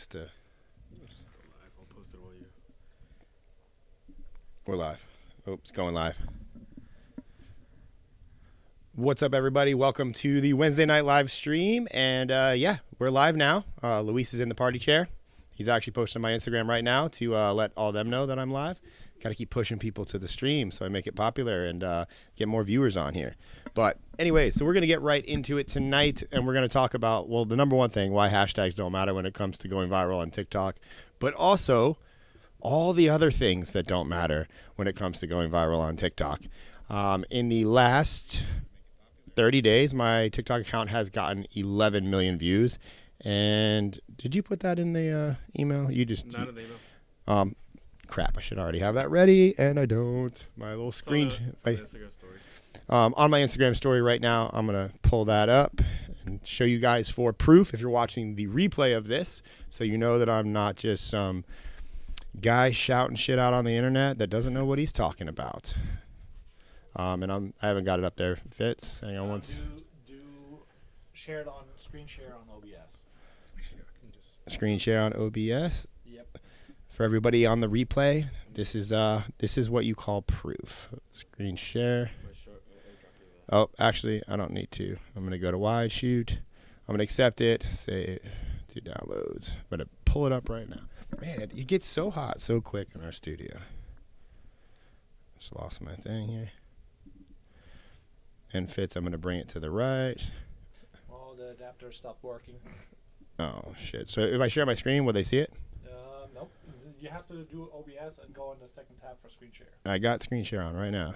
used to. Just go live. I'll post it while you. We're live. Oops, going live. What's up, everybody? Welcome to the Wednesday night live stream. And yeah, we're live now. Luis is in the party chair. He's actually posting on my Instagram right now to let all them know that I'm live. Got to keep pushing people to the stream so I make it popular and get more viewers on here. But anyway, so we're going to get right into it tonight, and we're going to talk about, well, the number one thing, why hashtags don't matter when it comes to going viral on TikTok, but also all the other things that don't matter when it comes to going viral on TikTok. In the last 30 days, my TikTok account has gotten 11 million views. And did you put that in the email? You just Not in the email. Crap, I should already have that ready, and I don't. My little screen. It's on the Instagram story. On my Instagram story right now, I'm going to pull that up and show you guys for proof if you're watching the replay of this, so you know that I'm not just some guy shouting shit out on the internet that doesn't know what he's talking about. And I haven't got it up there. Fitz, hang on once. Do share it on screen share on OBS. Screen share on OBS. Yep. For everybody on the replay, this is what you call proof. Screen share. Oh, actually, I don't need to. I'm going to go to wide shoot. I'm going to accept it. Say to downloads. I'm going to pull it up right now. Man, it gets so hot so quick in our studio. Just lost my thing here. And Fitz, I'm going to bring it to the right. Oh, the adapter stopped working. Oh, shit. So if I share my screen, will they see it? Nope. You have to do OBS and go in the second tab for screen share. I got screen share on right now.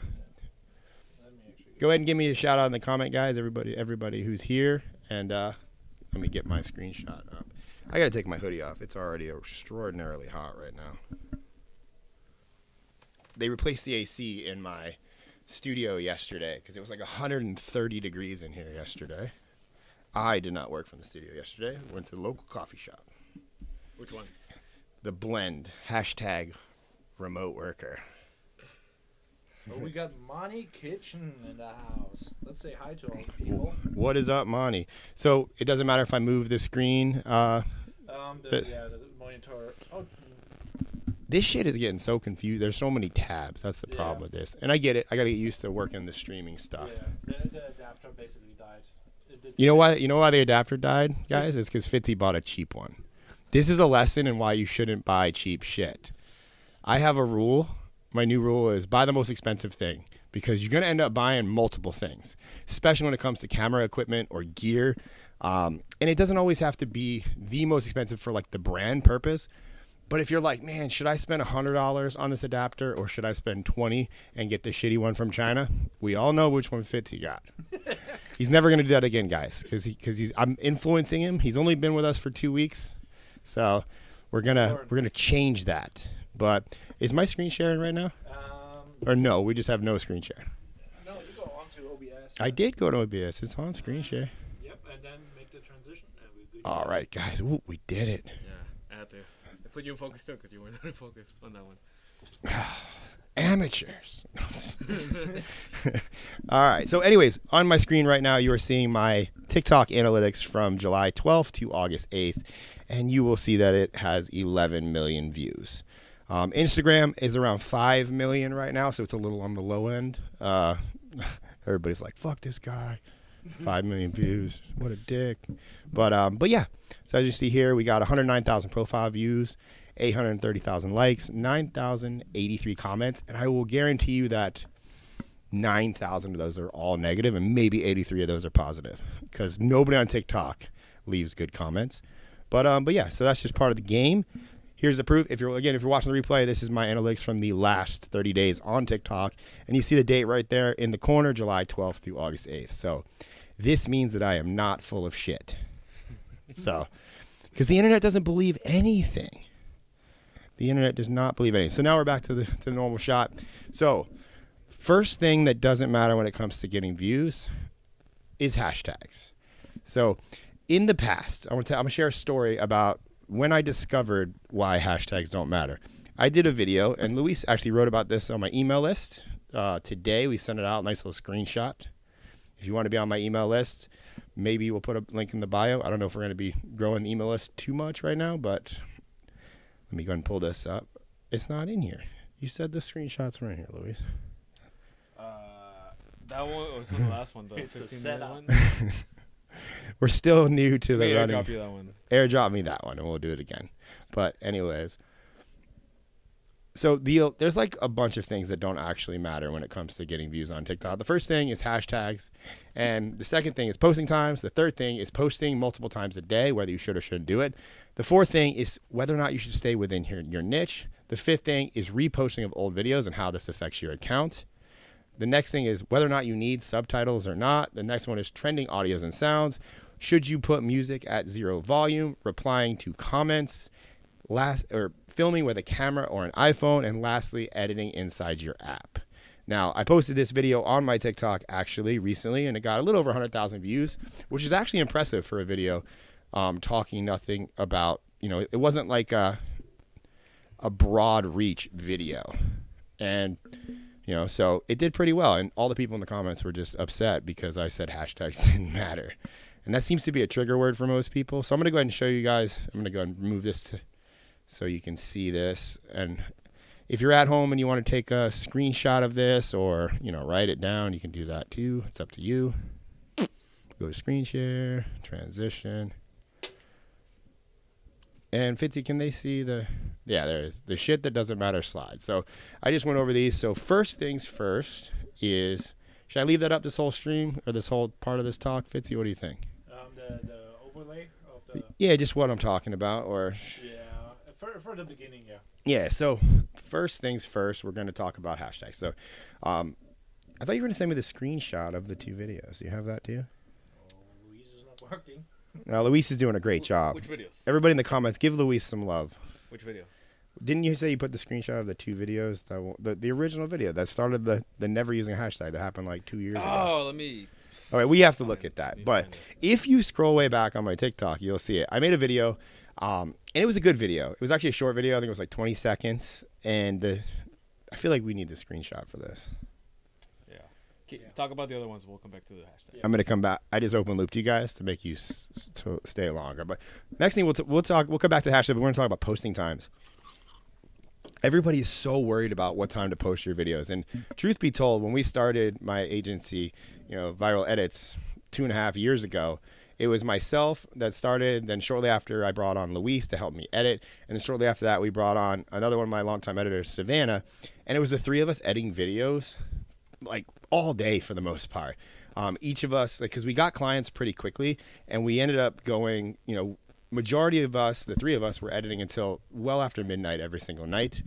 Let me actually Go ahead and give me a shout out in the comment, guys. Everybody who's here. And let me get my screenshot up. I got to take my hoodie off. It's already extraordinarily hot right now. They replaced the AC in my studio yesterday because it was like 130 degrees in here yesterday. I did not work from the studio yesterday. Went to the local coffee shop. Which one? The Blend. Hashtag remote worker. Oh, we got Monty Kitchen in the house. Let's say hi to all the people. What is up, Monty? So it doesn't matter if I move the screen. The monitor. Oh, This shit is getting so confused. There's so many tabs. That's the problem with this. And I get it. I got to get used to working the streaming stuff. yeah. The adapter basically died. You know why the adapter died, guys? It's because Fitzy bought a cheap one. This is a lesson in why you shouldn't buy cheap shit. I have a rule. My new rule is buy the most expensive thing because you're going to end up buying multiple things, especially when it comes to camera equipment or gear. And it doesn't always have to be the most expensive for like the brand purpose. But if you're like, man, should I spend $100 on this adapter or should I spend $20 and get the shitty one from China? We all know which one Fitzy got. He's never going to do that again, guys, because I'm influencing him. He's only been with us for 2 weeks. So we're gonna change that. But is my screen sharing right now? Or no, we just have no screen share. No, you go on to OBS. I did go to OBS. It's on screen share. Yep, and then make the transition. All right, guys. Ooh, we did it. Yeah, I had to. I put you in focus too because you weren't in focus on that one. Amateurs. All right. So anyways, on my screen right now, you are seeing my TikTok analytics from July 12th to August 8th. And you will see that it has 11 million views. Instagram is around 5 million right now, so it's a little on the low end. Everybody's like, fuck this guy. 5 million views. What a dick. But yeah. So as you see here, we got 109,000 profile views, 830,000 likes, 9,083 comments. And I will guarantee you that 9,000 of those are all negative, and maybe 83 of those are positive because nobody on TikTok leaves good comments. But yeah, so that's just part of the game. Here's the proof. If you're watching the replay, this is my analytics from the last 30 days on TikTok, and you see the date right there in the corner, July 12th through August 8th. So this means that I am not full of shit. So, because the internet doesn't believe anything. The internet does not believe anything. So now we're back to the normal shot. So first thing that doesn't matter when it comes to getting views is hashtags. So in the past, I'm gonna share a story about when I discovered why hashtags don't matter. I did a video, and Luis actually wrote about this on my email list. Today, we sent it out, nice little screenshot. If you want to be on my email list, Maybe we'll put a link in the bio. I don't know if we're going to be growing the email list too much right now, but let me go ahead and pull this up. It's not in here. You said the screenshots were in here, Luis. That one was the last one, though. It's a 15-minute one. We're still new to the running. Airdrop you that one. Airdrop me that one, and we'll do it again. But anyways, so there's like a bunch of things that don't actually matter when it comes to getting views on TikTok. The first thing is hashtags, and the second thing is posting times. The third thing is posting multiple times a day, whether you should or shouldn't do it. The fourth thing is whether or not you should stay within your niche. The fifth thing is reposting of old videos and how this affects your account. The next thing is whether or not you need subtitles or not. The next one is trending audios and sounds. Should you put music at 0 volume, replying to comments, filming with a camera or an iPhone, and lastly, editing inside your app. Now, I posted this video on my TikTok actually recently, and it got a little over 100,000 views, which is actually impressive for a video talking nothing about, it wasn't like a broad reach video. And so it did pretty well, and all the people in the comments were just upset because I said hashtags didn't matter. And that seems to be a trigger word for most people. So I'm going to go ahead and show you guys. I'm going to go ahead and move this so you can see this. And if you're at home and you want to take a screenshot of this or, write it down, you can do that too. It's up to you. Go to screen share, transition. And Fitzy, can they see yeah, there it is. The shit that doesn't matter slide. So I just went over these. So first things first is, should I leave that up this whole stream or this whole part of this talk? Fitzy, what do you think? The overlay of the... Yeah, just what I'm talking about. Yeah, for the beginning, yeah. Yeah, so first things first, we're going to talk about hashtags. So I thought you were going to send me the screenshot of the 2 videos. Do you have that, too? Oh, Luis is not working. Now, Luis is doing a great job. Which videos? Everybody in the comments, give Luis some love. Which video? Didn't you say you put the screenshot of the 2 videos, the original video that started the never using a hashtag that happened like 2 years ago? Oh, let me... All right, we have to look at that. But if you scroll way back on my TikTok, you'll see it. I made a video, and it was a good video. It was actually a short video. I think it was like 20 seconds. And I feel like we need the screenshot for this. Yeah. Talk about the other ones. We'll come back to the hashtag. I'm going to come back. I just open looped you guys to make you to stay longer. But next thing we'll come back to the hashtag, but we're going to talk about posting times. Everybody is so worried about what time to post your videos. And truth be told, when we started my agency, Viral Edits 2.5 years ago, it was myself that started. Then shortly after, I brought on Luis to help me edit. And then shortly after that, we brought on another one of my longtime editors, Savannah. And it was the 3 of us editing videos like all day for the most part. Each of us, because we got clients pretty quickly, and we ended up going, majority of us, the 3 of us, were editing until well after midnight every single night.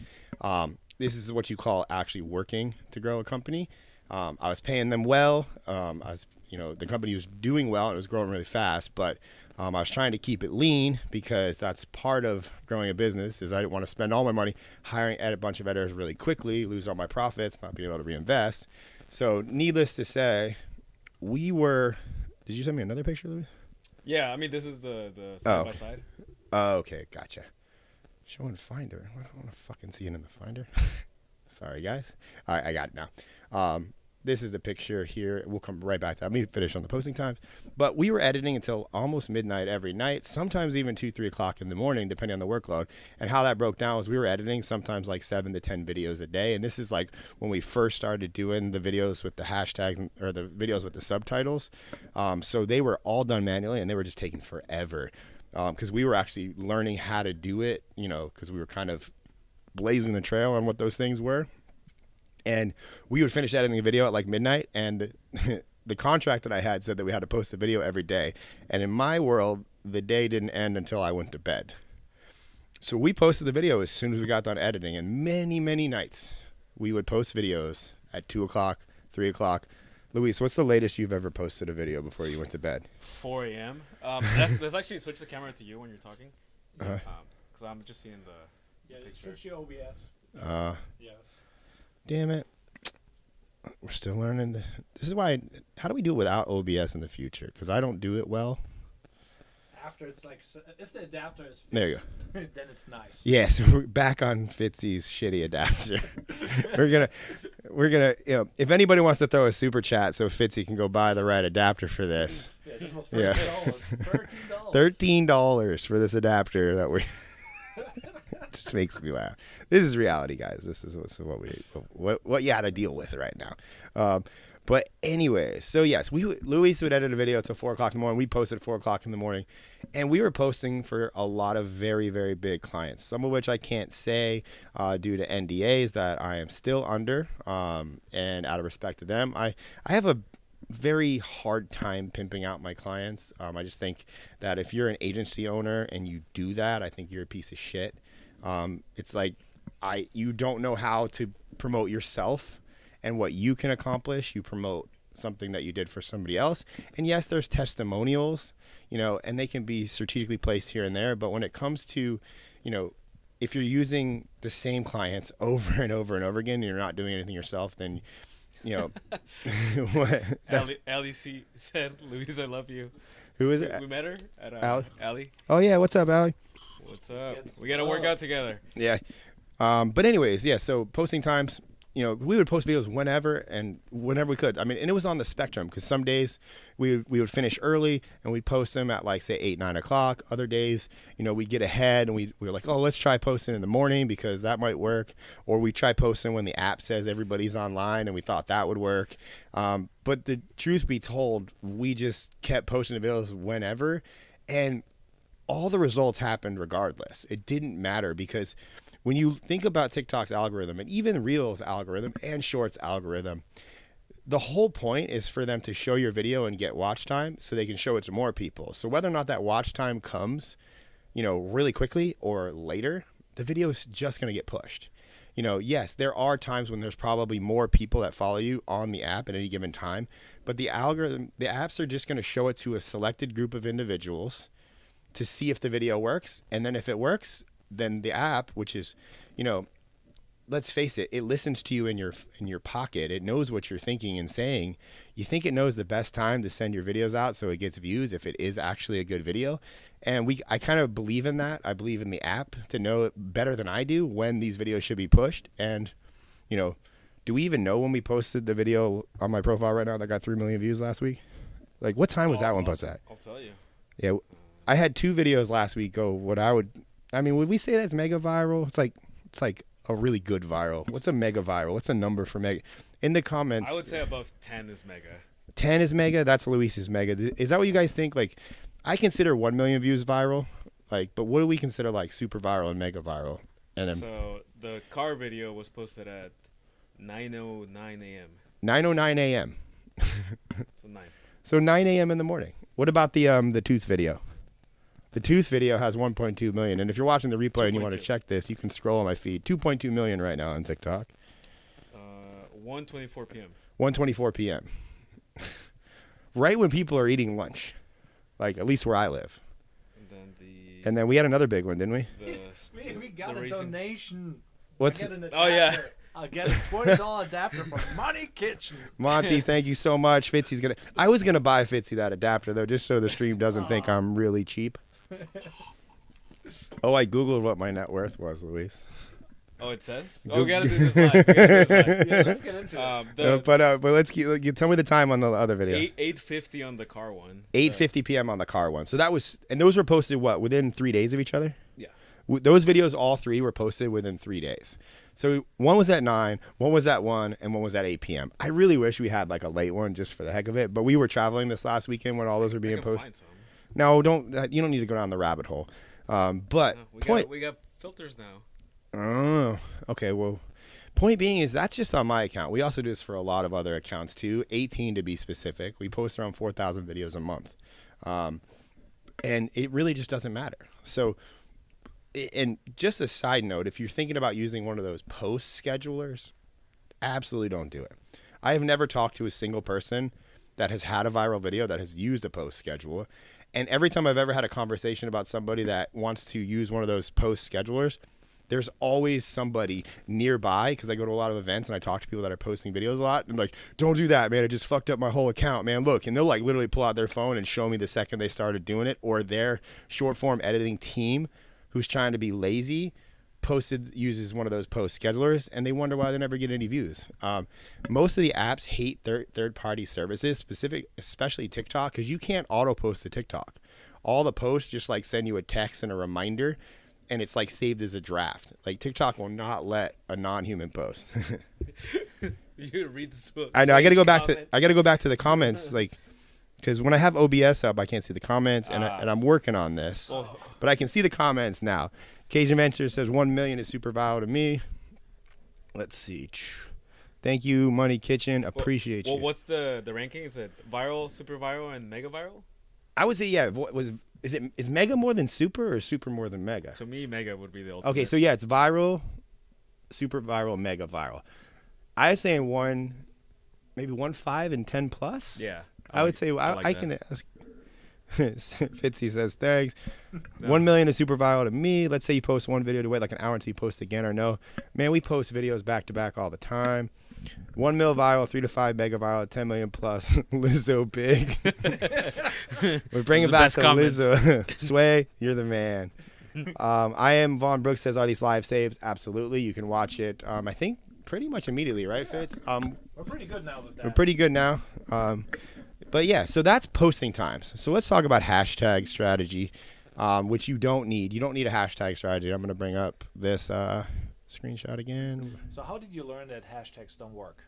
This is what you call actually working to grow a company. I was paying them well. The company was doing well and it was growing really fast, but I was trying to keep it lean because that's part of growing a business is I didn't want to spend all my money hiring a bunch of editors really quickly, lose all my profits, not being able to reinvest. So needless to say, did you send me another picture, Louis? Yeah, I mean, this is the side by side. Oh, okay, gotcha. Showing Finder. I don't want to fucking see it in the Finder. Sorry, guys. All right, I got it now. This is the picture here. We'll come right back to that. Let me finish on the posting times. But we were editing until almost midnight every night, sometimes even 2, 3 o'clock in the morning, depending on the workload. And how that broke down was we were editing sometimes like 7 to 10 videos a day. And this is like when we first started doing the videos with the hashtags or the videos with the subtitles. So they were all done manually and they were just taking forever because we were actually learning how to do it, because we were kind of blazing the trail on what those things were. And we would finish editing a video at like midnight, and the contract that I had said that we had to post a video every day. And in my world, the day didn't end until I went to bed. So we posted the video as soon as we got done editing, and many, many nights we would post videos at 2 o'clock, 3 o'clock. Luis, what's the latest you've ever posted a video before you went to bed? 4 a.m. Let's actually switch the camera to you when you're talking. Because I'm just seeing the picture. Switch your OBS. Yeah. Damn it. We're still learning. This is why, how do we do it without OBS in the future? Because I don't do it well. After it's like, if the adapter is fixed, there you go. Then it's nice. Yeah, so we're back on Fitzy's shitty adapter. we're gonna, if anybody wants to throw a super chat so Fitzy can go buy the right adapter for this. Yeah, This was Yeah. $13. $13 for this adapter that we. Just makes me laugh. This is reality, guys. This is what you got to deal with right now. But anyway, so yes, Luis would edit a video till 4 o'clock in the morning. We posted at 4 o'clock in the morning, and we were posting for a lot of very, very big clients, some of which I can't say due to NDAs that I am still under, and out of respect to them, I have a very hard time pimping out my clients. I just think that if you're an agency owner and you do that, I think you're a piece of shit. It's like you don't know how to promote yourself and what you can accomplish. You promote something that you did for somebody else. And yes, there's testimonials, and they can be strategically placed here and there. But when it comes to, if you're using the same clients over and over and over again, and you're not doing anything yourself, then, what? Ali said, Luis, I love you. Who is it? We met her at Ali. Oh, yeah. What's up, Allie? What's up? We got to work out together. Yeah. But anyways, yeah, so posting times, we would post videos whenever we could. I mean, and it was on the spectrum, because some days we would finish early and we'd post them at like, say, 8, 9 o'clock. Other days, we'd get ahead and we were like, oh, let's try posting in the morning because that might work. Or we try posting when the app says everybody's online, and we thought that would work. But the truth be told, we just kept posting the videos whenever, and all the results happened regardless. It didn't matter, because when you think about TikTok's algorithm, and even Reels algorithm and Shorts algorithm, the whole point is for them to show your video and get watch time so they can show it to more people. So whether or not that watch time comes, really quickly or later, the video is just going to get pushed. Yes, there are times when there's probably more people that follow you on the app at any given time, but the algorithm, the apps are just going to show it to a selected group of individuals to see if the video works. And then if it works, then the app, which is, let's face it, it listens to you in your pocket. It knows what you're thinking and saying. You think it knows the best time to send your videos out so it gets views if it is actually a good video. And I kind of believe in that. I believe in the app to know it better than I do when these videos should be pushed. And, do we even know when we posted the video on my profile right now that got 3 million views last week? Like, what time was that one posted at? I'll tell you. Yeah, I had 2 videos last week go would we say that's mega viral? It's like a really good viral. What's a mega viral? What's a number for mega? In the comments, I would say above 10 is mega. 10 is mega. That's Luis's mega. Is that what you guys think? Like, I consider 1 million views viral. Like, but what do we consider like super viral and mega viral? And then, so the car video was posted at 9:09 a.m. 9:09 a.m. So 9. So 9 a.m. in the morning. What about the tooth video? The tooth video has 1.2 million. And if you're watching the replay and you want to check this, you can scroll on my feed. 2.2 million right now on TikTok. 1:24 p.m. 1:24 p.m. Right when people are eating lunch. Like, at least where I live. And then we had another big one, didn't we? We got a donation. What's yeah. I'll get a $20 adapter from Money Kitchen. Monty, thank you so much. I was gonna buy Fitzy that adapter though, just so the stream doesn't think I'm really cheap. Oh, I googled what my net worth was, Luis. Oh, it says? Oh, we gotta do this live. Yeah, let's get into it. But let's tell me the time on the other video. 8:50 on the car one. 8:50 p.m. on the car one. So those were posted within 3 days of each other? Yeah. Those videos, all 3 were posted within 3 days. So one was at 9, one was at 1, and one was at 8 p.m. I really wish we had like a late one just for the heck of it. But we were traveling this last weekend when all those were being posted. No, you don't need to go down the rabbit hole. But we got filters now. Oh, okay. Well, point being is that's just on my account. We also do this for a lot of other accounts too. 18 to be specific. We post around 4,000 videos a month, and it really just doesn't matter. So, and just a side note, if you're thinking about using one of those post schedulers, absolutely don't do it. I have never talked to a single person that has had a viral video that has used a post scheduler. And every time I've ever had a conversation about somebody that wants to use one of those post schedulers, there's always somebody nearby, because I go to a lot of events and I talk to people that are posting videos a lot, and like, don't do that, man. It just fucked up my whole account, man. Look, and they'll like literally pull out their phone and show me the second they started doing it, or their short form editing team who's trying to be lazy uses one of those post schedulers, and they wonder why they never get any views. Most of the apps hate third-party services, especially TikTok, because you can't auto-post to TikTok. All the posts just like send you a text and a reminder, and it's like saved as a draft. Like TikTok will not let a non-human post. You read the I know. I got to go back to. I got to go back to the comments, like, because when I have OBS up, I can't see the comments, and I'm working on this, but I can see the comments now. Cajun Venture says 1 million is super viral to me. Let's see. Thank you, Money Kitchen. Appreciate you. Well, what's the ranking? Is it viral, super viral, and mega viral? I would say is mega more than super or super more than mega? To me, mega would be the ultimate. Okay, so yeah, it's viral, super viral, mega viral. I'm saying maybe 1.5 and 10 plus. Yeah, I would say like I can ask. Fitzy says thanks. No. 1 million is super viral to me. Let's say you post one video to wait like an hour until you post again or no. Man, we post videos back to back all the time. 1 mil viral, 3 to 5 mega viral, 10 million plus. Lizzo big. We're bringing back to Lizzo. Sway, you're the man. I am Vaughn Brooks says, are these live saves? Absolutely. You can watch it. I think pretty much immediately, right, Fitz? We're pretty good now with that. We're pretty good now. But yeah, so that's posting times. So let's talk about hashtag strategy, which you don't need. You don't need a hashtag strategy. I'm going to bring up this screenshot again. So how did you learn that hashtags don't work?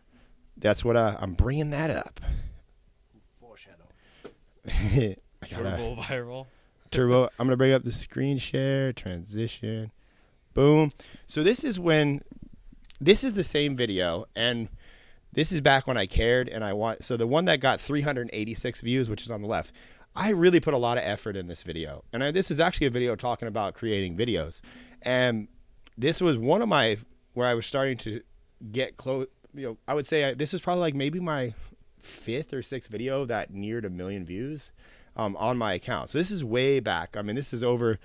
That's what I'm bringing that up. Foreshadow. Turbo viral. Turbo. I'm going to bring up the screen share, transition, boom. So this is the same video, and this is back when I cared, and so the one that got 386 views, which is on the left, I really put a lot of effort in this video. And this is actually a video talking about creating videos. And this was one of where I was starting to get close. I would say this is probably like maybe my 5th or 6th video that neared 1 million views on my account. So this is way back. I mean, this is over.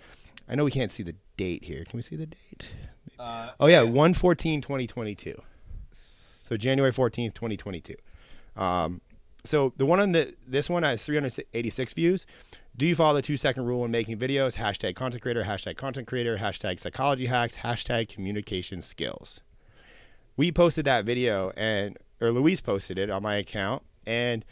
I know we can't see the date here. Can we see the date? Oh yeah, 1/14/2022. So January 14th, 2022. So the one on this one has 386 views. Do you follow the 2-second rule when making videos? Hashtag content creator, hashtag psychology hacks, hashtag communication skills. We posted that video, or Luis posted it on my account, and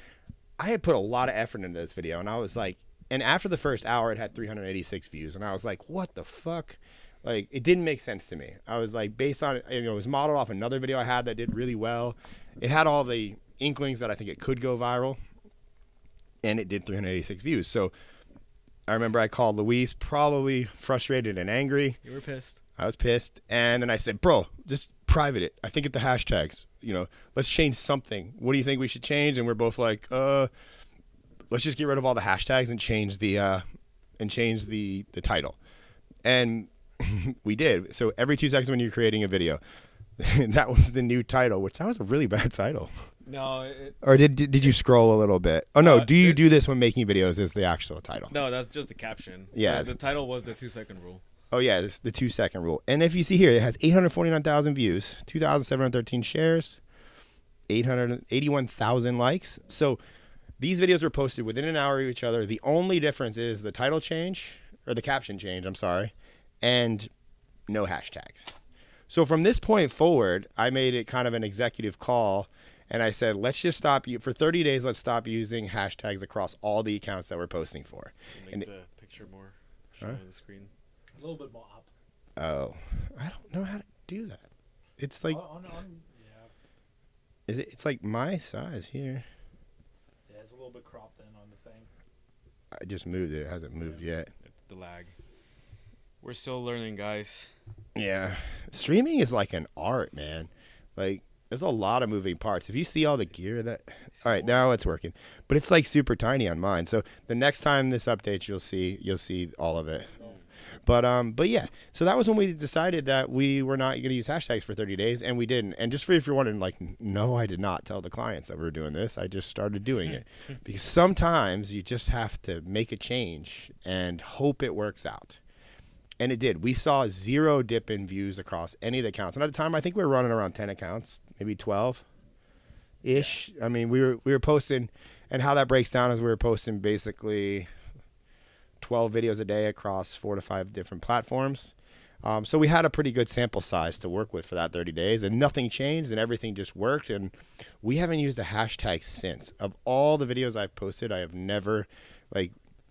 I had put a lot of effort into this video, and I was like, and after the first hour, it had 386 views, and I was like, what the fuck? Like, it didn't make sense to me. I was like, based on, it was modeled off another video I had that did really well. It had all the inklings that I think it could go viral, and it did 386 views. So I remember I called Luis, probably frustrated and angry. You were pissed. I was pissed. And then I said, bro, just private it. I think it's the hashtags. Let's change something. What do you think we should change? And we're both like, let's just get rid of all the hashtags and change the title. And we did. So every 2 seconds when you're creating a video, that was the new title, which that was a really bad title. No. Or did you scroll a little bit? Oh, no. Do you do this when making videos is the actual title? No, that's just the caption. Yeah. The title was the 2-second rule. Oh, yeah. This is the 2-second rule. And if you see here, it has 849,000 views, 2,713 shares, 881,000 likes. So these videos were posted within an hour of each other. The only difference is the title change, or the caption change, I'm sorry, and no hashtags. So from this point forward, I made it kind of an executive call, and I said, let's just stop for 30 days. Let's stop using hashtags across all the accounts that we're posting for. Make the picture more showing on the screen. A little bit more up. Oh, I don't know how to do that. It's like, yeah. is it? It's like my size here. Yeah, it's a little bit cropped in on the thing. I just moved it. It hasn't moved yet. It's the lag. We're still learning, guys. Yeah. Streaming is like an art, man. Like, there's a lot of moving parts. If you see all the gear that... All right, now it's working. But it's like super tiny on mine. So the next time this updates, you'll see all of it. But yeah, so that was when we decided that we were not going to use hashtags for 30 days, and we didn't. And just for if you're wondering, like, no, I did not tell the clients that we were doing this. I just started doing it. Because sometimes you just have to make a change and hope it works out. And it did. We saw 0 dip in views across any of the accounts. And at the time, I think we were running around 10 accounts, maybe 12-ish. Yeah. I mean, we were posting, and how that breaks down is we were posting basically 12 videos a day across 4 to 5 different platforms. So we had a pretty good sample size to work with for that 30 days, and nothing changed, and everything just worked. And we haven't used a hashtag since. Of all the videos I've posted, I have never,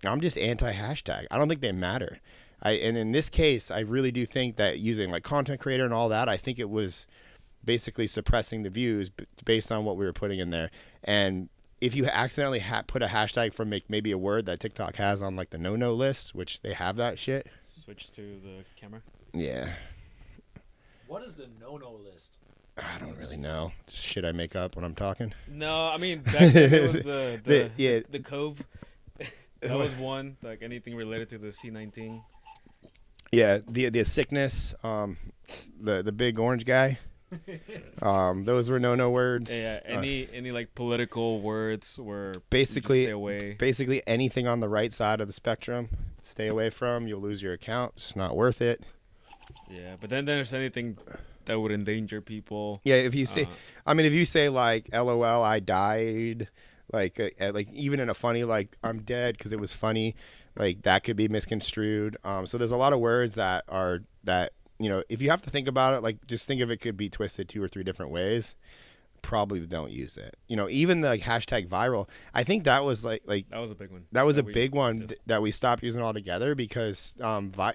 I'm just anti-hashtag. I don't think they matter. And in this case, I really do think that using like content creator and all that, I think it was basically suppressing the views based on what we were putting in there. And if you accidentally put a hashtag from maybe a word that TikTok has on like the no-no list, which they have that shit. Switch to the camera. Yeah. What is the no-no list? I don't really know. Just shit I make up when I'm talking. No, I mean back then it was the Cove. That was one, like anything related to the C19. Yeah, the sickness, the big orange guy. Those were no words. Yeah, any like political words were basically stay away. Basically anything on the right side of the spectrum, stay away from. You'll lose your account. It's not worth it. Yeah, but then there's anything that would endanger people. Yeah, if you say, if you say like "LOL, I died," like even in a funny like "I'm dead" because it was funny, like that could be misconstrued. So there's a lot of words that if you have to think about it, like just think of it could be twisted 2 or 3 different ways. Probably don't use it. Even the hashtag viral, I think that was like that was a big one. That was a big one that we stopped using altogether because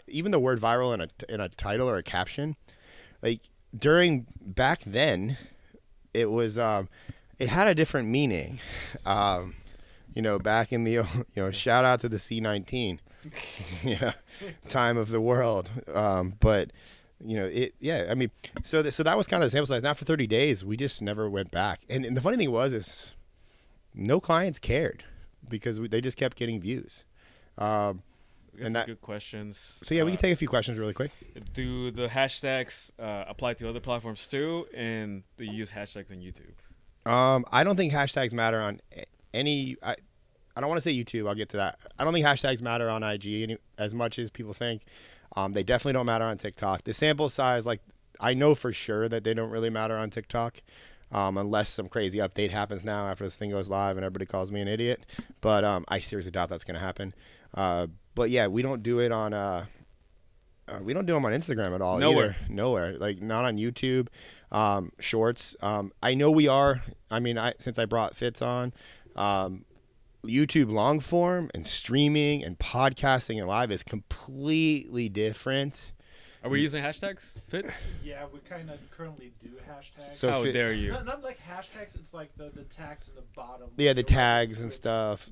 even the word viral in a title or a caption, like back then, it was it had a different meaning. Back in the shout out to the C19, yeah, time of the world. But so that was kind of the sample size. Now for 30 days, we just never went back. And the funny thing is no clients cared because they just kept getting views. Good questions. So yeah, we can take a few questions really quick. Do the hashtags apply to other platforms too? And do you use hashtags on YouTube? I don't think hashtags matter on any. I don't want to say YouTube. I'll get to that. I don't think hashtags matter on IG as much as people think. They definitely don't matter on TikTok. The sample size, I know for sure that they don't really matter on TikTok, unless some crazy update happens now after this thing goes live and everybody calls me an idiot. But I seriously doubt that's going to happen. But yeah, we don't do it on. We don't do them on Instagram at all. Nowhere. Nowhere. Like not on YouTube. Shorts. I know we are. Since I brought Fitz on. YouTube long form and streaming and podcasting and live is completely different. Are we using hashtags, Fitz? Yeah, we kind of currently do hashtags. So how dare you? Not like hashtags. It's like the tags in the bottom. Yeah, the tags and stuff.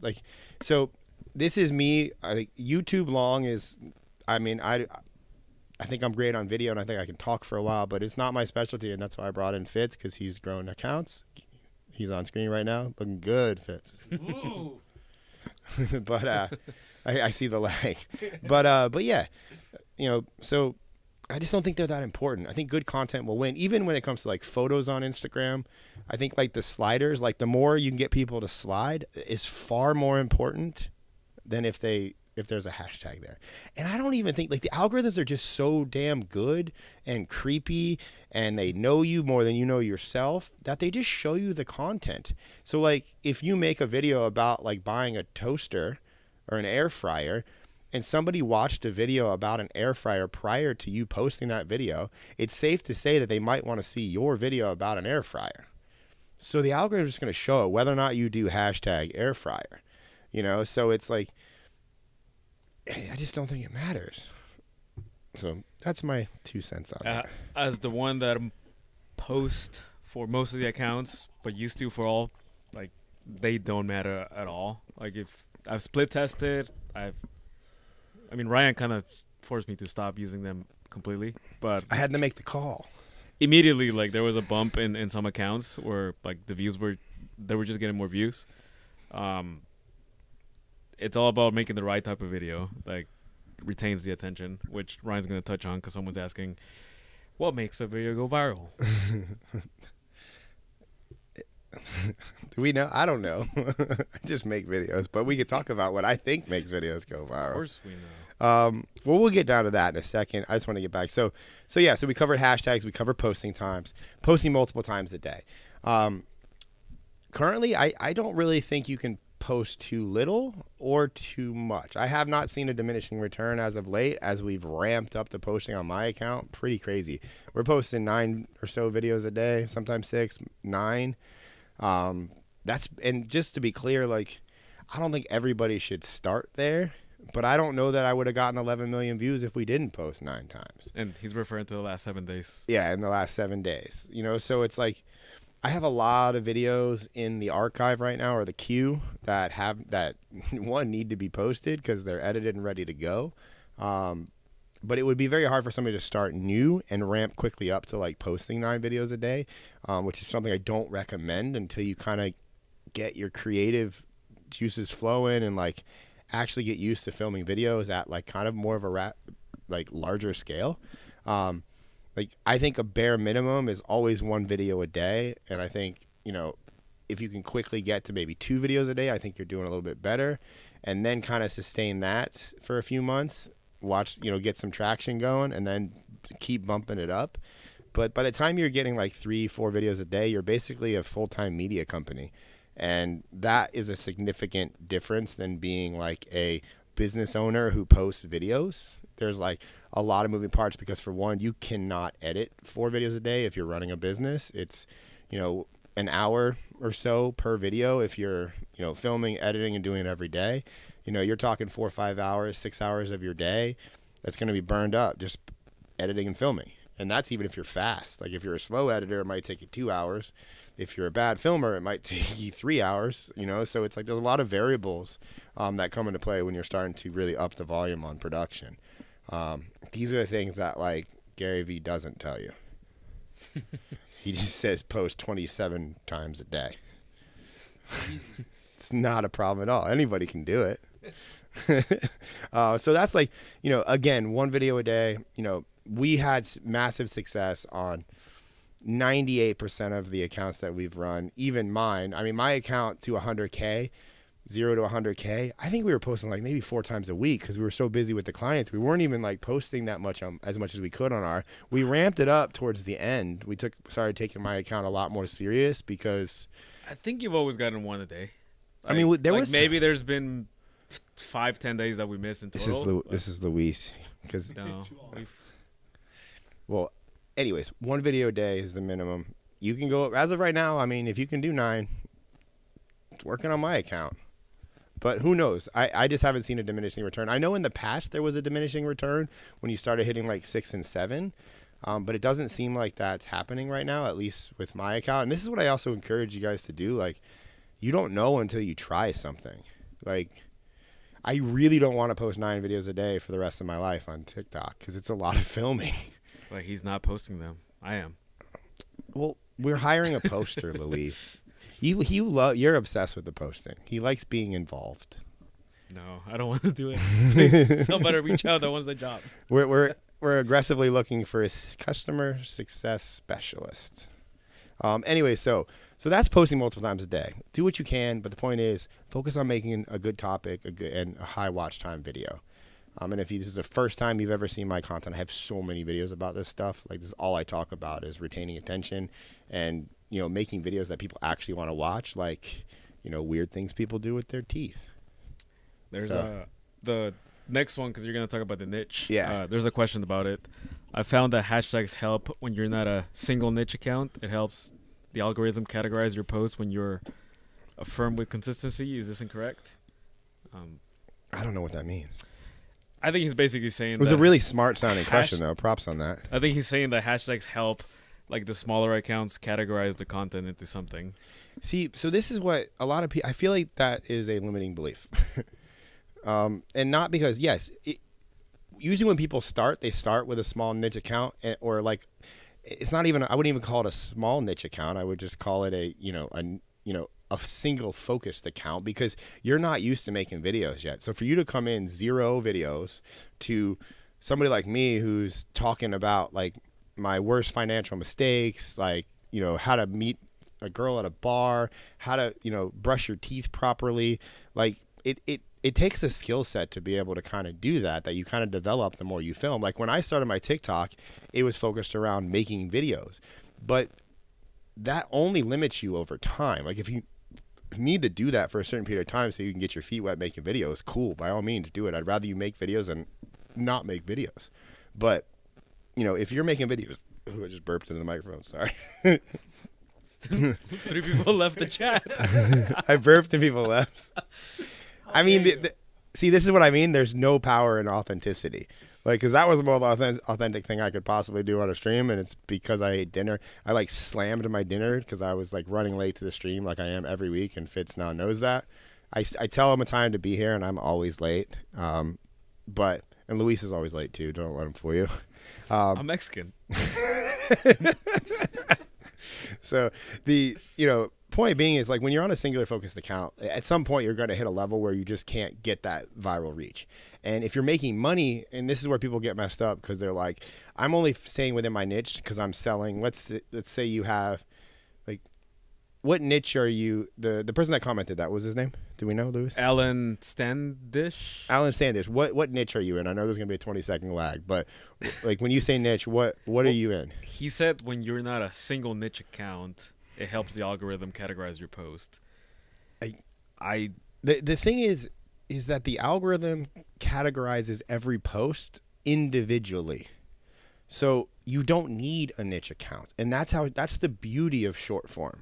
So this is me. I think YouTube long is. I think I'm great on video and I think I can talk for a while, but it's not my specialty, and that's why I brought in Fitz because he's grown accounts. He's on screen right now, looking good, Fitz. Ooh. But I see the lag. But yeah, so I just don't think they're that important. I think good content will win, even when it comes to like photos on Instagram. I think like the sliders, like the more you can get people to slide, is far more important than if there's a hashtag there. And I don't even think, like, the algorithms are just so damn good and creepy, and they know you more than you know yourself, that they just show you the content. So like if you make a video about like buying a toaster or an air fryer and somebody watched a video about an air fryer prior to you posting that video, it's safe to say that they might want to see your video about an air fryer. So the algorithm is just going to show it whether or not you do hashtag air fryer, so it's like, I just don't think it matters. So that's my 2 cents on it. As the one that post for most of the accounts, but used to for all, like, they don't matter at all. Like, if I've split tested, Ryan kind of forced me to stop using them completely, but I had to make the call. Immediately, like, there was a bump in some accounts where, like, the views they were just getting more views. It's all about making the right type of video, like, retains the attention, which Ryan's going to touch on because someone's asking, what makes a video go viral? Do we know? I don't know. I just make videos, but we could talk about what I think makes videos go viral. Of course we know. Well, we'll get down to that in a second. I just want to get back. So we covered hashtags. We covered posting times, posting multiple times a day. Currently, I don't really think you can post too little or too much. I have not seen a diminishing return as of late, as we've ramped up the posting on my account. Pretty crazy. We're posting 9 or so videos a day, sometimes 6, 9. And just to be clear, like, I don't think everybody should start there, but I don't know that I would have gotten 11 million views if we didn't post 9 times. And he's referring to the last 7 days. Yeah, in the last 7 days. You know, so it's like I have a lot of videos in the archive right now, or the queue, that one need to be posted because they're edited and ready to go. But it would be very hard for somebody to start new and ramp quickly up to like posting 9 videos a day, which is something I don't recommend until you kind of get your creative juices flowing and like actually get used to filming videos at like kind of more of a larger scale. Like, I think a bare minimum is always 1 video a day. And I think, you know, if you can quickly get to maybe 2 videos a day, I think you're doing a little bit better. And then kind of sustain that for a few months, get some traction going, and then keep bumping it up. But by the time you're getting like 3-4 videos a day, you're basically a full-time media company. And that is a significant difference than being like a business owner who posts videos. There's like a lot of moving parts because, for one, you cannot edit 4 videos a day if you're running a business. It's, you know, an hour or so per video if you're, you know, filming, editing, and doing it every day. You know, you're talking 4 or 5 hours, 6 hours of your day that's going to be burned up just editing and filming. And that's even if you're fast. Like, if you're a slow editor, it might take you 2 hours. If you're a bad filmer, it might take you 3 hours, you know? So it's like there's a lot of variables that come into play when you're starting to really up the volume on production. These are the things that, like, Gary Vee doesn't tell you. He just says post 27 times a day. It's not a problem at all. Anybody can do it. So that's like, you know, again, 1 video a day. You know, we had massive success on 98% of the accounts that we've run, even mine. I mean, my account to 100K, 0 to 100K, I think we were posting like maybe 4 times a week because we were so busy with the clients. We weren't even like posting that much as much as we could on our. We ramped it up towards the end. We started taking my account a lot more serious because I think you've always gotten 1 a day. I mean, there was maybe there's been 5-10 days that we missed in total. This is Luis, because no, well, anyways, 1 video a day is the minimum. You can go as of right now. I mean, if you can do 9, it's working on my account. But who knows? I just haven't seen a diminishing return. I know in the past there was a diminishing return when you started hitting like 6 and 7. But it doesn't seem like that's happening right now, at least with my account. And this is what I also encourage you guys to do. Like, you don't know until you try something. Like, I really don't want to post 9 videos a day for the rest of my life on TikTok because it's a lot of filming. Like, he's not posting them. I am. Well, we're hiring a poster, Luis. You're obsessed with the posting. He likes being involved. No, I don't want to do it. Please, somebody reach out that wants a job. We're aggressively looking for a customer success specialist. Anyway, so that's posting multiple times a day. Do what you can, but the point is focus on making a good topic, and a high watch time video. And if this is the first time you've ever seen my content, I have so many videos about this stuff. Like, this is all I talk about is retaining attention and, you know, making videos that people actually want to watch, like, you know, weird things people do with their teeth. There's the next one, because you're going to talk about the niche. Yeah. There's a question about it. I found that hashtags help when you're not a single niche account. It helps the algorithm categorize your posts when you're affirmed with consistency. Is this incorrect? I don't know what that means. I think he's basically saying it was a really smart sounding question, though. Props on that. I think he's saying that hashtags help, like, the smaller accounts categorize the content into something. See, so this is what a lot of people, I feel like that is a limiting belief. And not because, yes, usually when people start, they start with a small niche account, or like, it's not even, I wouldn't even call it a small niche account. I would just call it a single focused account, because you're not used to making videos yet. So for you to come in 0 videos to somebody like me who's talking about like my worst financial mistakes, like, you know, how to meet a girl at a bar, how to, you know, brush your teeth properly, like it takes a skill set to be able to kind of do that you kind of develop the more you film. Like, when I started my TikTok, it was focused around making videos, but that only limits you over time. Like, if you need to do that for a certain period of time so you can get your feet wet making videos, cool, by all means do it. I'd rather you make videos than not make videos. But, if you're making videos, I just burped into the microphone, sorry. 3 people left the chat. I burped and people left. I mean, see, this is what I mean. There's no power in authenticity. Because that was the most authentic thing I could possibly do on a stream, and it's because I ate dinner. I slammed my dinner because I was running late to the stream like I am every week, and Fitz now knows that. I tell him a time to be here, and I'm always late. And Luis is always late too. Don't let him fool you. I'm Mexican. So the point being is when you're on a singular focused account, at some point you're going to hit a level where you just can't get that viral reach. And if you're making money, and this is where people get messed up because they're like, I'm only staying within my niche because I'm selling. Let's say you have what niche are you? The person that commented that, what was his name? Do we know, Lewis? Alan Standish. Alan Standish. What niche are you in? I know there's gonna be a 20-second lag, but when you say niche, what are you in? He said when you're not a single niche account, it helps the algorithm categorize your post. The thing is that the algorithm categorizes every post individually. So you don't need a niche account. And that's the beauty of short form.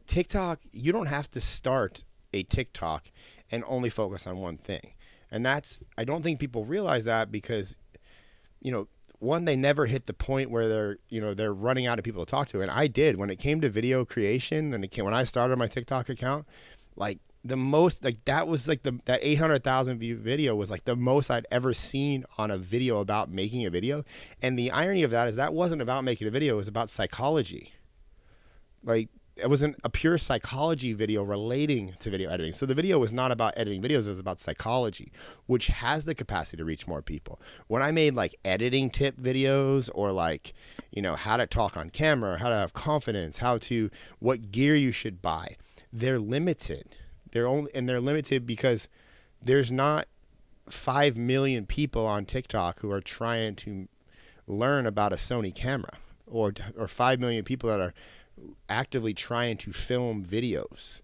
TikTok, you don't have to start a TikTok and only focus on one thing. And I don't think people realize that because, one, they never hit the point where they're running out of people to talk to. And I did when it came to video creation and when I started my TikTok account, the most that was that 800,000 view video was the most I'd ever seen on a video about making a video. And the irony of that is that wasn't about making a video, it was about psychology. It wasn't a pure psychology video relating to video editing. So the video was not about editing videos, it was about psychology, which has the capacity to reach more people. When I made editing tip videos or how to talk on camera, how to have confidence, what gear you should buy, they're limited. They're limited because there's not 5 million people on TikTok who are trying to learn about a Sony camera or 5 million people that are actively trying to film videos.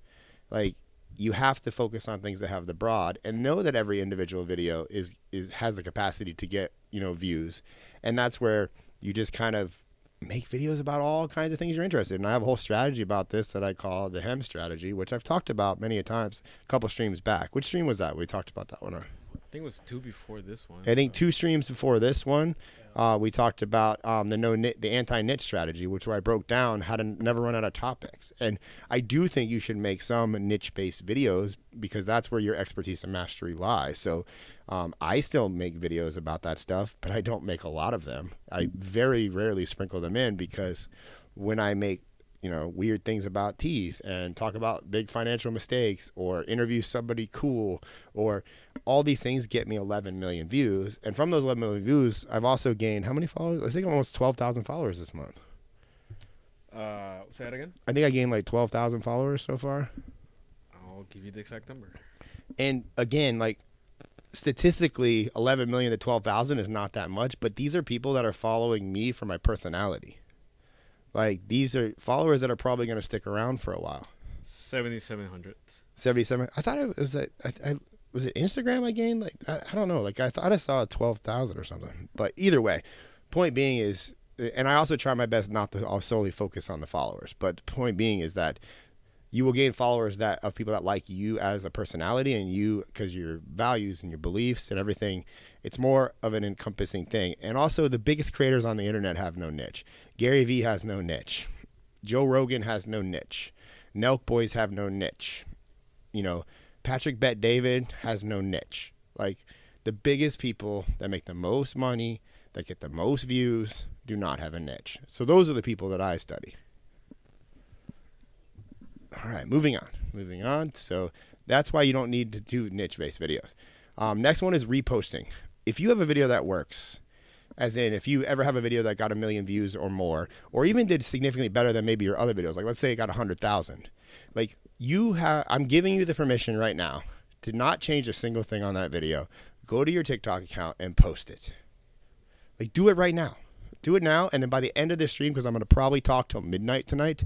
You have to focus on things that have the broad and know that every individual video has the capacity to get views, and that's where you just kind of make videos about all kinds of things you're interested in. I have a whole strategy about this that I call the HEM strategy, which I've talked about many a times a couple streams back. Which stream was that? We talked about that one. I think it was 2 before this one. I think 2 streams before this one. We talked about the anti-niche strategy, which I broke down how to never run out of topics. And I do think you should make some niche-based videos because that's where your expertise and mastery lies. So I still make videos about that stuff, but I don't make a lot of them. I very rarely sprinkle them in because when I make weird things about teeth and talk about big financial mistakes or interview somebody cool or all these things get me 11 million views. And from those 11 million views, I've also gained how many followers? I think almost 12,000 followers this month. Say that again? I think I gained 12,000 followers so far. I'll give you the exact number. And again, statistically, 11 million to 12,000 is not that much, but these are people that are following me for my personality. These are followers that are probably going to stick around for a while. 7,700. 77. I thought it was was it Instagram I gained? I don't know. I thought I saw 12,000 or something. But either way, point being is, and I also try my best not to solely focus on the followers. But the point being is that you will gain followers of people that like you as a personality and you because your values and your beliefs and everything. It's more of an encompassing thing. And also the biggest creators on the internet have no niche. Gary Vee has no niche. Joe Rogan has no niche. Nelk Boys have no niche. Patrick Bet David has no niche. The biggest people that make the most money, that get the most views, do not have a niche. So those are the people that I study. All right, moving on. So that's why you don't need to do niche-based videos. Next one is reposting. If you have a video that works, as in if you ever have a video that got 1 million views or more, or even did significantly better than maybe your other videos, let's say it got 100,000, I'm giving you the permission right now to not change a single thing on that video. Go to your TikTok account and post it. Do it right now. Do it now, and then by the end of this stream, because I'm going to probably talk till midnight tonight,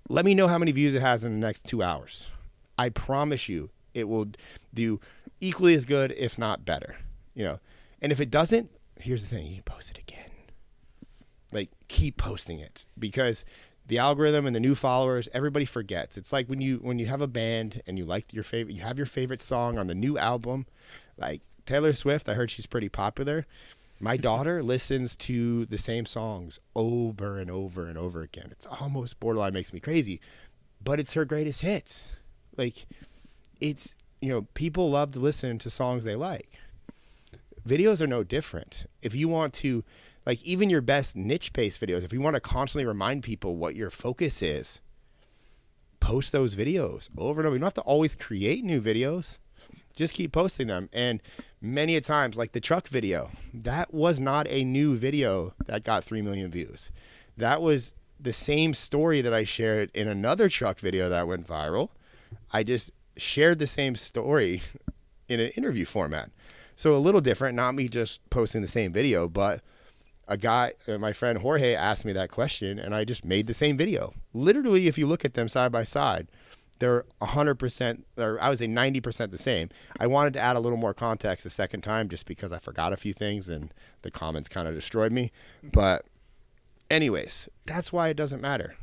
let me know how many views it has in the next 2 hours. I promise you it will do equally as good, if not better. And if it doesn't, here's the thing, you can post it again. Like, keep posting it, because the algorithm and the new followers, everybody forgets. It's like when you have a band and you have your favorite song on the new album, like Taylor Swift. I heard she's pretty popular. My daughter listens to the same songs over and over and over again. It's almost borderline makes me crazy, but it's her greatest hits. Like, it's, people love to listen to songs they like. Videos are no different. If you want to, like, even your best niche-based videos, if you want to constantly remind people what your focus is, post those videos over and over. You don't have to always create new videos. Just keep posting them. And many a times, like the truck video, that was not a new video that got 3 million views. That was the same story that I shared in another truck video that went viral. I just shared the same story in an interview format. So a little different, not me just posting the same video, but a guy, my friend Jorge, asked me that question, and I just made the same video. Literally, if you look at them side by side, they're 100%, or I would say 90% the same. I wanted to add a little more context a second time just because I forgot a few things and the comments kind of destroyed me. But anyways, that's why it doesn't matter.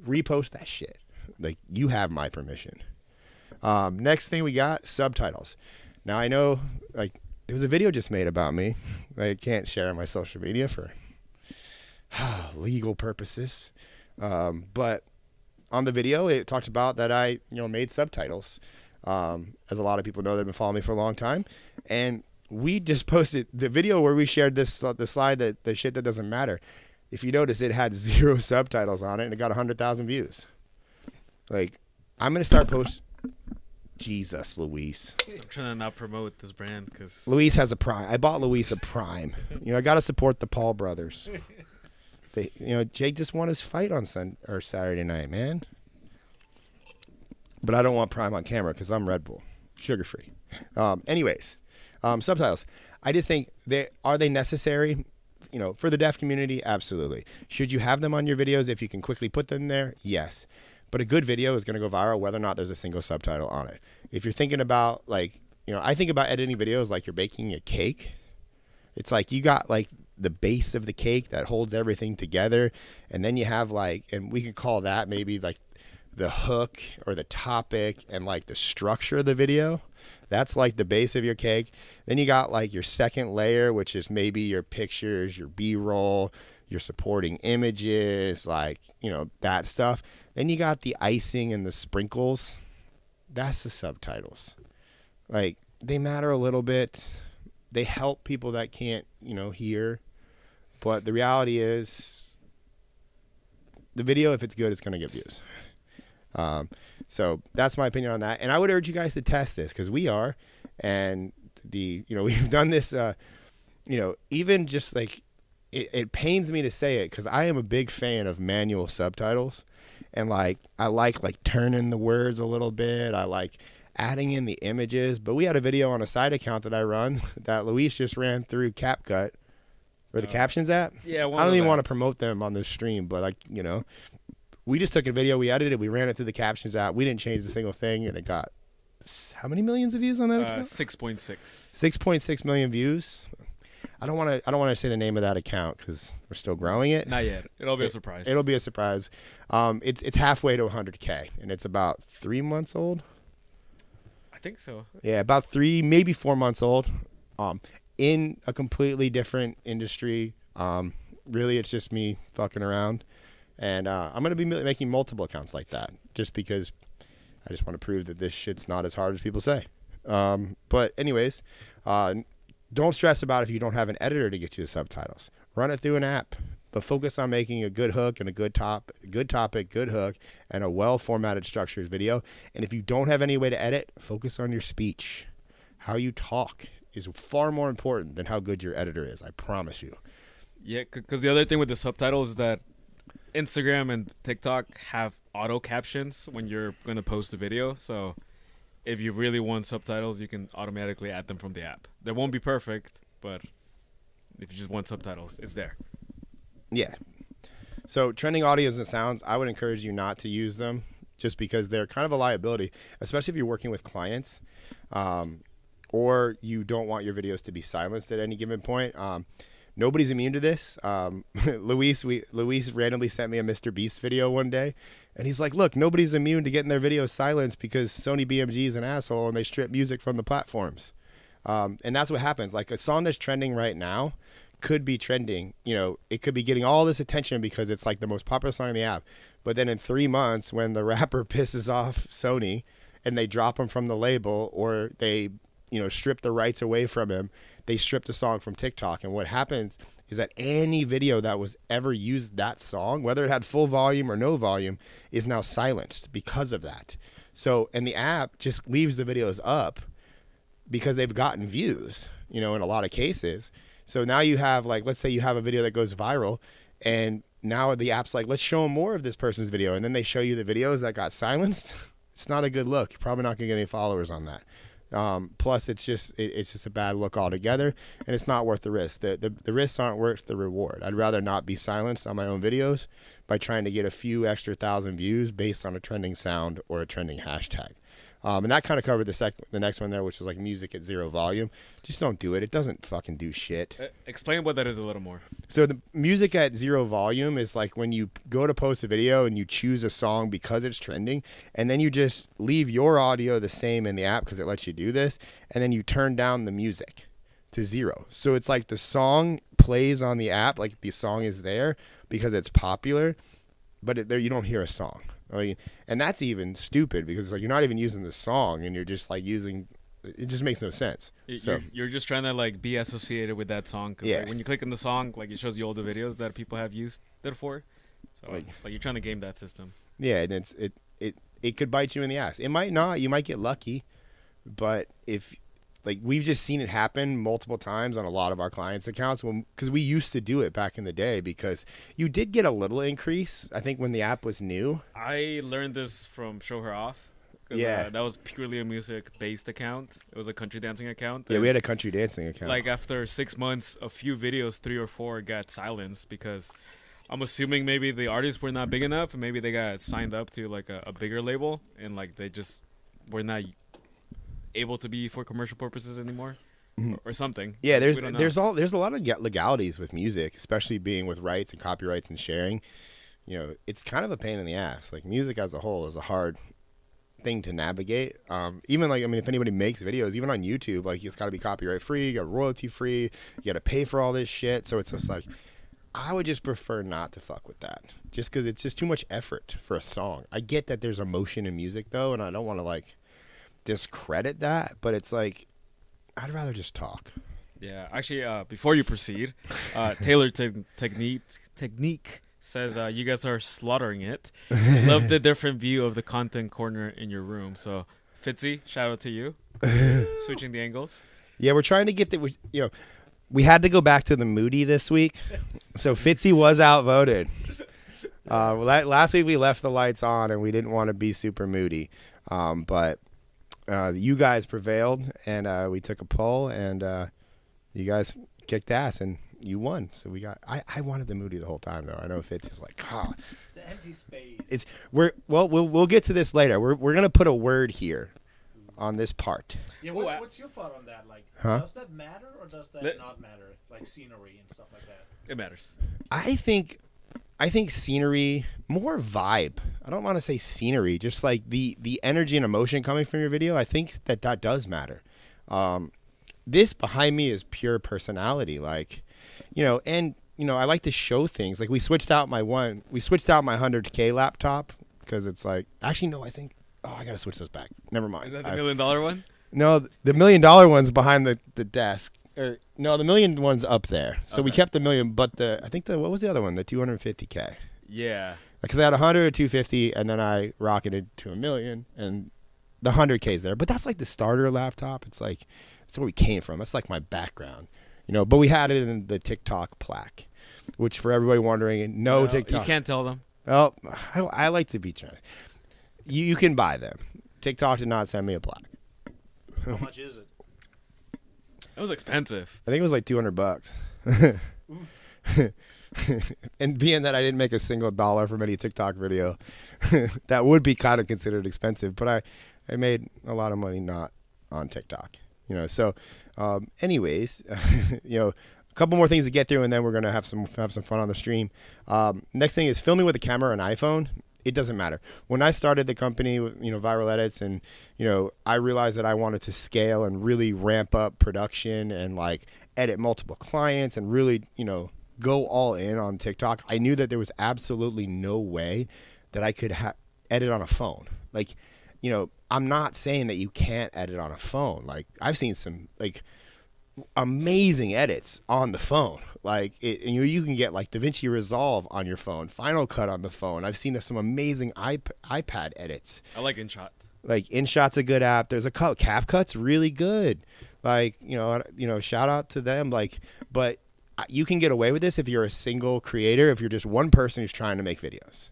Repost that shit. Like, you have my permission. Next thing we got, subtitles. Now, I know, like, there was a video just made about me. I can't share on my social media for legal purposes. But on the video, it talked about that I, made subtitles. As a lot of people know, they've been following me for a long time. And we just posted the video where we shared the slide, that the shit that doesn't matter. If you notice, it had 0 subtitles on it, and it got 100,000 views. Like, I'm going to start Jesus, Luis. I'm trying to not promote this brand because Luis has a Prime. I bought Luis a Prime. I got to support the Paul brothers. Jake just won his fight on Saturday night, man. But I don't want Prime on camera because I'm Red Bull, sugar free. Anyways, subtitles. I just think are they necessary? For the deaf community, absolutely. Should you have them on your videos if you can quickly put them there? Yes. But a good video is going to go viral whether or not there's a single subtitle on it. If you're thinking about, like, I think about editing videos like you're baking a cake. It's like you got, like, the base of the cake that holds everything together. And then you have, like, and we could call that maybe, like, the hook or the topic and, like, the structure of the video. That's, like, the base of your cake. Then you got, like, your second layer, which is maybe your pictures, your B-roll, your supporting images, like, that stuff. Then you got the icing and the sprinkles. That's the subtitles. Like, they matter a little bit. They help people that can't, hear. But the reality is, the video, if it's good, it's going to get views. So that's my opinion on that. And I would urge you guys to test this because we are. And we've done this, even just like, it pains me to say it because I am a big fan of manual subtitles. And, like, I like turning the words a little bit. I like adding in the images. But we had a video on a side account that I run that Luis just ran through CapCut, where the captions at. Yeah, I don't even want to promote them on this stream, but, like, we just took a video, we edited it, we ran it through the captions app. We didn't change a single thing, and it got how many millions of views on that account? 6.6. 6.6 million views. I don't want to say the name of that account because we're still growing it. Not yet. It'll be a surprise. It'll be a surprise. It's halfway to 100K, and it's about 3 months old. I think so. Yeah, about 3, maybe 4 months old. In a completely different industry. Really, it's just me fucking around, and I'm gonna be making multiple accounts like that just because I just want to prove that this shit's not as hard as people say. But anyways. Don't stress about if you don't have an editor to get you the subtitles. Run it through an app, but focus on making a good hook and a good topic, good hook, and a well-formatted, structured video. And if you don't have any way to edit, focus on your speech. How you talk is far more important than how good your editor is, I promise you. Yeah, because the other thing with the subtitles is that Instagram and TikTok have auto captions when you're going to post a video. So if you really want subtitles, you can automatically add them from the app. They won't be perfect, but if you just want subtitles, it's there. Yeah. So trending audios and sounds, I would encourage you not to use them just because they're kind of a liability, especially if you're working with clients, or you don't want your videos to be silenced at any given point. Nobody's immune to this. Luis randomly sent me a Mr. Beast video one day, and he's like, look, nobody's immune to getting their videos silenced because Sony BMG is an asshole and they strip music from the platforms. And that's what happens. Like a song that's trending right now could be trending, it could be getting all this attention because it's like the most popular song in the app. But then in 3 months, when the rapper pisses off Sony and they drop him from the label, or they, strip the rights away from him, they strip the song from TikTok. And what happens is that any video that was ever used that song, whether it had full volume or no volume, is now silenced because of that. So, and the app just leaves the videos up because they've gotten views, in a lot of cases. So now you have, like, let's say you have a video that goes viral, and now the app's like, let's show them more of this person's video. And then they show you the videos that got silenced. It's not a good look. You're probably not going to get any followers on that. Plus, it's just a bad look altogether, and it's not worth the risk. The risks aren't worth the reward. I'd rather not be silenced on my own videos by trying to get a few extra 1,000 views based on a trending sound or a trending hashtag. And that kind of covered the next one there, which was like music at 0 volume. Just don't do it. It doesn't fucking do shit. Explain what that is a little more. So the music at 0 volume is like when you go to post a video and you choose a song because it's trending, and then you just leave your audio the same in the app because it lets you do this, and then you turn down the music to 0. So it's like the song plays on the app, like the song is there because it's popular, but there you don't hear a song. And that's even stupid because it's like you're not even using the song and you're just like using. It just makes no sense. You're just trying to like be associated with that song. Cause like, when you click on the song, like it shows you all the videos that people have used it for. So it's like you're trying to game that system. Yeah, and it could bite you in the ass. It might not. You might get lucky, but if like we've just seen it happen multiple times on a lot of our clients' accounts because we used to do it back in the day because you did get a little increase, I think, when the app was new. I learned this from Show Her Off. Yeah. That was purely a music-based account. It was a country dancing account. Yeah, we had a country dancing account. Like after 6 months, a few videos, 3 or 4, got silenced because I'm assuming maybe the artists were not big enough and maybe they got signed up to like a bigger label and like they just were not able to be for commercial purposes anymore, or something. Yeah, there's a lot of legalities with music, especially being with rights and copyrights and sharing. It's kind of a pain in the ass. Like music as a whole is a hard thing to navigate. Even like if anybody makes videos, even on YouTube, like it's got to be copyright free, you got royalty free, you got to pay for all this shit. So it's just like I would just prefer not to fuck with that, just because it's just too much effort for a song. I get that there's emotion in music though, and I don't want to like discredit that, but it's like I'd rather just talk. Yeah, actually, before you proceed, Taylor Technique says you guys are slaughtering it. Love the different view of the content corner in your room. So Fitzy, shout out to you. Switching the angles. Yeah, we're trying to get we had to go back to the moody this week, so Fitzy was outvoted. Last week we left the lights on and we didn't want to be super moody, but you guys prevailed, and we took a poll, and you guys kicked ass, and you won. So we got. I wanted the moody the whole time, though. I know Fitz is like, It's the empty space. We'll get to this later. We're gonna put a word here on this part. Yeah, what's your thought on that? Like, does that matter or does that not matter? Like scenery and stuff like that. It matters. I think scenery, more vibe. I don't want to say scenery, just like the energy and emotion coming from your video. I think that does matter. This behind me is pure personality, like, and I like to show things. Like we switched out my 100K laptop because it's like, actually no, I think, I gotta switch those back. Never mind. Is that the $1 million one? No, the $1 million one's behind the desk. No, the $1 million one's up there. So we kept the $1 million, but what was the other one? The 250K. Yeah. Because I had 100 or 250, and then I rocketed to $1 million, and the 100K's there. But that's like the starter laptop. It's like that's where we came from. That's like my background, But we had it in the TikTok plaque, which for everybody wondering, no TikTok. You can't tell them. Well, I like to be trying. You can buy them. TikTok did not send me a plaque. How much is it? It was expensive. I think it was like $200. And being that I didn't make a single dollar from any TikTok video, that would be kind of considered expensive. But I made a lot of money not on TikTok. So anyways, a couple more things to get through, and then we're gonna have some fun on the stream. Next thing is filming with a camera or an iPhone. It doesn't matter. When I started the company, Viral Edits, and I realized that I wanted to scale and really ramp up production and like edit multiple clients and really go all in on TikTok. I knew that there was absolutely no way that I could edit on a phone. Like, I'm not saying that you can't edit on a phone. Like, I've seen some like amazing edits on the phone. Like, you can get like DaVinci Resolve on your phone, Final Cut on the phone. I've seen some amazing iPad edits. I like InShot. Like, InShot's a good app. There's CapCut's really good. Like, shout out to them. Like, but you can get away with this if you're a single creator, if you're just one person who's trying to make videos.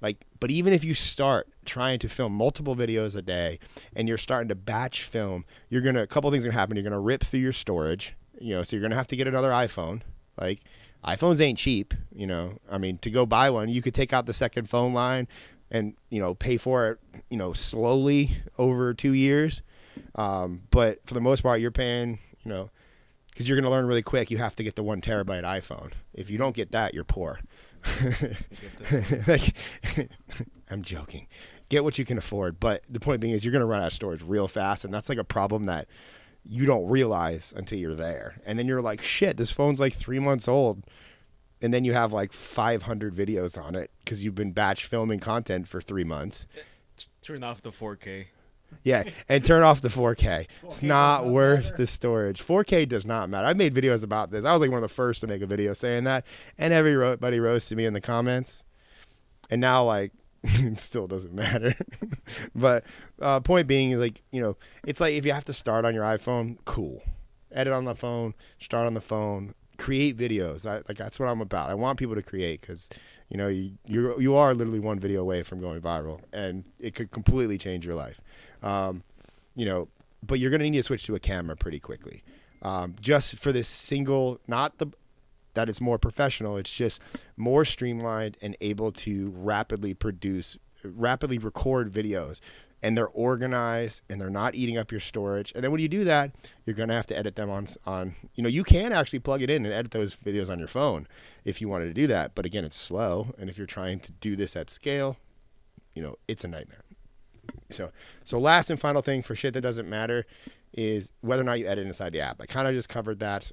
Like, but even if you start trying to film multiple videos a day and you're starting to batch film, a couple things are gonna happen. You're gonna rip through your storage, so you're gonna have to get another iPhone. Like, iPhones ain't cheap, I mean, to go buy one, you could take out the second phone line and, pay for it, slowly over 2 years. But for the most part, you're paying, because you're going to learn really quick, you have to get the 1 terabyte iPhone. If you don't get that, you're poor. Like, I'm joking. Get what you can afford. But the point being is you're going to run out of storage real fast. And that's like a problem that you don't realize until you're there. And then you're like, shit, this phone's like 3 months old. And then you have like 500 videos on it because you've been batch filming content for 3 months. Turn off the 4K. Yeah, and turn off the 4K. It's not worth the storage. 4K does not matter. I've made videos about this. I was like one of the first to make a video saying that, and everybody roasted me in the comments. And now, like, it still doesn't matter. But point being, like, it's like if you have to start on your iPhone, cool. Edit on the phone, start on the phone, create videos. That's what I'm about. I want people to create because, you are literally one video away from going viral, and it could completely change your life. But you're going to need to switch to a camera pretty quickly. Just for this single, that it's more professional. It's just more streamlined and able to rapidly record videos. And they're organized and they're not eating up your storage. And then when you do that, you're going to have to edit them on, you can actually plug it in and edit those videos on your phone if you wanted to do that. But again, it's slow. And if you're trying to do this at scale, it's a nightmare. So last and final thing for shit that doesn't matter is whether or not you edit inside the app. I kind of just covered that.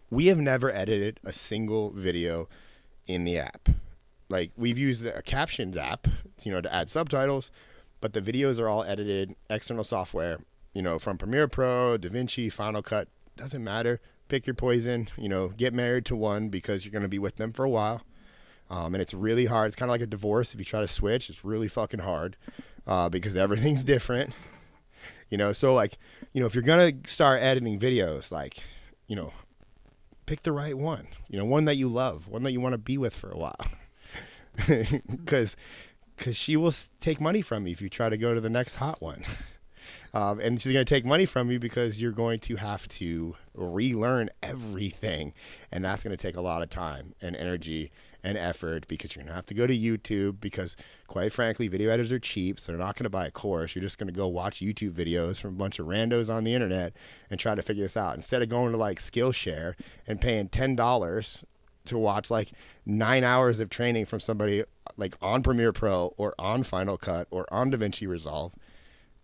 We have never edited a single video in the app. Like, we've used a captions app, to add subtitles, but the videos are all edited external software, from Premiere Pro, DaVinci, Final Cut. Doesn't matter. Pick your poison. Get married to one because you're going to be with them for a while. And it's really hard. It's kind of like a divorce. If you try to switch, it's really fucking hard. Because everything's different, so like, if you're going to start editing videos, like, pick the right one, one that you love, one that you want to be with for a while, because she will take money from you if you try to go to the next hot one. And she's going to take money from you because you're going to have to relearn everything. And that's going to take a lot of time and energy and effort because you're going to have to go to YouTube because, quite frankly, video editors are cheap. So they're not going to buy a course. You're just going to go watch YouTube videos from a bunch of randos on the internet and try to figure this out. Instead of going to like Skillshare and paying $10 to watch like 9 hours of training from somebody like on Premiere Pro or on Final Cut or on DaVinci Resolve,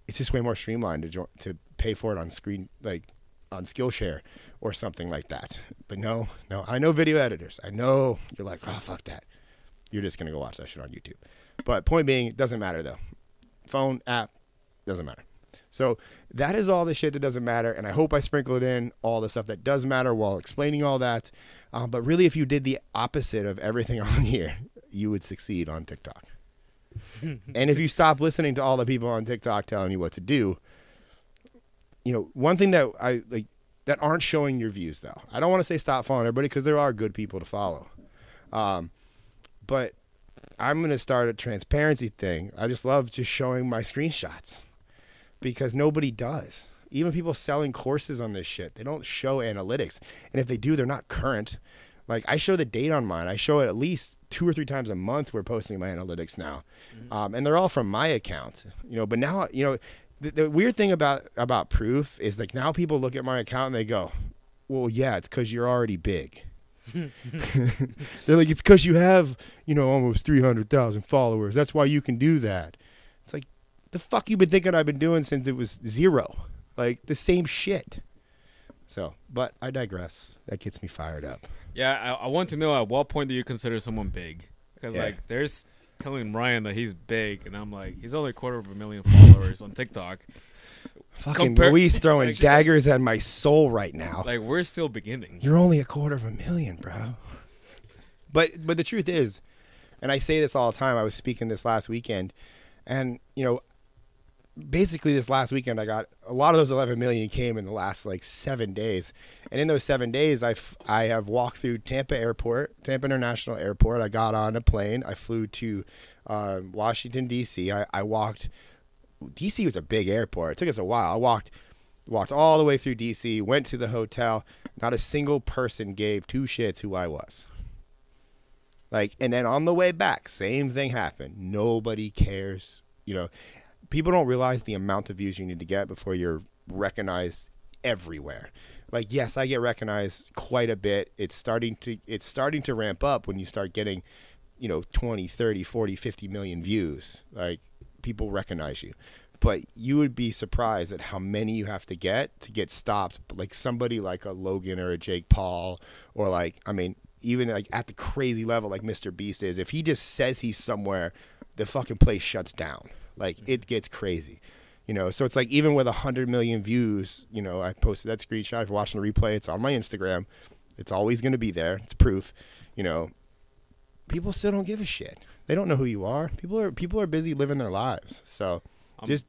it's just way more streamlined to pay for it on screen, like on Skillshare or something like that. But no, I know video editors. I know you're like, oh, fuck that. You're just going to go watch that shit on YouTube. But point being, it doesn't matter though. Phone, app, doesn't matter. So that is all the shit that doesn't matter. And I hope I sprinkled in all the stuff that does matter while explaining all that. But really, if you did the opposite of everything on here, you would succeed on TikTok. And if you stop listening to all the people on TikTok telling you what to do, one thing that I like that aren't showing your views though. I don't want to say stop following everybody because there are good people to follow. But I'm going to start a transparency thing. I just love just showing my screenshots because nobody does. Even people selling courses on this shit, they don't show analytics. And if they do, they're not current. Like, I show the date on mine. I show it at least 2 or 3 times a month. We're posting my analytics now. And they're all from my account, but now, the weird thing about proof is like now people look at my account and they go, well, yeah, it's because you're already big. They're like, it's because you have, almost 300,000 followers. That's why you can do that. It's like, the fuck you been thinking I've been doing since it was 0? Like, the same shit. So, but I digress. That gets me fired up. Yeah, I want to know, at what point do you consider someone big? Because, there's telling Ryan that he's big, and I'm like, he's only 250,000 followers on TikTok. Fucking Luis throwing daggers at my soul right now. Like, we're still beginning. You're only 250,000, bro. But the truth is, and I say this all the time, I was speaking this last weekend, and, basically this last weekend I got a lot of those 11 million came in the last like 7 days. And in those 7 days, I have walked through Tampa International Airport. I got on a plane. I flew to Washington, D.C. I walked. D.C. was a big airport. It took us a while. I walked all the way through D.C., went to the hotel. Not a single person gave 2 shits who I was. Like, and then on the way back, same thing happened. Nobody cares. People don't realize the amount of views you need to get before you're recognized everywhere. Like, yes, I get recognized quite a bit. It's starting to ramp up when you start getting, 20, 30, 40, 50 million views. Like, people recognize you. But you would be surprised at how many you have to get stopped. Like somebody like a Logan or a Jake Paul, or even like at the crazy level like Mr. Beast is. If he just says he's somewhere, the fucking place shuts down. Like, it gets crazy, So it's like, even with 100 million views, I posted that screenshot. If you're watching the replay, it's on my Instagram. It's always going to be there. It's proof. People still don't give a shit. They don't know who you are. People are busy living their lives. So just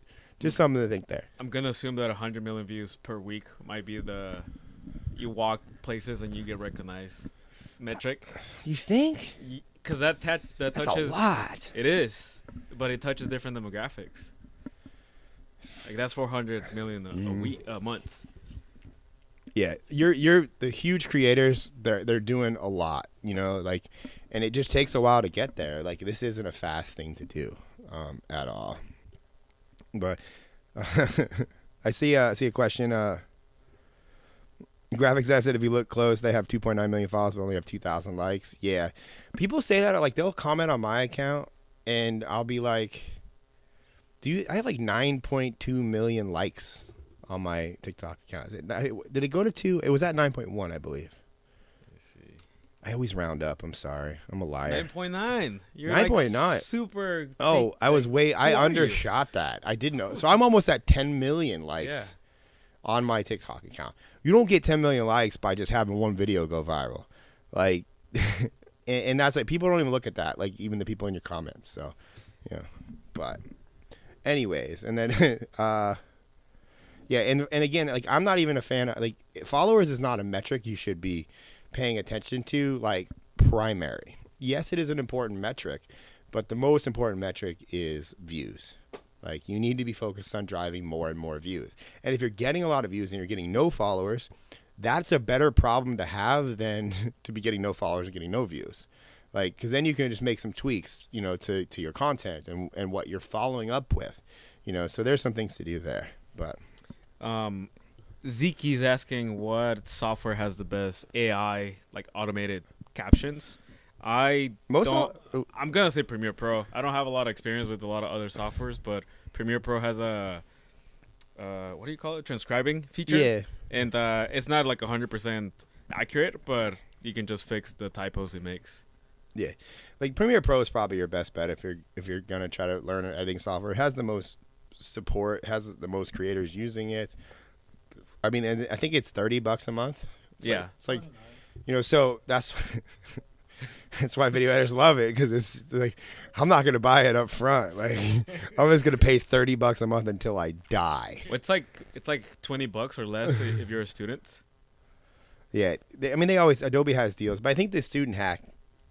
something to think there. I'm gonna assume that 100 million views per week might be you walk places and you get recognized metric. You think? Because that touches. That's a lot. It is, but it touches different demographics. Like, that's 400 million a month. Yeah, you're the huge creators. They're doing a lot, and it just takes a while to get there. Like, this isn't a fast thing to do, at all. But I see a question. Graphics said if you look close, they have 2.9 million followers, but only have 2,000 likes. Yeah, people say that. Like, they'll comment on my account, and I'll be like, I have like 9.2 million likes on my TikTok account. Did it go to 2? It was at 9.1, I believe. Let me see. I always round up. I'm sorry. I'm a liar. 9.9. You're 9.9. Like super. Oh, I was I undershot that. I didn't know. So I'm almost at 10 million likes on my TikTok account. You don't get 10 million likes by just having one video go viral. Like, and that's like, people don't even look at that. Like, even the people in your comments. So, yeah. But anyways, and then, yeah, and again, like, I'm not even a fan of, like, followers is not a metric you should be paying attention to, like, primary. Yes, it is an important metric, but the most important metric is views. Like, you need to be focused on driving more and more views. And if you're getting a lot of views and you're getting no followers, that's a better problem to have than to be getting no followers and getting no views. Like, because then you can just make some tweaks, to your content and what you're following up with, So there's some things to do there, but. Zeke's asking what software has the best AI, like automated captions. I'm gonna say Premiere Pro. I don't have a lot of experience with a lot of other softwares, but Premiere Pro has a what do you call it? Transcribing feature. Yeah. And it's not like 100% accurate, but you can just fix the typos it makes. Yeah, like Premiere Pro is probably your best bet if you're gonna try to learn an editing software. It has the most support, has the most creators using it. I mean, and I think it's $30 a month. It's like so that's that's why video editors love it, because it's like, I'm not gonna buy it up front. Like, I'm just gonna pay $30 a month until I die. It's like $20 or less if you're a student. Yeah, Adobe has deals, but I think the student hack,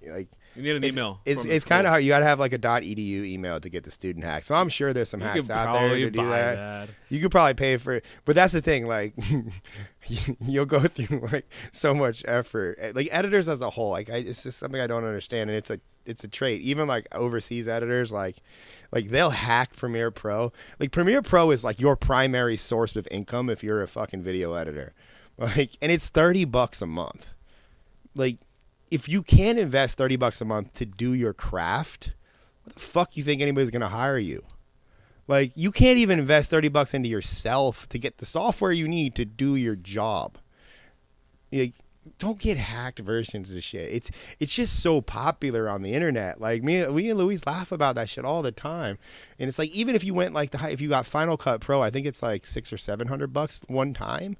like, You need an email. It's kind of hard. You got to have like a .edu email to get the student hack. So I'm sure there's some hacks out there to do that. You could probably pay for it, but that's the thing. Like, you'll go through like so much effort. Like editors as a whole, like it's just something I don't understand, and it's a trait. Even like overseas editors, like they'll hack Premiere Pro. Like Premiere Pro is like your primary source of income if you're a fucking video editor. Like, and it's $30 a month. Like, if you can't invest $30 a month to do your craft, what the fuck you think anybody's gonna hire you? Like, you can't even invest $30 into yourself to get the software you need to do your job. Like, don't get hacked versions of shit. It's just so popular on the internet. Like we and Luis laugh about that shit all the time. And it's like, even if you went like if you got Final Cut Pro, I think it's like $600 or $700 one time.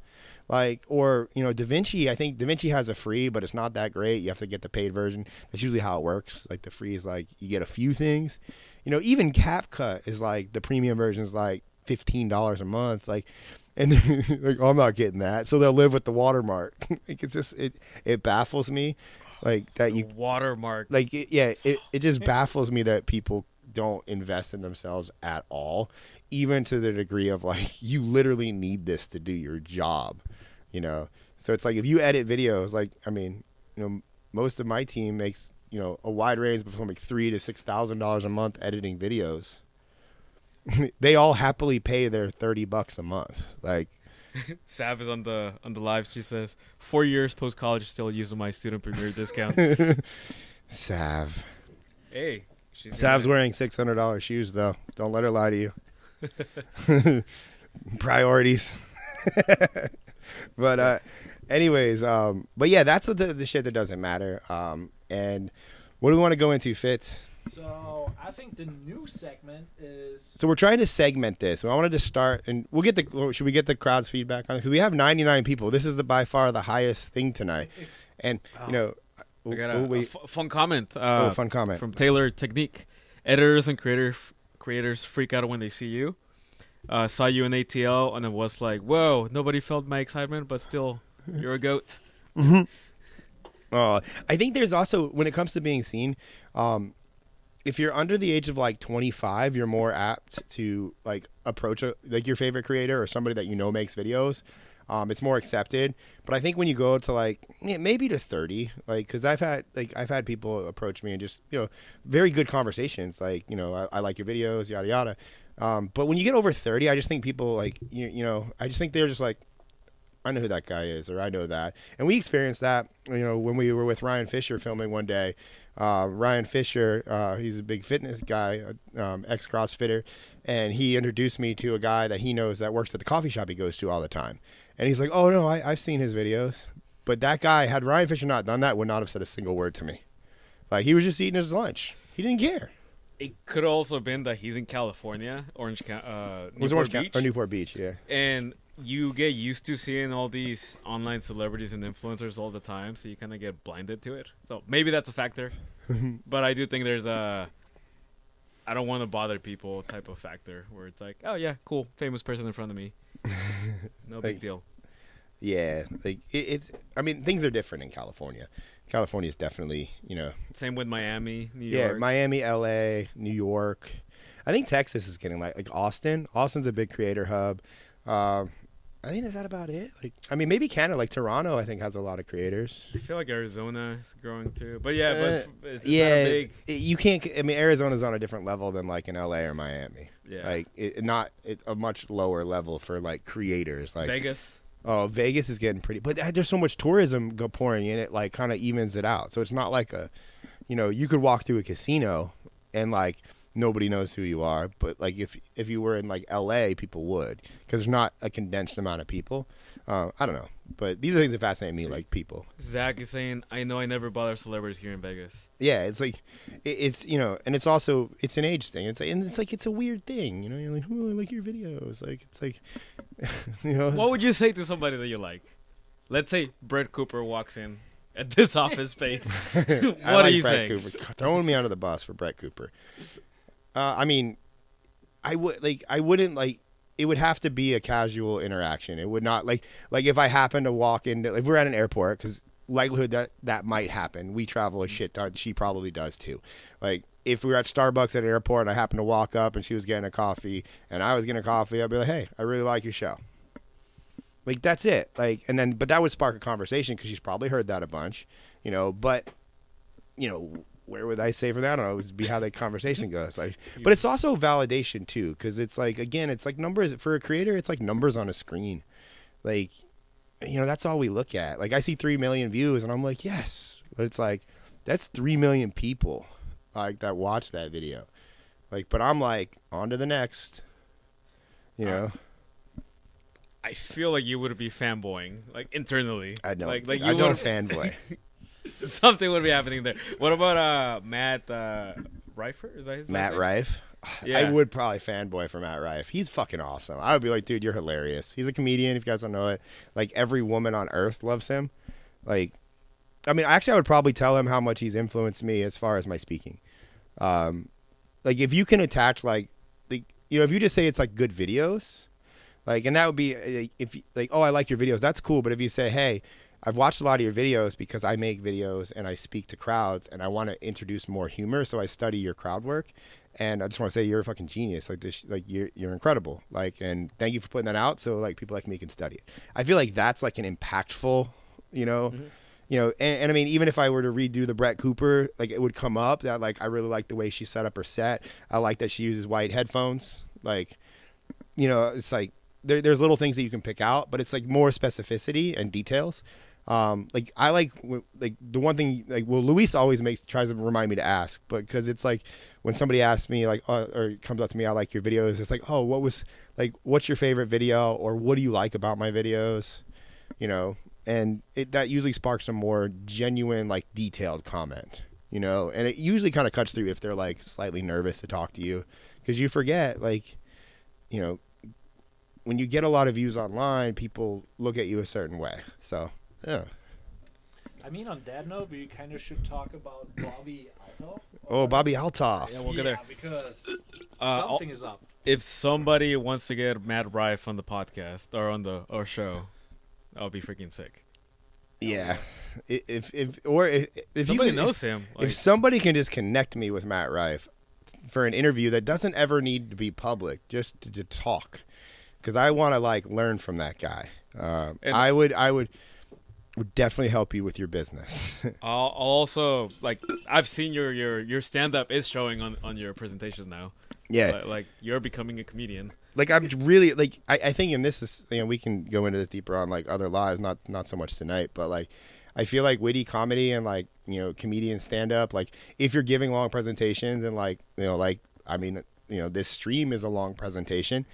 Like, or, you know, DaVinci, I think DaVinci has a free, but it's not that great. You have to get the paid version. That's usually how it works. Like the free is like, you get a few things, you know. Even CapCut is like, the premium version is like $15 a month. Like, and like, oh, I'm not getting that. So they'll live with the watermark. Like, it's just, it baffles me. Like that you watermark. Like, it just baffles me that people don't invest in themselves at all, even to the degree of like, you literally need this to do your job, you know. So it's like, if you edit videos, like, I mean, you know, most of my team makes, you know, a wide range between like $3,000 to $6,000 a month editing videos. They all happily pay their $30 a month. Like, Sav is on the live. She says 4 years post college, still using my student premier discount. Sav. Hey, Sav's wearing $600 shoes though. Don't let her lie to you. Priorities. But anyways, but yeah, that's the shit that doesn't matter. And what do we want to go into, Fitz? So I think the new segment is. So we're trying to segment this. I wanted to start, and we'll get should we get the crowd's feedback on it? Because we have 99 people. This is by far the highest thing tonight. And you know, we got a fun comment. Fun comment from Taylor Technique. Editors and creators freak out when they see you. Saw you in ATL and it was like, whoa, nobody felt my excitement, but still, you're a goat. Mm-hmm. I think there's also, when it comes to being seen, if you're under the age of like 25, you're more apt to like approach like your favorite creator or somebody that you know makes videos. It's more accepted. But I think when you go to like maybe to 30, like, because I've had people approach me and just, you know, very good conversations, like, you know, I like your videos, yada yada. But when you get over 30, I just think people like you know, I just think they're just like, I know who that guy is, or I know that. And we experienced that, you know, when we were with Ryan Fisher filming one day. Ryan Fisher, he's a big fitness guy, ex-CrossFitter, and he introduced me to a guy that he knows that works at the coffee shop he goes to all the time. And he's like, oh, no, I've seen his videos. But that guy, had Ryan Fisher not done that, would not have said a single word to me. Like, he was just eating his lunch. He didn't care. It could have also been that he's in California, Newport Beach. Or Newport Beach, yeah. And you get used to seeing all these online celebrities and influencers all the time, so you kind of get blinded to it. So maybe that's a factor. But I do think there's I don't want to bother people type of factor where it's like, oh yeah, cool, famous person in front of me. No big deal. Yeah, like it's. I mean, things are different in California. California is definitely, you know. Same with Miami, New York. Yeah, Miami, LA, New York. I think Texas is getting like Austin. Austin's a big creator hub. I think, is that about it? Like, I mean, maybe Canada, like Toronto, I think has a lot of creators. I feel like Arizona is growing too, but yeah, but it's yeah, not big. You can't. I mean, Arizona's on a different level than like in LA or Miami. Yeah, like a much lower level for like creators. Like Vegas. Oh, Vegas is getting pretty, but there's so much tourism pouring in, it like kind of evens it out. So it's not like you know, you could walk through a casino and like nobody knows who you are, but like if you were in like LA, people would, because there's not a condensed amount of people. I don't know, but these are things that fascinate me, like people. Zach is saying, I know I never bother celebrities here in Vegas. Yeah, it's like it's you know, and it's also it's an age thing. It's like it's a weird thing, you know. You're like, oh, I like your videos. Like it's like, you know. What would you say to somebody that you like? Let's say Brett Cooper walks in at this office space. What are you saying? Cooper. Throwing me under the bus for Brett Cooper. I mean, I wouldn't like. It would have to be a casual interaction. It would not like if I happen to walk into, if we're at an airport, because likelihood that might happen. We travel a shit ton. She probably does too. Like, if we were at Starbucks at an airport and I happened to walk up and she was getting a coffee and I was getting a coffee, I'd be like, hey, I really like your show. Like, that's it. Like, and then, but that would spark a conversation because she's probably heard that a bunch, you know, but, you know, where would I say for that? I don't know. It would be how that conversation goes. Like, but it's also validation too, because it's like, again, it's like numbers for a creator. It's like numbers on a screen. Like, you know, that's all we look at. Like, I see 3 million views and I'm like, yes, but it's like, that's 3 million people like that watch that video. Like, but I'm like, on to the next, you know. I feel like you would be fanboying, like, internally. I don't. Like I don't fanboy. Something would be happening there. What about Matt Reifer? Is that his Matt name? Rife? Yeah. I would probably fanboy for Matt Rife. He's fucking awesome. I would be like, dude, you're hilarious. He's a comedian, if you guys don't know it. Like, every woman on earth loves him. Like, I mean, actually, I would probably tell him how much he's influenced me as far as my speaking. Like, if you can attach, like, you know, if you just say it's, like, good videos, like, and that would be, if, like, oh, I like your videos, that's cool. But if you say, hey, I've watched a lot of your videos because I make videos and I speak to crowds and I want to introduce more humor, so I study your crowd work. And I just want to say you're a fucking genius. Like, this, like, you're incredible. Like, and thank you for putting that out so, like, people like me can study it. I feel like that's, like, an impactful, you know, you know, and I mean, even if I were to redo the Brett Cooper, like, it would come up that, like, I really like the way she set up her set. I like that she uses white headphones. Like, you know, it's like there's little things that you can pick out, but it's like more specificity and details. Like, I like the one thing, like, well, Luis always tries to remind me to ask, but because it's like when somebody asks me, like, or comes up to me, I like your videos. It's like, oh, what's your favorite video, or what do you like about my videos, you know? And that usually sparks a more genuine, like, detailed comment, you know? And it usually kind of cuts through if they're, like, slightly nervous to talk to you, because you forget, like, you know, when you get a lot of views online, people look at you a certain way. So, yeah. I mean, on that note, we kind of should talk about Bobby Althoff. Oh, Bobby Althoff. Yeah, we'll get there. Because Uh, something is up. If somebody wants to get Matt Rife on the podcast or on our show, I'll be freaking sick. Yeah. If Somebody you, knows him. Like, if somebody can just connect me with Matt Rife for an interview that doesn't ever need to be public, just to talk, because I want to, like, learn from that guy. I would definitely help you with your business. I'll also, like, I've seen your stand up is showing on your presentations now. Yeah. Like, you're becoming a comedian. Like, I'm really, like, I think, and this is, you know, we can go into this deeper on, like, other lives, not so much tonight, but, like, I feel like witty comedy and, like, you know, comedian stand up, like, if you're giving long presentations and, like, you know, like, I mean, you know, this stream is a long presentation.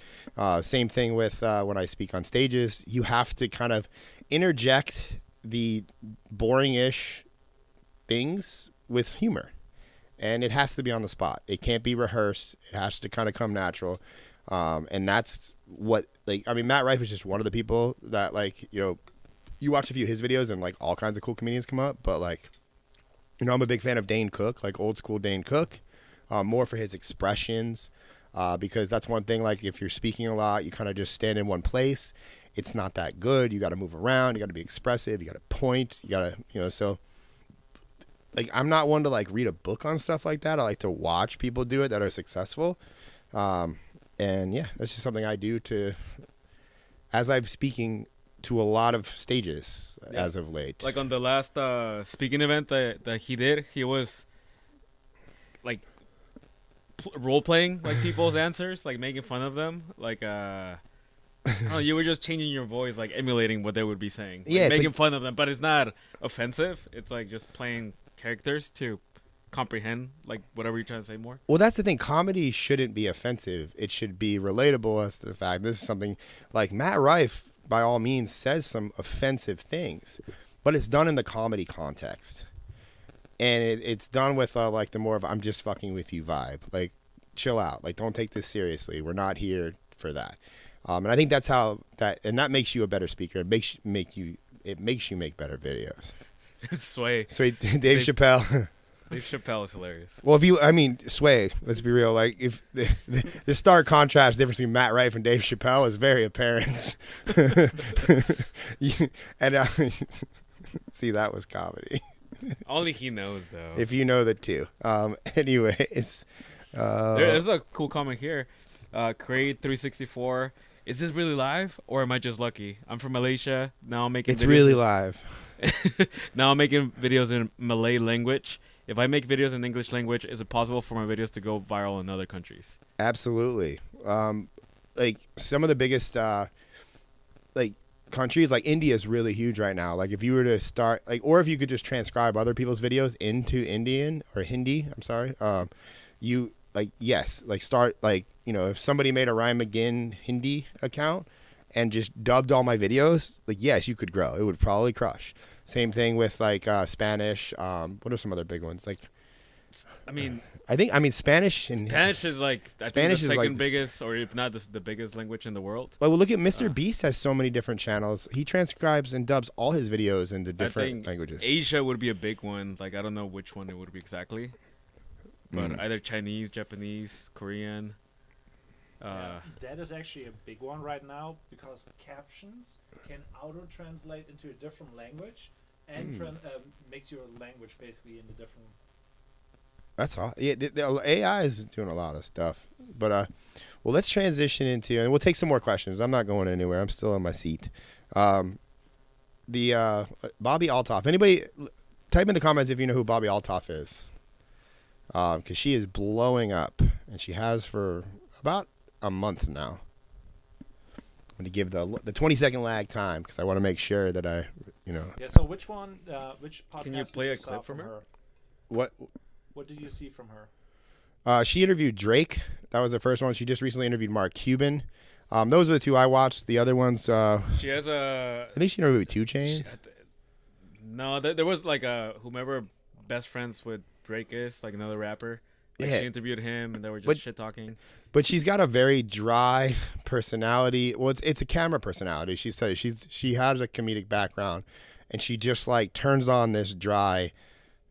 Same thing with when I speak on stages. You have to kind of interject the boring-ish things with humor. And it has to be on the spot. It can't be rehearsed. It has to kind of come natural. And that's what, like, I mean, Matt Rife is just one of the people that, like, you know, you watch a few of his videos and, like, all kinds of cool comedians come up. But, like, you know, I'm a big fan of Dane Cook, like, old school Dane Cook. More for his expressions, because that's one thing, like, if you're speaking a lot, you kind of just stand in one place. It's not that good. You got to move around. You got to be expressive. You got to point. You got to, you know, so, like, I'm not one to, like, read a book on stuff like that. I like to watch people do it that are successful. And, yeah, that's just something I do as I'm speaking to a lot of stages as of late. Like, on the last speaking event that he did, he was, like, role-playing, like, people's answers, like, making fun of them, like, oh, you were just changing your voice, like, emulating what they would be saying, like, making fun of them, but it's not offensive. It's like just playing characters to comprehend, like, whatever you're trying to say more. Well, that's the thing. Comedy shouldn't be offensive. It should be relatable as to the fact this is something, like, Matt Rife, by all means, says some offensive things, but it's done in the comedy context. And it's done with, like, the more of I'm just fucking with you vibe. Like, chill out. Like, don't take this seriously. We're not here for that. And I think that's how and that makes you a better speaker. It makes you make better videos. Sway. Dave Chappelle. Dave Chappelle is hilarious. Well, Sway, let's be real. Like, if the stark contrast difference between Matt Rife and Dave Chappelle is very apparent. See, that was comedy. Only he knows though. If you know the two. Anyways. There's a cool comment here. Create 364. Is this really live or am I just lucky? I'm from Malaysia. Now I'm making It's videos really live. Now I'm making videos in Malay language. If I make videos in English language, is it possible for my videos to go viral in other countries? Absolutely. Like some of the biggest like countries, like India is really huge right now. Like if you were to start like, or if you could just transcribe other people's videos into Indian or Hindi, I'm sorry. You like, yes, like start like, if somebody made a Rhyme Again Hindi account and just dubbed all my videos, like, yes, you could grow. It would probably crush. Same thing with like Spanish. What are some other big ones? Like, I mean, Spanish and Spanish is like Spanish the is second like biggest, or if not the biggest language in the world. Well, look at Mr. Beast has so many different channels. He transcribes and dubs all his videos into I different think languages. Asia would be a big one. Like I don't know which one it would be exactly, but either Chinese, Japanese, Korean. That is actually a big one right now because captions can auto-translate into a different language and makes your language basically in the different. That's all. Yeah, the AI is doing a lot of stuff. But well, let's transition into, and we'll take some more questions. I'm not going anywhere. I'm still in my seat. The Bobby Altoff. Anybody type in the comments if you know who Bobby Altoff is, because she is blowing up, and she has for about a month now. I'm going to give the 20-second lag time because I want to make sure that I. Yeah. So which one? Which podcast? Can you play did a saw clip from her? What did you see from her? She interviewed Drake. That was the first one. She just recently interviewed Mark Cuban. Those are the two I watched. The other ones. She has a. I think she interviewed 2 Chainz. No, there was like whomever best friends with Drake is, like another rapper. Like Yeah. She interviewed him, and they were just shit talking. But she's got a very dry personality. Well, it's a camera personality. She has a comedic background, and she just like turns on this dry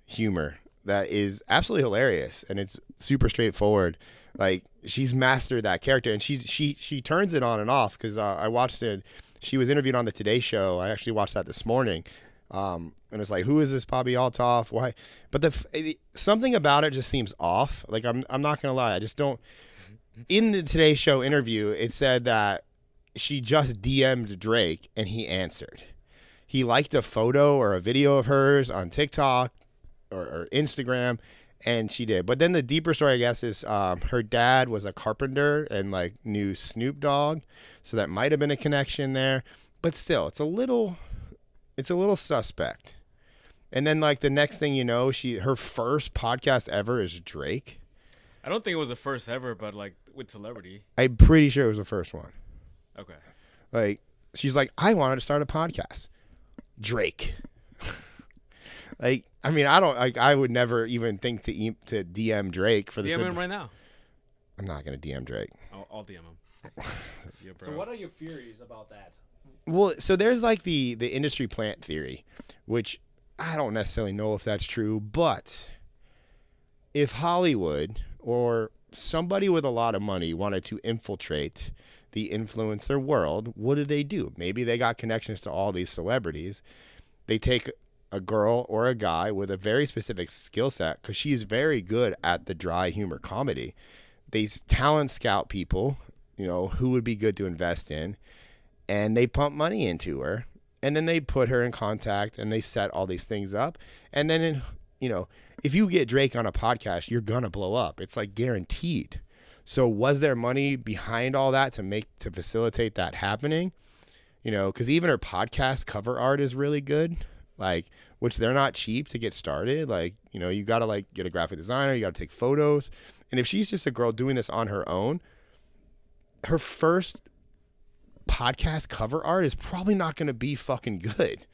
humor that is absolutely hilarious, and it's super straightforward. Like she's mastered that character, and she turns it on and off. Because I watched it. She was interviewed on the Today Show. I actually watched that this morning. And it's like, who is this Bobby Altoff? Why? But something about it just seems off. Like I'm not gonna lie. I just don't. In the Today Show interview, it said that she just DM'd Drake and he answered. He liked a photo or a video of hers on TikTok or Instagram, and she did. But then the deeper story, I guess, is her dad was a carpenter and like knew Snoop Dogg, so that might have been a connection there. But still, it's a little suspect. And then like the next thing you know, her first podcast ever is Drake. I don't think it was the first ever, but like with celebrity. I'm pretty sure it was the first one. Okay. Like she's like, I wanted to start a podcast. Drake. Like, I mean, I would never even think to DM Drake for the. DM him right now. I'm not gonna DM Drake. I'll DM him. Yeah, bro. So what are your theories about that? Well, so there's like the industry plant theory, which I don't necessarily know if that's true, but if Hollywood or somebody with a lot of money wanted to infiltrate the influencer world, what do? Maybe they got connections to all these celebrities. They take a girl or a guy with a very specific skill set because she's very good at the dry humor comedy. They talent scout people, who would be good to invest in, and they pump money into her, and then they put her in contact and they set all these things up. And then, if you get Drake on a podcast, you're going to blow up. It's like guaranteed. So was there money behind all that to facilitate that happening? Because even her podcast cover art is really good, like, which they're not cheap to get started. Like, you got to like get a graphic designer, you got to take photos. And if she's just a girl doing this on her own, her first podcast cover art is probably not going to be fucking good.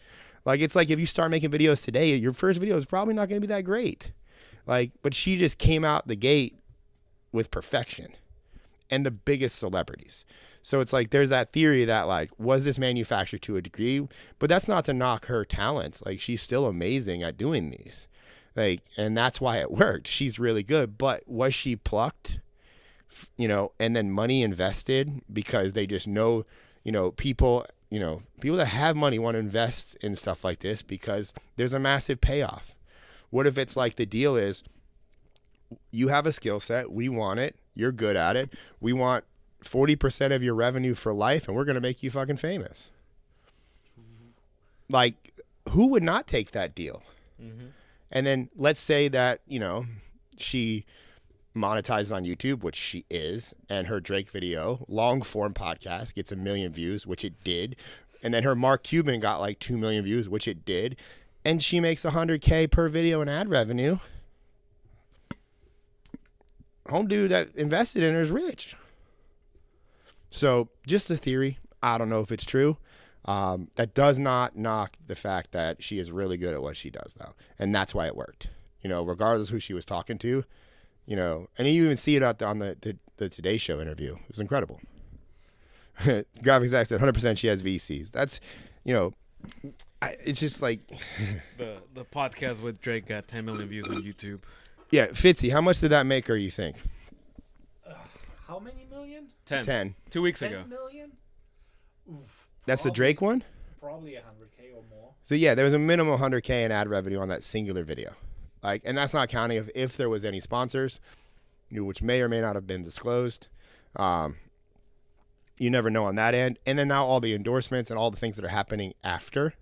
Like, it's like if you start making videos today, your first video is probably not going to be that great. Like, but she just came out the gate with perfection and the biggest celebrities. So it's like there's that theory that like, was this manufactured to a degree? But that's not to knock her talents. Like, she's still amazing at doing these. Like, and that's why it worked. She's really good. But was she plucked? And then money invested because they just know, people people that have money want to invest in stuff like this because there's a massive payoff. What if it's like the deal is you have a skill set, we want it, you're good at it, we want 40% of your revenue for life, and we're going to make you fucking famous. Like, who would not take that deal? Mm-hmm. And then let's say that, she monetizes on YouTube, which she is, and her Drake video, long form podcast, gets 1 million views, which it did. And then her Mark Cuban got like 2 million views, which it did. And she makes $100K per video in ad revenue. Home dude that invested in her is rich. So just a theory. I don't know if it's true. That does not knock the fact that she is really good at what she does, though. And that's why it worked. Regardless of who she was talking to, and you even see it out on the Today Show interview. It was incredible. Graphics Act said 100% she has VCs. That's, it's just like. the podcast with Drake got 10 million views on YouTube. Yeah, Fitzy, how much did that make her, you think? How many million? 10. 2 weeks 10 ago. million? Oof, That's the Drake one? Probably 100K or more. So yeah, there was a minimum 100K in ad revenue on that singular video. And that's not counting if there was any sponsors, which may or may not have been disclosed. You never know on that end. And then now all the endorsements and all the things that are happening after.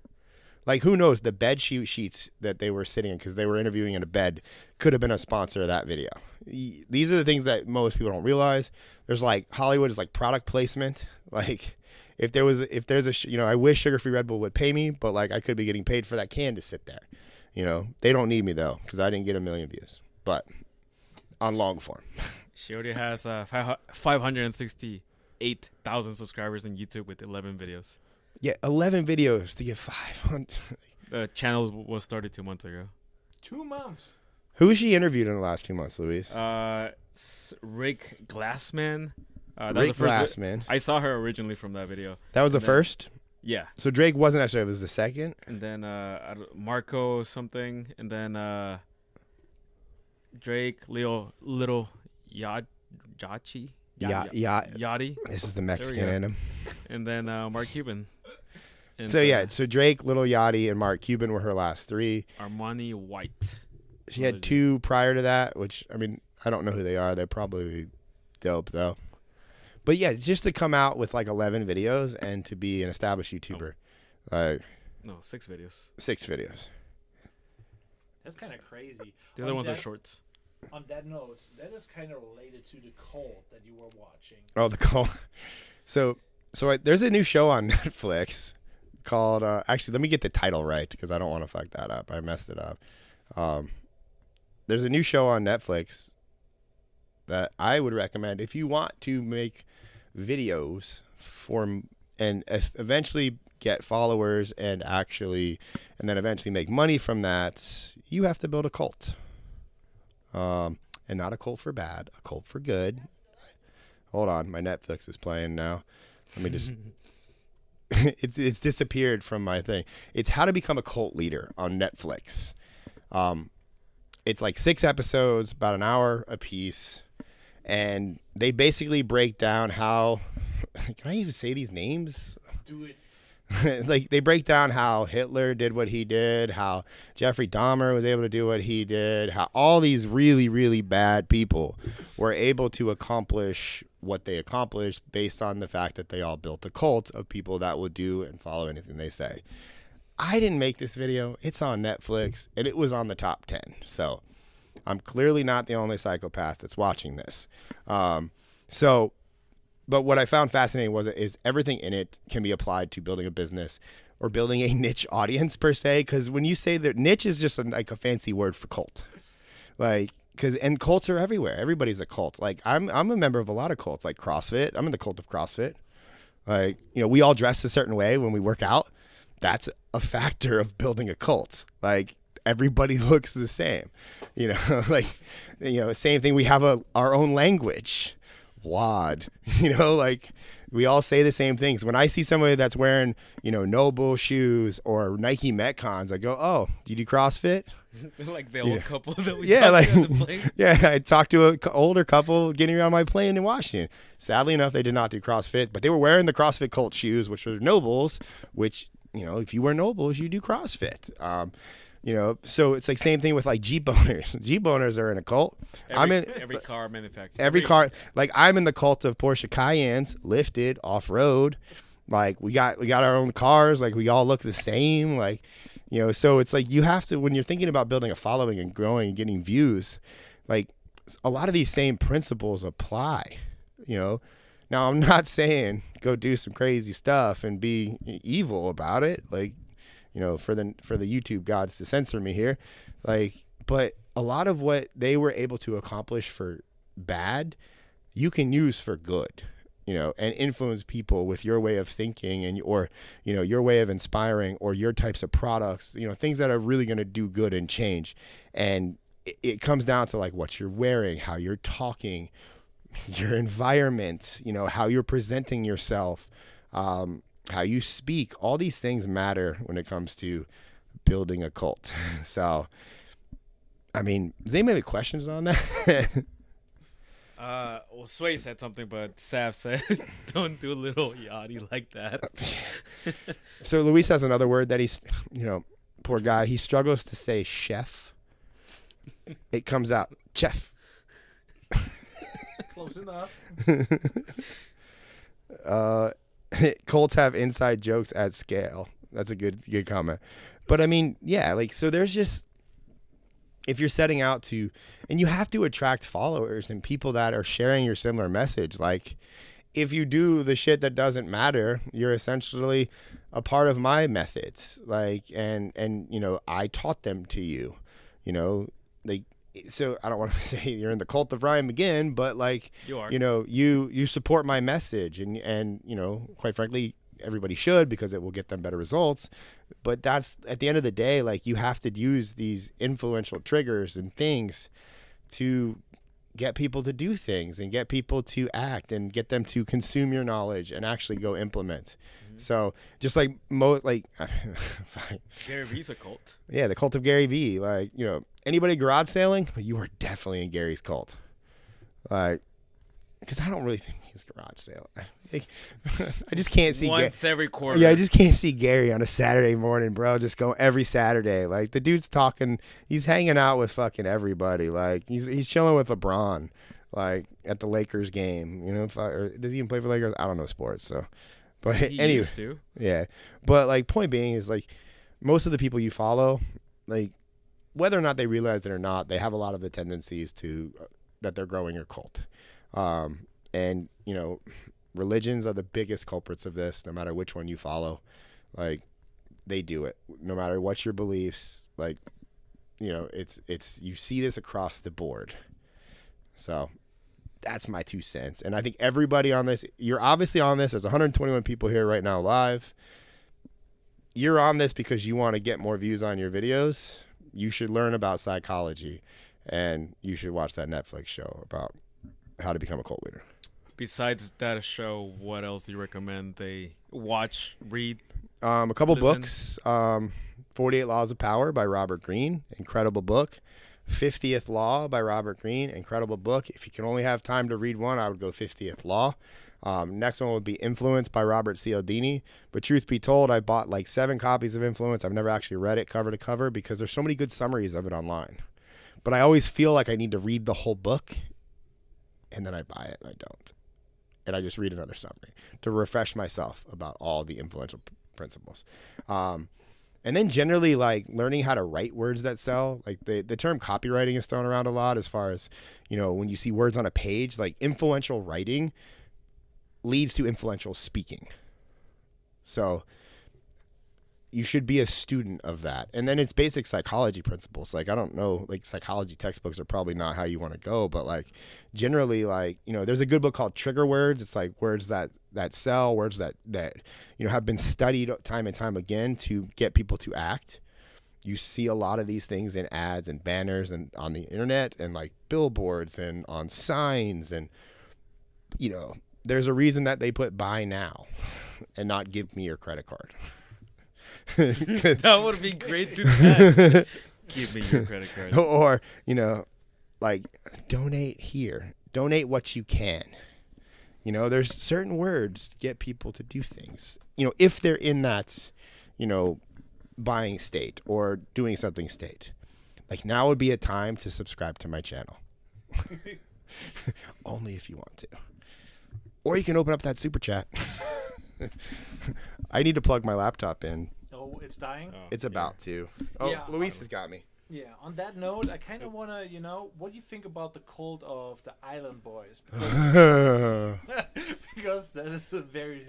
Like, who knows? The bed sheets that they were sitting in, because they were interviewing in a bed, could have been a sponsor of that video. These are the things that most people don't realize. There's like, Hollywood is like product placement. Like, if there's a, I wish Sugar Free Red Bull would pay me, but like I could be getting paid for that can to sit there. They don't need me though, because I didn't get 1 million views, but on long form. She already has 568,000 subscribers on YouTube with 11 videos. Yeah, 11 videos to get 500. The channel was started 2 months ago. 2 months. Who has she interviewed in the last 2 months, Luis? Rick Glassman. Rick Glassman. I saw her originally from that video. That was the first? Yeah. So Drake wasn't actually, it was the second? And then Marco something. And then Drake, Little Yachi. Yachty. This is the Mexican in him. And then Mark Cuban. And so Drake, Little Yachty, and Mark Cuban were her last 3. Armani White. She had 2 prior to that, which, I don't know who they are. They're probably dope, though. But yeah, just to come out with like 11 videos and to be an established YouTuber. No, 6 videos. 6 videos. That's kind of crazy. The other ones are shorts. On that note, that is kind of related to the cult that you were watching. Oh, the cult. So there's a new show on Netflix called, actually, let me get the title right because I don't want to fuck that up. I messed it up. There's a new show on Netflix that I would recommend if you want to make videos and eventually get followers and then eventually make money from that. You have to build a cult. And not a cult for bad, a cult for good. Hold on, my Netflix is playing now. Let me just. It's disappeared from my thing. It's How to Become a Cult Leader on Netflix. It's like 6 episodes, about an hour a piece, and they basically break down how. Can I even say these names? Do it. Like, they break down how Hitler did what he did, how Jeffrey Dahmer was able to do what he did, how all these really, really bad people were able to accomplish what they accomplished based on the fact that they all built a cult of people that would do and follow anything they say. I didn't make this video. It's on Netflix, and it was on the top 10. So I'm clearly not the only psychopath that's watching this. But what I found fascinating is everything in it can be applied to building a business or building a niche audience per se. Because when you say that niche is just like a fancy word for cult, and cults are everywhere. Everybody's a cult. Like I'm a member of a lot of cults, like CrossFit. I'm in the cult of CrossFit. Like, we all dress a certain way when we work out. That's a factor of building a cult. Like, everybody looks the same, same thing. We have our own language. WAD, we all say the same things. When I see somebody that's wearing, Noble shoes or Nike Metcons, I go, oh, do you do CrossFit? Like the old couple that we yeah, talked like about the plane. yeah, I talked to an older couple getting around my plane in Washington. Sadly enough, they did not do CrossFit, but they were wearing the CrossFit Cult shoes, which are Nobles. Which if you wear Nobles, you do CrossFit. So it's like same thing with like Jeep owners. Jeep owners are in a cult. Every car manufacturer. Every car, like I'm in the cult of Porsche Cayennes, lifted off road. Like we got our own cars. Like we all look the same. Like. So it's like you have to, when you're thinking about building a following and growing and getting views, like a lot of these same principles apply, Now, I'm not saying go do some crazy stuff and be evil about it, like, for the YouTube gods to censor me here, like, but a lot of what they were able to accomplish for bad, you can use for good. And influence people with your way of thinking or your way of inspiring or your types of products, things that are really going to do good and change. And it comes down to like what you're wearing, how you're talking, your environment, how you're presenting yourself, how you speak. All these things matter when it comes to building a cult. So, I mean, does anybody have questions on that? Well, Sway said something, but Sav said, "Don't do little yachty like that." So Luis has another word that he's, poor guy. He struggles to say chef. It comes out chef. Close enough. Colts have inside jokes at scale. That's a good comment. But I mean, yeah, like so. There's just. If you're setting out to, and you have to attract followers and people that are sharing your similar message. Like if you do the shit that doesn't matter, you're essentially a part of my methods. Like, and I taught them to you, like, so I don't want to say you're in the cult of Ryan McGinn, but like, you are, you support my message and quite frankly, everybody should because it will get them better results. But that's at the end of the day, like you have to use these influential triggers and things to get people to do things and get people to act and get them to consume your knowledge and actually go implement. Mm-hmm. So just like Gary V's a cult. Yeah, the cult of Gary V. Like, anybody garage sailing, you are definitely in Gary's cult. Like, because I don't really think he's garage sale. I just can't see once every quarter. Yeah, I just can't see Gary on a Saturday morning, bro. Just go every Saturday. Like the dude's talking, he's hanging out with fucking everybody. Like he's chilling with LeBron, like at the Lakers game. Or does he even play for Lakers? I don't know sports, so. But he anyway, used to. Yeah, but like point being is like most of the people you follow, like whether or not they realize it or not, they have a lot of the tendencies to that they're growing your cult. And religions are the biggest culprits of this, no matter which one you follow. Like they do it no matter what your beliefs, like, it's, you see this across the board. So that's my 2 cents. And I think everybody on this, you're obviously on this. There's 121 people here right now live. You're on this because you want to get more views on your videos. You should learn about psychology and you should watch that Netflix show about how to become a cult leader. Besides that show, what else do you recommend they watch, read? A couple listen? books. 48 Laws of Power by Robert Greene. Incredible book. 50th Law by Robert Greene. Incredible book. If you can only have time to read one, I would go 50th Law. Next one would be Influence by Robert Cialdini. But truth be told, I bought like 7 copies of Influence. I've never actually read it cover to cover because there's so many good summaries of it online. But I always feel like I need to read the whole book, and then I buy it and I don't. And I just read another summary to refresh myself about all the influential principles. And then generally like learning how to write words that sell. Like the term copywriting is thrown around a lot as far as, when you see words on a page, like influential writing leads to influential speaking. So you should be a student of that. And then it's basic psychology principles. Like, I don't know, like psychology textbooks are probably not how you want to go, but like generally like, there's a good book called Trigger Words. It's like words that sell, words that, have been studied time and time again to get people to act. You see a lot of these things in ads and banners and on the internet and like billboards and on signs. And, there's a reason that they put buy now and not give me your credit card. That would be great to test. Give me your credit card. Or, like, donate here. Donate what you can. There's certain words get people to do things. If they're in that, buying state or doing something state. Like, now would be a time to subscribe to my channel. Only if you want to. Or you can open up that super chat. I need to plug my laptop in. Oh, it's dying? Oh, It's about to. Oh, Yeah, Luis has got me. Yeah, on that note, I kind of want to, what do you think about the cult of the Island Boys? Because that is a very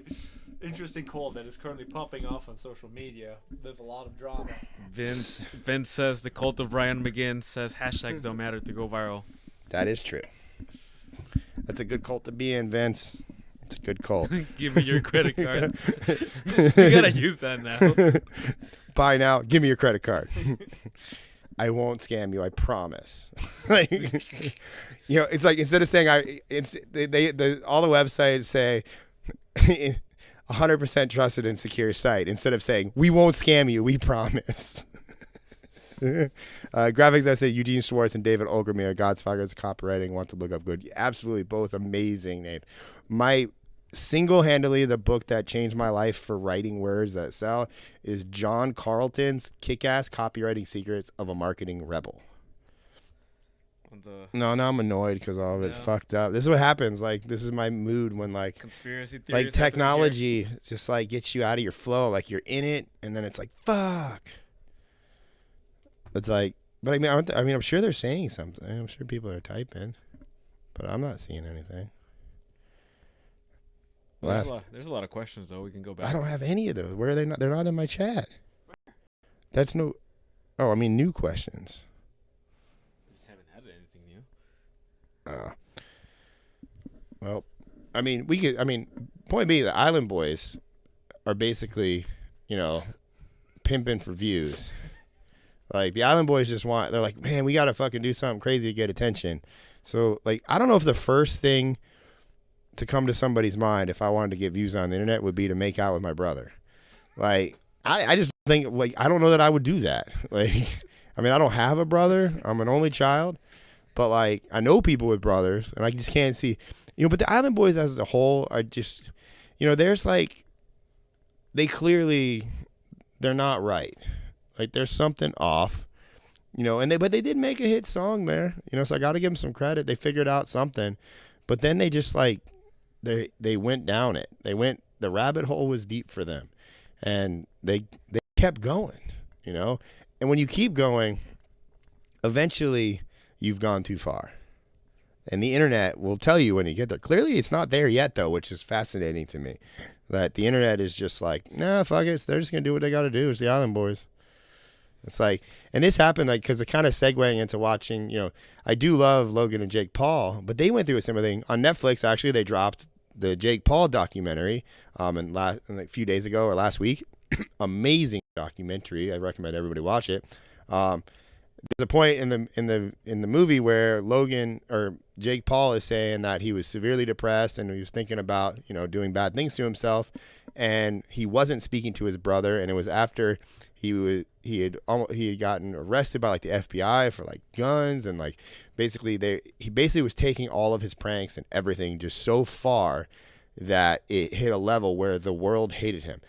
interesting cult that is currently popping off on social media with a lot of drama. Vince says the cult of Ryan McGinn says hashtags don't matter to go viral. That is true. That's a good cult to be in, Vince. It's a good cult. Give me your credit card. You gotta use that now. Buy now. Give me your credit card. I won't scam you. I promise. It's like instead of saying all the websites say 100% trusted and secure site instead of saying we won't scam you. We promise. Graphics I say Eugene Schwartz and David Olgermere, Godfathers of Copywriting, want to look up good. Absolutely, both amazing names. My single-handedly the book that changed my life for writing words that sell is John Carlton's Kick-Ass Copywriting Secrets of a Marketing Rebel. No, now I'm annoyed because all of it's fucked up. This is what happens. Like, this is my mood when conspiracy theories, like technology just like gets you out of your flow. Like you're in it, and then it's like fuck. It's like, but I mean, I'm sure they're saying something. I'm sure people are typing, but I'm not seeing anything. There's a lot of questions though. We can go back. I don't have any of those. Where are they not? They're not in my chat. That's no. Oh, I mean new questions. I just haven't had anything new. Well, I mean, point being, the Island Boys are basically, pimping for views. Like, the Island Boys they're like, man, we got to fucking do something crazy to get attention. So, like, I don't know if the first thing to come to somebody's mind if I wanted to get views on the internet would be to make out with my brother. Like, I just think, like, I don't know that I would do that. Like, I mean, I don't have a brother. I'm an only child. But, like, I know people with brothers, and I just can't see. But the Island Boys as a whole are just, there's, like, they're not right. Like, there's something off, but they did make a hit song there, so I got to give them some credit. They figured out something, but then they just, like, they went down it. The rabbit hole was deep for them, and they kept going, and when you keep going, eventually you've gone too far. And the internet will tell you when you get there. Clearly, it's not there yet, though, which is fascinating to me. That the internet is just like, nah, fuck it. They're just going to do what they got to do. It's the Island Boys. It's like, and this happened, like, because it kind of segueing into watching, I do love Logan and Jake Paul, but they went through a similar thing. On Netflix, actually, they dropped the Jake Paul documentary like a few days ago or last week. Amazing documentary. I recommend everybody watch it. There's a point in the movie where Logan or Jake Paul is saying that he was severely depressed and he was thinking about doing bad things to himself, and he wasn't speaking to his brother, and it was after he had gotten arrested by like the FBI for like guns, and like he basically was taking all of his pranks and everything just so far that it hit a level where the world hated him.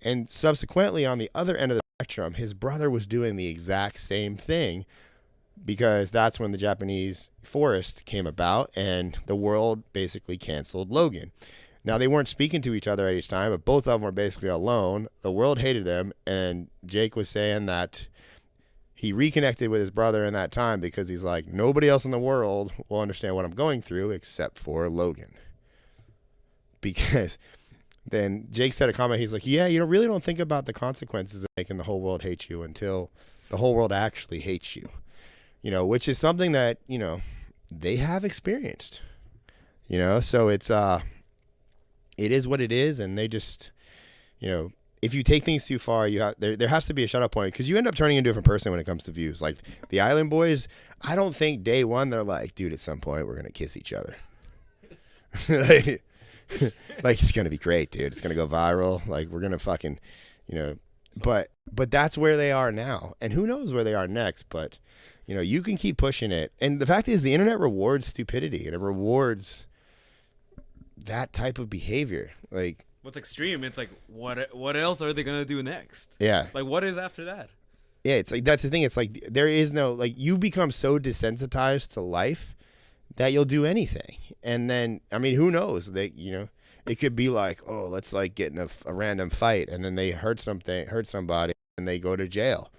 And subsequently, on the other end of the spectrum, his brother was doing the exact same thing, because that's when the Japanese forest came about and the world basically canceled Logan. Now, they weren't speaking to each other at each time, but both of them were basically alone. The world hated them, and Jake was saying that he reconnected with his brother in that time because he's like, nobody else in the world will understand what I'm going through except for Logan. Because then Jake said a comment, he's like, yeah, really don't think about the consequences of making the whole world hate you until the whole world actually hates you. Which is something that, they have experienced, so it's, it is what it is. And they just, if you take things too far, there has to be a shut up point, because you end up turning into a different person when it comes to views. Like the Island Boys, I don't think day one, they're like, dude, at some point we're going to kiss each other. like, it's going to be great, dude. It's going to go viral. Like, we're going to fucking, So But that's where they are now, and who knows where they are next. But you know, you can keep pushing it, and the fact is, the internet rewards stupidity, and it rewards that type of behavior. Like, what's extreme? It's like what else are they gonna do next? yeah, Like what is after that? yeah. It's like that's the thing. It's like there is no like you become so desensitized to life that you'll do anything, and then I mean, who knows? They it could be like, oh, let's like get in a random fight, and then they hurt somebody, and they go to jail,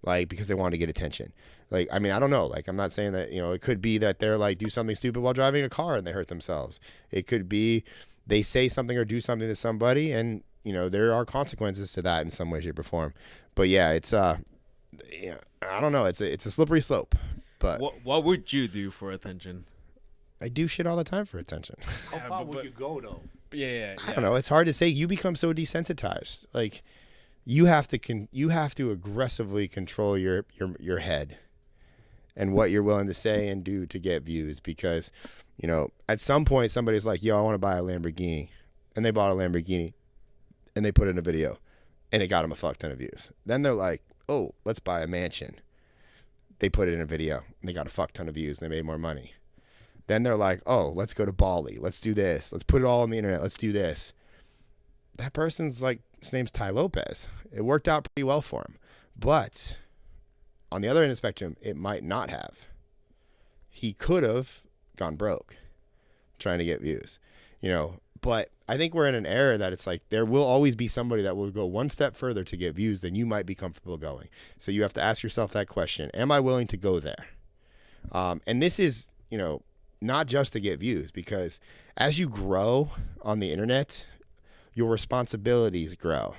like because they want to get attention. Like, I mean, I don't know. Like, I'm not saying that, it could be that they're like do something stupid while driving a car and they hurt themselves. It could be they say something or do something to somebody, and there are consequences to that in some way, shape, or form. But yeah, it's I don't know. It's a slippery slope. But what would you do for attention? I do shit all the time for attention. how far would you go though? Yeah. I don't know. It's hard to say. You become so desensitized. Like, you have to aggressively control your head and what you're willing to say and do to get views, because at some point somebody's like, yo, I want to buy a Lamborghini, and they bought a Lamborghini and they put it in a video and it got them a fuck ton of views. Then they're like, oh, let's buy a mansion. They put it in a video and they got a fuck ton of views and they made more money. Then they're like, oh, let's go to Bali. Let's do this. Let's put it all on the internet. Let's do this. That person's like, his name's Ty Lopez. It worked out pretty well for him. But on the other end of the spectrum, it might not have. He could have gone broke trying to get views, But I think we're in an era that it's like there will always be somebody that will go one step further to get views than you might be comfortable going. So you have to ask yourself that question. Am I willing to go there? And this is, not just to get views, because as you grow on the internet, your responsibilities grow.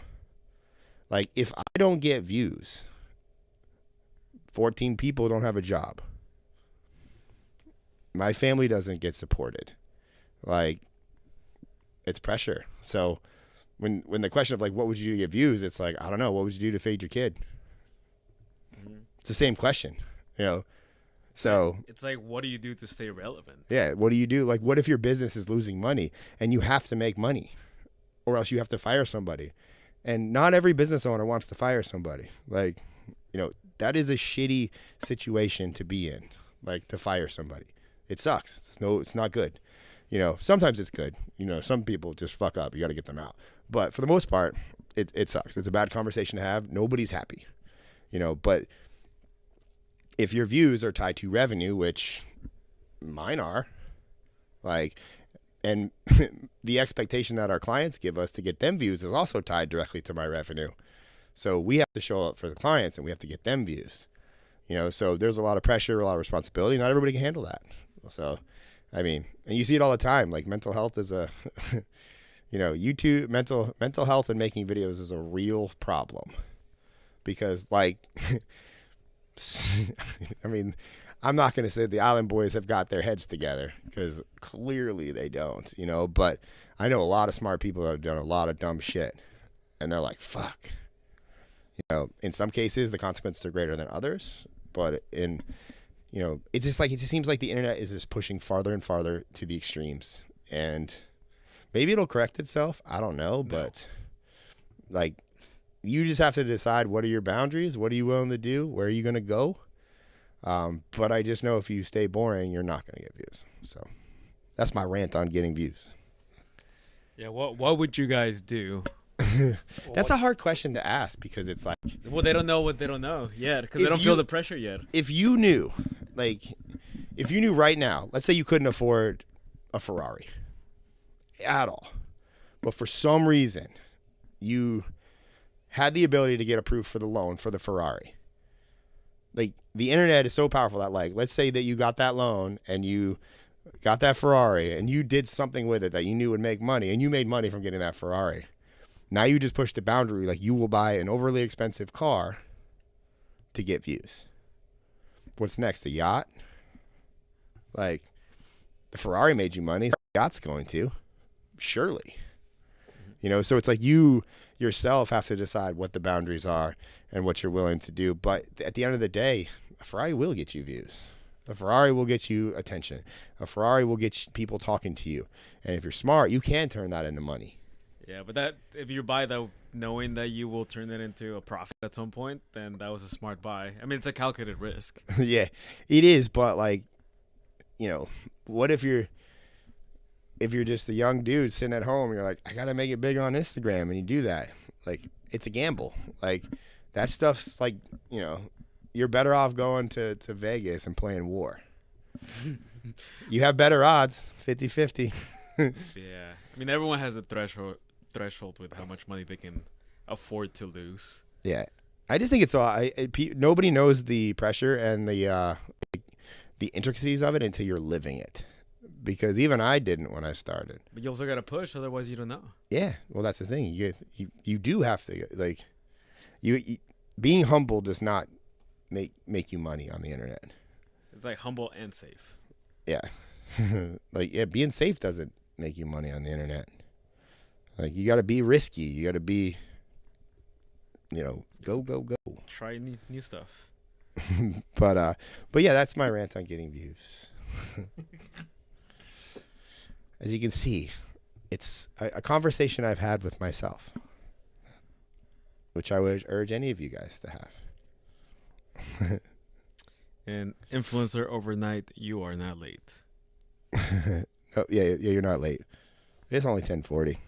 Like, if I don't get views, 14 people don't have a job. My family doesn't get supported. Like, it's pressure. So when the question of like, what would you do to get views? It's like, I don't know. What would you do to feed your kid? Mm-hmm. It's the same question, So it's like, what do you do to stay relevant? Yeah. What do you do? Like, what if your business is losing money and you have to make money, or else you have to fire somebody? And not every business owner wants to fire somebody. Like, that is a shitty situation to be in, like to fire somebody. It sucks. It's not good. Sometimes it's good. Some people just fuck up. You got to get them out. But for the most part, it sucks. It's a bad conversation to have. Nobody's happy. But if your views are tied to revenue, which mine are, like, and the expectation that our clients give us to get them views is also tied directly to my revenue. So we have to show up for the clients and we have to get them views. So there's a lot of pressure, a lot of responsibility. Not everybody can handle that. So, I mean, and you see it all the time. Like, mental health is a, YouTube mental health and making videos is a real problem, because like, I mean, I'm not going to say the Island Boys have got their heads together, because clearly they don't, but I know a lot of smart people that have done a lot of dumb shit, and they're like, fuck. In some cases, the consequences are greater than others, but it just seems like the internet is just pushing farther and farther to the extremes, and maybe it'll correct itself. I don't know, but like, you just have to decide, what are your boundaries? What are you willing to do? Where are you going to go? But I just know if you stay boring, you're not going to get views. So that's my rant on getting views. Yeah. What would you guys do? That's a hard question to ask, because it's like, well, they don't know what they don't know yet, because they don't feel the pressure yet. If you knew right now, let's say you couldn't afford a Ferrari at all, but for some reason you had the ability to get approved for the loan for the Ferrari. Like, the internet is so powerful that, like, let's say that you got that loan and you got that Ferrari and you did something with it that you knew would make money, and you made money from getting that Ferrari. Now you just push the boundary. Like, you will buy an overly expensive car to get views. What's next? A yacht? Like, the Ferrari made you money, so the yacht's going to. Surely. So it's like you yourself have to decide what the boundaries are and what you're willing to do. But at the end of the day, a Ferrari will get you views. A Ferrari will get you attention. A Ferrari will get people talking to you. And if you're smart, you can turn that into money. Yeah, but that, if you buy the knowing that you will turn it into a profit at some point, then that was a smart buy. I mean, it's a calculated risk. Yeah, it is. But like, what if you're just a young dude sitting at home, you're like, I gotta make it big on Instagram, and you do that. Like, it's a gamble. Like, that stuff's like, you're better off going to Vegas and playing war. You have better odds, 50-50. Yeah, I mean, everyone has a threshold with how much money they can afford to lose. Yeah, I just think it's nobody knows the pressure and the intricacies of it until you're living it. Because even I didn't when I started. But you also gotta push, otherwise you don't know. Yeah, well, that's the thing. You do have to, like, you being humble does not make you money on the internet. It's like humble and safe. Yeah, like, yeah, being safe doesn't make you money on the internet. Like, you got to be risky. You got to be, go. Try new stuff. But yeah, that's my rant on getting views. As you can see, it's a conversation I've had with myself, which I would urge any of you guys to have. And influencer overnight, you are not late. Oh, yeah, you're not late. It's only 10:40.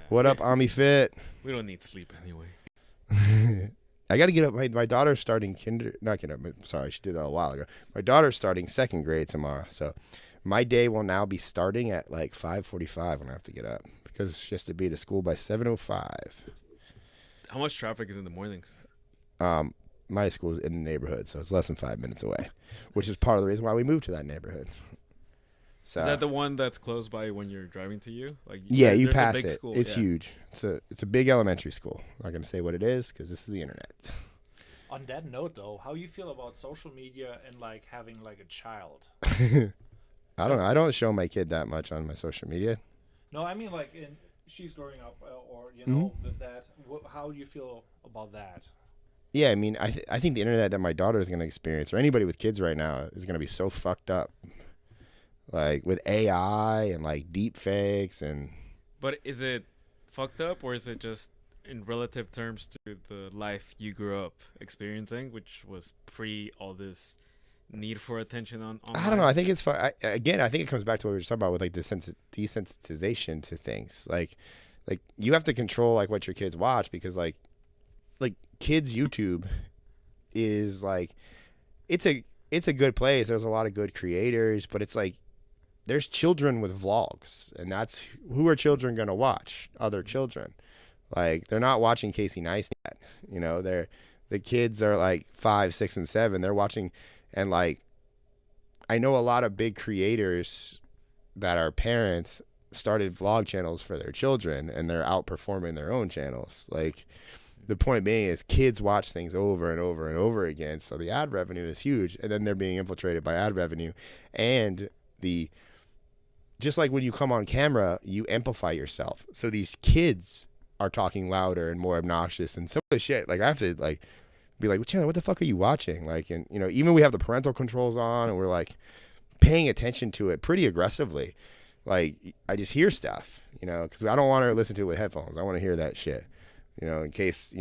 What up, Ami Fit? We don't need sleep anyway. I got to get up. My daughter's starting sorry, she did that a while ago. My daughter's starting second grade tomorrow, so my day will now be starting at like 5:45 when I have to get up because she has to be to school by 7:05. How much traffic is in the mornings? My school is in the neighborhood, so it's less than 5 minutes away, which is part of the reason why we moved to that neighborhood. So, is that the one that's close by when you're driving to you? Like, yeah, you there's pass a big it. School. It's huge. It's a big elementary school. I'm not going to say what it is because this is the internet. On that note, though, how you feel about social media and like having like a child? I don't know. I don't show my kid that much on my social media. No, I mean like she's growing up, or with that. How do you feel about that? Yeah, I mean, I think the internet that my daughter is going to experience, or anybody with kids right now, is going to be so fucked up. Like, with AI and, like, deep fakes and... But is it fucked up, or is it just in relative terms to the life you grew up experiencing, which was pre all this need for attention on online? I don't know. I think it's... Again, I think it comes back to what we were just talking about with, like, desensitization to things. Like, you have to control, like, what your kids watch because, like kids' YouTube is, like... It's a good place. There's a lot of good creators, but it's, like... There's children with vlogs, and that's who are children going to watch? Other children. Like, they're not watching Casey Neistat. The kids are like 5, 6, and 7. They're watching, and like, I know a lot of big creators that are parents started vlog channels for their children, and they're outperforming their own channels. Like, the point being is kids watch things over and over and over again, so the ad revenue is huge, and then they're being infiltrated by ad revenue, and just like when you come on camera, you amplify yourself. So these kids are talking louder and more obnoxious and some of the shit. Like, I have to like be like, Chandler, what the fuck are you watching? Like, and even we have the parental controls on and we're like paying attention to it pretty aggressively. Like, I just hear stuff, because I don't want to listen to it with headphones. I want to hear that shit, in case,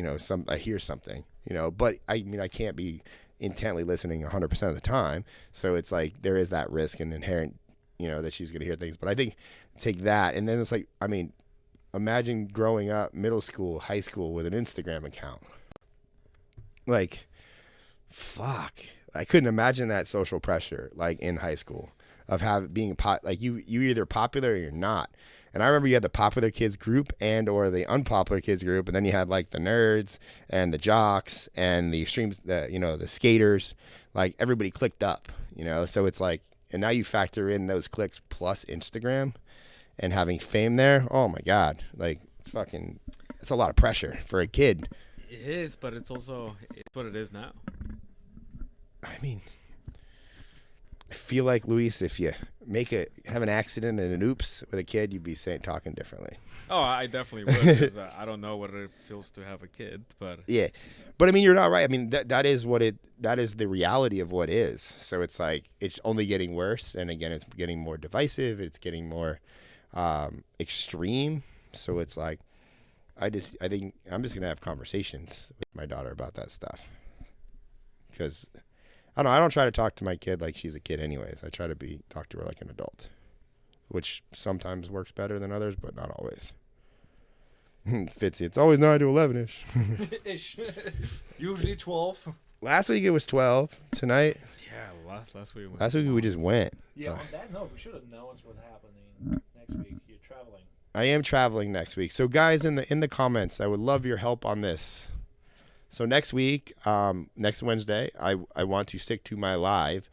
I hear something, but I mean, I can't be intently listening 100% of the time. So it's like, there is that risk and inherent, that she's going to hear things. But I think take that. And then it's like, I mean, imagine growing up middle school, high school with an Instagram account. Like, fuck. I couldn't imagine that social pressure, like, in high school of being like you either popular or you're not. And I remember you had the popular kids group and or the unpopular kids group. And then you had like the nerds and the jocks and the extreme, the skaters, like everybody clicked up, so it's like, and now you factor in those clicks plus Instagram and having fame there. Oh my God. Like, it's a lot of pressure for a kid. It is, but it's what it is now. I mean, I feel like, Luis, if you have an accident and an oops with a kid, you'd be talking differently. Oh, I definitely would, because I don't know what it feels to have a kid, but... Yeah. But I mean, you're not right. I mean, that is the reality of what is. So it's like, it's only getting worse. And again, it's getting more divisive. It's getting more extreme. So it's like, I think I'm just gonna have conversations with my daughter about that stuff. Because I don't try to talk to my kid like she's a kid anyways. I try to talk to her like an adult, which sometimes works better than others, but not always. Fitzy, it's always 9 to 11-ish. Ish. Usually 12. Last week it was 12. Tonight. Yeah, last week. Last week we just went. Yeah, on that note, we should have known what's happening next week. You're traveling. I am traveling next week. So guys, in the comments, I would love your help on this. So next week, next Wednesday, I want to stick to my live,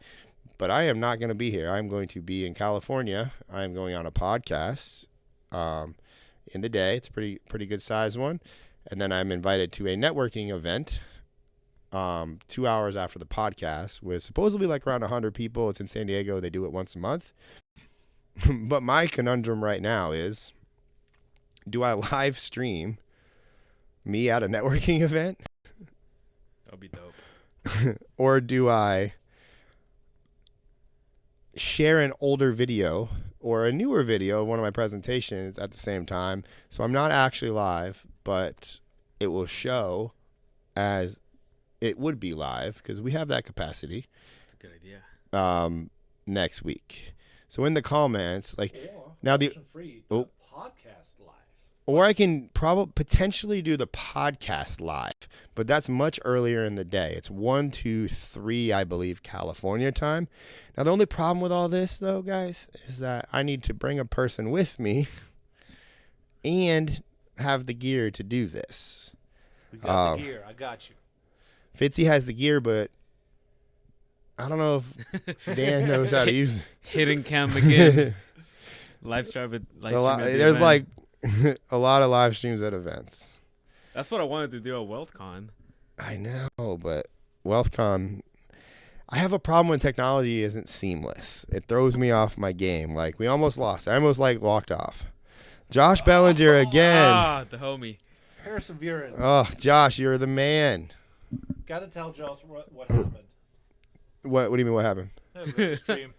but I am not going to be here. I'm going to be in California. I'm going on a podcast in the day. It's a pretty good size one. And then I'm invited to a networking event 2 hours after the podcast with supposedly like around 100 people. It's in San Diego. They do it once a month. But my conundrum right now is, do I live stream me at a networking event? That'll be dope. Or do I share an older video or a newer video of one of my presentations at the same time? So I'm not actually live, but it will show as it would be live because we have that capacity. That's a good idea. Next week. So in the comments, like Or now the free, oh. podcast live. Or I can potentially do the podcast live, but that's much earlier in the day. It's 1 to 3, I believe, California time. Now, the only problem with all this, though, guys, is that I need to bring a person with me and have the gear to do this. We got the gear. I got you. Fitzy has the gear, but I don't know if Dan knows how to use it. Hidden cam again. Live stream at the There's event. like a lot of live streams at events. That's what I wanted to do at WealthCon. I know, but WealthCon, I have a problem when technology isn't seamless. It throws me off my game. Like, we almost lost. I almost, walked off. Josh Bellinger again. Ah, the homie. Perseverance. Oh, Josh, you're the man. Gotta tell Josh what happened. What do you mean, what happened? Stream.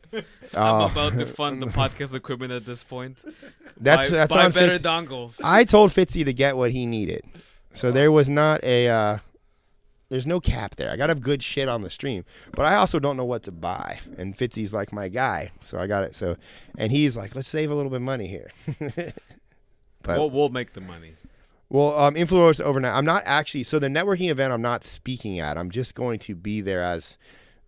I'm about to fund the podcast equipment at this point. That's buy on better Fitz. dongles. I told Fitzy to get what he needed. So there was not there's no cap there. I got to have good shit on the stream. But I also don't know what to buy. And Fitzy's like my guy. So I got it. So, and he's like, let's save a little bit of money here. But We'll make the money. Well, Influence overnight. I'm not actually, so the networking event I'm not speaking at. I'm just going to be there as,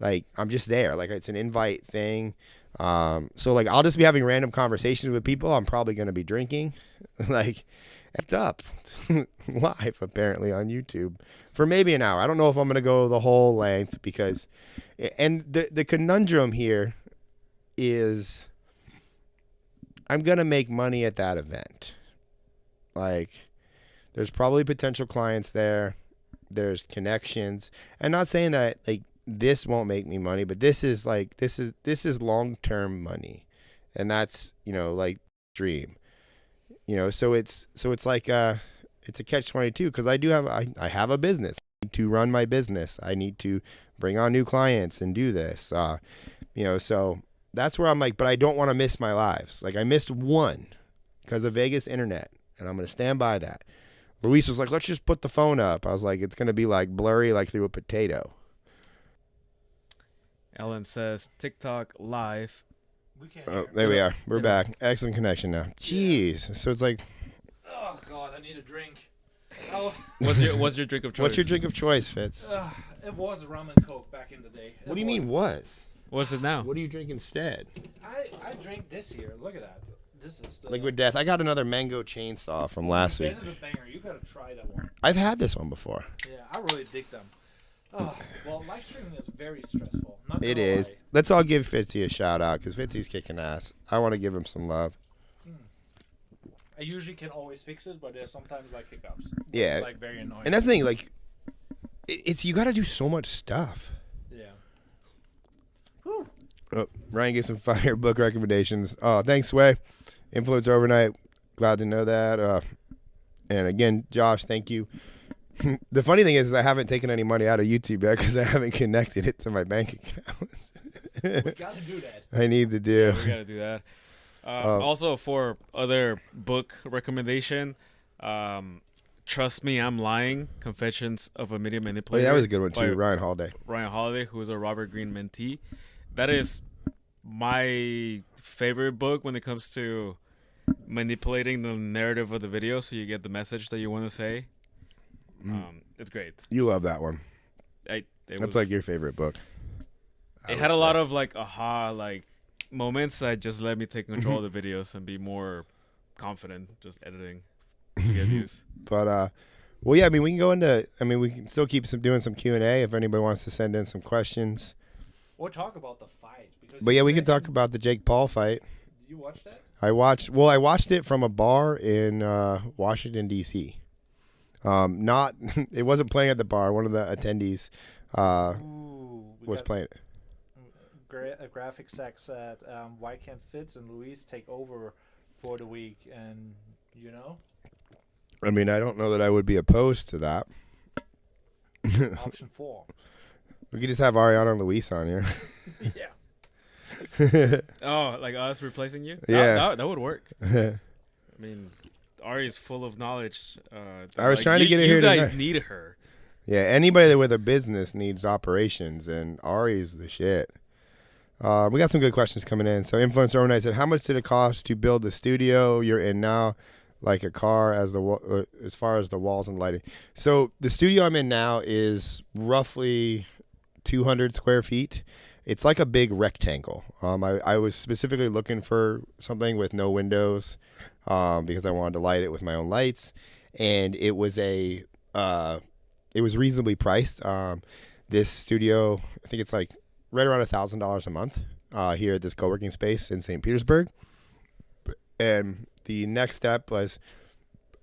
I'm just there. It's an invite thing. So, I'll just be having random conversations with people. I'm probably going to be drinking, effed up live, apparently, on YouTube for maybe an hour. I don't know if I'm going to go the whole length because, and the conundrum here is I'm going to make money at that event. There's probably potential clients there. There's connections. And not saying that this won't make me money, but this is long-term money. And that's, dream. So it's like it's a catch-22 because I have a business. I need to run my business. I need to bring on new clients and do this. So that's where I'm but I don't want to miss my lives. I missed one because of Vegas internet, and I'm going to stand by that. Luis was like, let's just put the phone up. I was like, it's going to be blurry through a potato. Ellen says, TikTok live. We can't Oh, hear. there we are. We're back. Excellent connection now. Jeez. So it's Oh, God, I need a drink. Oh, What's your drink of choice? what's your drink of choice, Fitz? it was rum and coke back in the day. What do you mean was? What's it now? What do you drink instead? I drink this here. Look at that. This is the Liquid Death. I got another mango chainsaw from last week. That is a banger. You gotta try that one. I've had this one before. Yeah, I really dig them. Oh, well, live streaming is very stressful. Not It gonna is. lie. Let's all give Fitzy a shout out because Fitzy's kicking ass. I want to give him some love. I usually can always fix it, but there's sometimes hiccups. Yeah. It's very annoying. And that's the thing. It's you got to do so much stuff. Yeah. Oh, Ryan gave some fire book recommendations. Oh, thanks, Sway. Influence Overnight. Glad to know that. And again, Josh, thank you. The funny thing is I haven't taken any money out of YouTube yet because I haven't connected it to my bank account. We gotta do that. I need to do. We gotta do that. Also, for other book recommendation, Trust Me, I'm Lying, Confessions of a Media Oh, Manipulator. yeah, that was a good one by too. Ryan Holiday. Ryan Holiday, who is a Robert Greene mentee. That is my favorite book when it comes to manipulating the narrative of the video so you get the message that you want to say. It's great. You love that one. That's like your favorite book. It had a lot of like aha like moments that just let me take control of the videos and be more confident just editing to get views. But well, yeah, I mean, we can go into. I mean, we can still keep doing some Q&A if anybody wants to send in some questions. Or talk about the fight. But yeah, we can talk about the Jake Paul fight. Did you watch that? I watched it from a bar in Washington D.C. It wasn't playing at the bar. One of the attendees was playing it. A graphic sec said, "Why can't Fitz and Luis take over for the week?" And you know, I mean, I don't know that I would be opposed to that. option 4. We could just have Ariana and Luis on here. Yeah. Oh, like us replacing you? Yeah, that would work. I mean, Ari is full of knowledge. I was trying to get her here You guys tonight. need her. Yeah, anybody with a business needs operations, and Ari's the shit. We got some good questions coming in. So Influencer Overnight said, how much did it cost to build the studio you're in now, like a car, as far as the walls and lighting? So the studio I'm in now is roughly 200 square feet. It's like a big rectangle. I was specifically looking for something with no windows because I wanted to light it with my own lights, and it was reasonably priced. This studio, I think it's like right around $1,000 a month here at this co-working space in St. Petersburg. And the next step was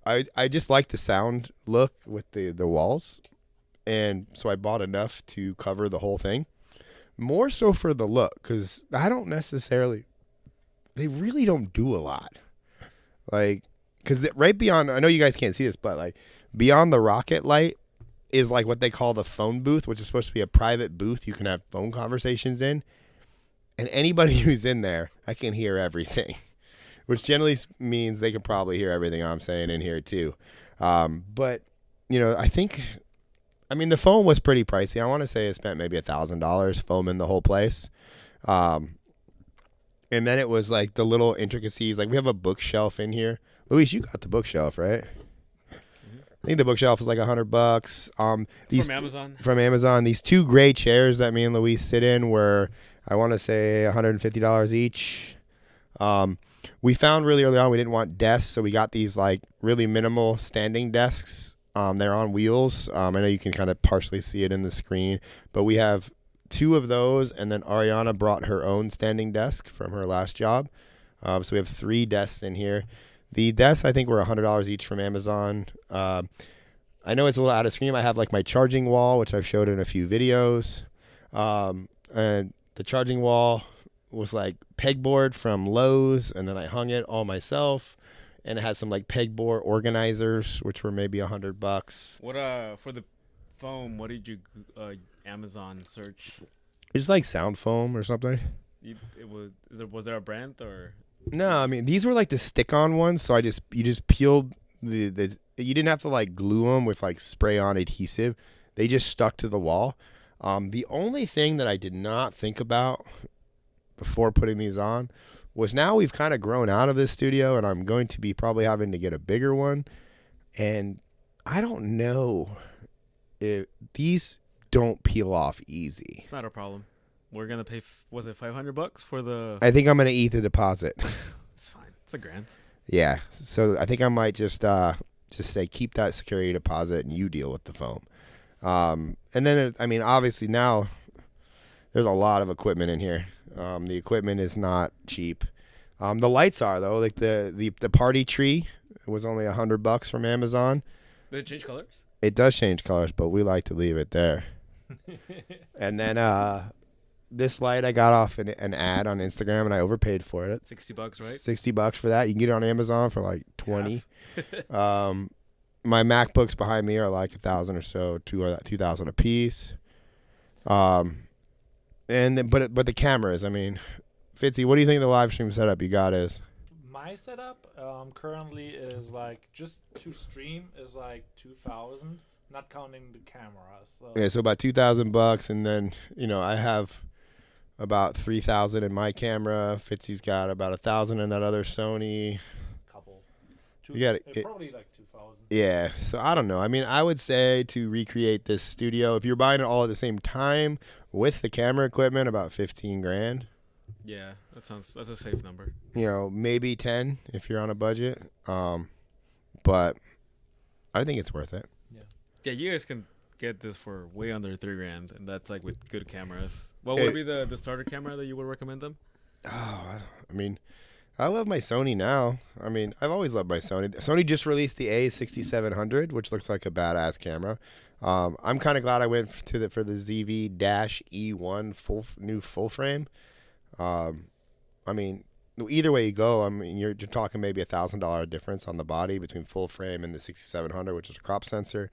I just like the sound look with the walls. And so I bought enough to cover the whole thing. More so for the look, because they really don't do a lot. Like, because right beyond, I know you guys can't see this, but like beyond the rocket light is like what they call the phone booth, which is supposed to be a private booth you can have phone conversations in. And anybody who's in there, I can hear everything, which generally means they can probably hear everything I'm saying in here too. But, I mean, the foam was pretty pricey. I want to say I spent maybe $1,000 foaming the whole place. And then it was like the little intricacies. Like we have a bookshelf in here. Luis, you got the bookshelf, right? I think the bookshelf was like $100. From Amazon. From Amazon. These 2 gray chairs that me and Luis sit in were, I want to say, $150 each. We found really early on we didn't want desks, so we got these like really minimal standing desks. They're on wheels. I know you can kind of partially see it in the screen, but we have 2 of those, and then Ariana brought her own standing desk from her last job. So we have 3 desks in here. The desks, I think, were $100 each from Amazon. I know it's a little out of screen. I have like my charging wall, which I've showed in a few videos. And the charging wall was like pegboard from Lowe's, and then I hung it all myself. And it had some like pegboard organizers, which were maybe $100. What for the foam? What did you Amazon search? It's like sound foam or something. Was there a brand or? No, I mean these were like the stick-on ones. So you just peeled the you didn't have to like glue them with like spray-on adhesive. They just stuck to the wall. The only thing that I did not think about before putting these on was now we've kind of grown out of this studio, and I'm going to be probably having to get a bigger one. And I don't know if these don't peel off easy. It's not a problem. We're gonna pay. Was it $500 for the? I think I'm gonna eat the deposit. It's fine. It's $1,000. Yeah. So I think I might just say keep that security deposit and you deal with the foam. And then obviously now there's a lot of equipment in here. The equipment is not cheap. The lights are though. Like the party tree was only $100 from Amazon. Did it change colors? It does change colors, but we like to leave it there. And then this light I got off an ad on Instagram, and I overpaid for it. $60, right? $60 for that. You can get it on Amazon for like $20. My MacBooks behind me are like $1,000 or so, $2,000 a piece. But the cameras, I mean, Fitzy, what do you think the live stream setup you got is? my setup currently is like just to stream is like 2,000, not counting the camera. So Yeah, so about $2,000, and then I have about 3,000 in my camera. Fitzy's got about 1,000 in that other Sony. couple. You got it. Probably like 2,000. Yeah, so I don't know. I mean, I would say to recreate this studio, if you're buying it all at the same time with the camera equipment, about 15 grand. Yeah, that's a safe number. Maybe 10 if you're on a budget. But I think it's worth it. Yeah, you guys can get this for way under $3,000, and that's like with good cameras. What would be the starter camera that you would recommend them? I mean, I love my Sony now. I mean, I've always loved my Sony. Sony just released the A6700, which looks like a badass camera. I'm kind of glad I went for the ZV-E1 new full frame. I mean, either way you go, I mean, you're talking maybe $1,000 difference on the body between full frame and the 6700, which is a crop sensor.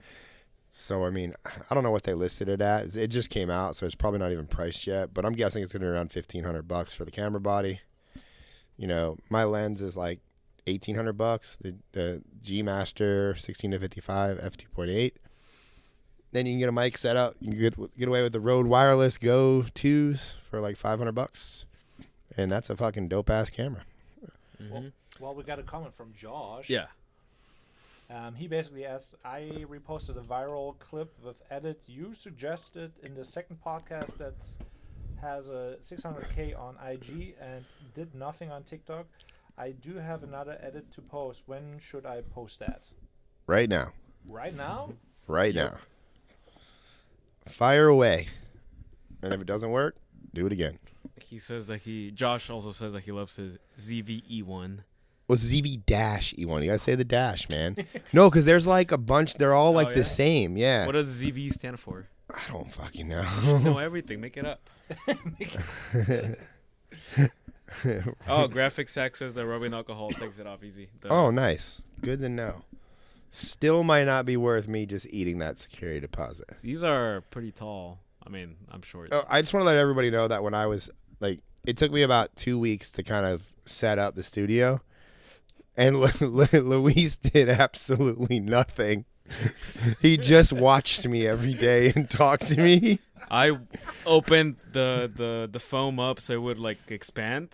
So, I mean, I don't know what they listed it at. It just came out, so it's probably not even priced yet. But I'm guessing it's going to be around $1,500 for the camera body. My lens is like $1,800. The Gmaster 16-55 f2.8. Then you can get a mic set up. You can get away with the Rode Wireless Go 2s for like $500. And that's a fucking dope ass camera. Mm-hmm. Well, we got a comment from Josh. Yeah. He basically asked, I reposted a viral clip with edit you suggested in the second podcast that has a 600K on IG and did nothing on TikTok. I do have another edit to post. When should I post that? Right now. Right now? Right now. Fire away. And if it doesn't work, do it again. He says that Josh also says that he loves his ZV-E1. Well, ZV-E1. You gotta say the dash, man. No, because there's like a bunch. They're all like the same. Yeah. What does ZV stand for? I don't fucking know. You know everything. Make it up. Graphic Sack says that rubbing alcohol takes it off easy. Oh, nice. Good to know. Still might not be worth me just eating that security deposit. These are pretty tall. I mean, I'm sure. I just want to let everybody know that when I was like, it took me about 2 weeks to kind of set up the studio. And Luis did absolutely nothing. He just watched me every day and talked to me. I opened the foam up so it would like expand.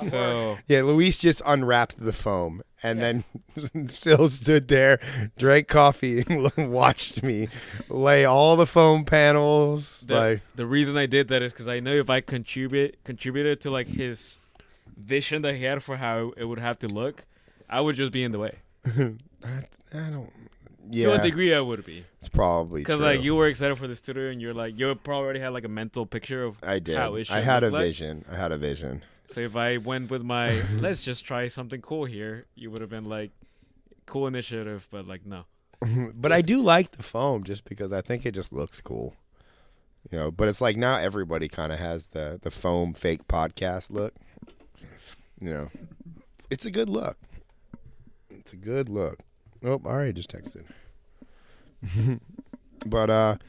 So yeah, Luis just unwrapped the foam and then still stood there, drank coffee, and watched me lay all the foam panels. The reason I did that is because I know if I contributed to like his vision that he had for how it would have to look, I would just be in the way. I don't. Yeah, to a degree, I would be. It's probably because like you were excited for the studio, and you probably already had like a mental picture of I did. How it should I had a look vision. I had a vision. So if I went with my let's just try something cool here, you would have been like, cool initiative, but like no. But I do like the foam just because I think it just looks cool. But it's like now everybody kind of has the foam fake podcast look. It's a good look. It's a good look. Oh, all right, just texted. But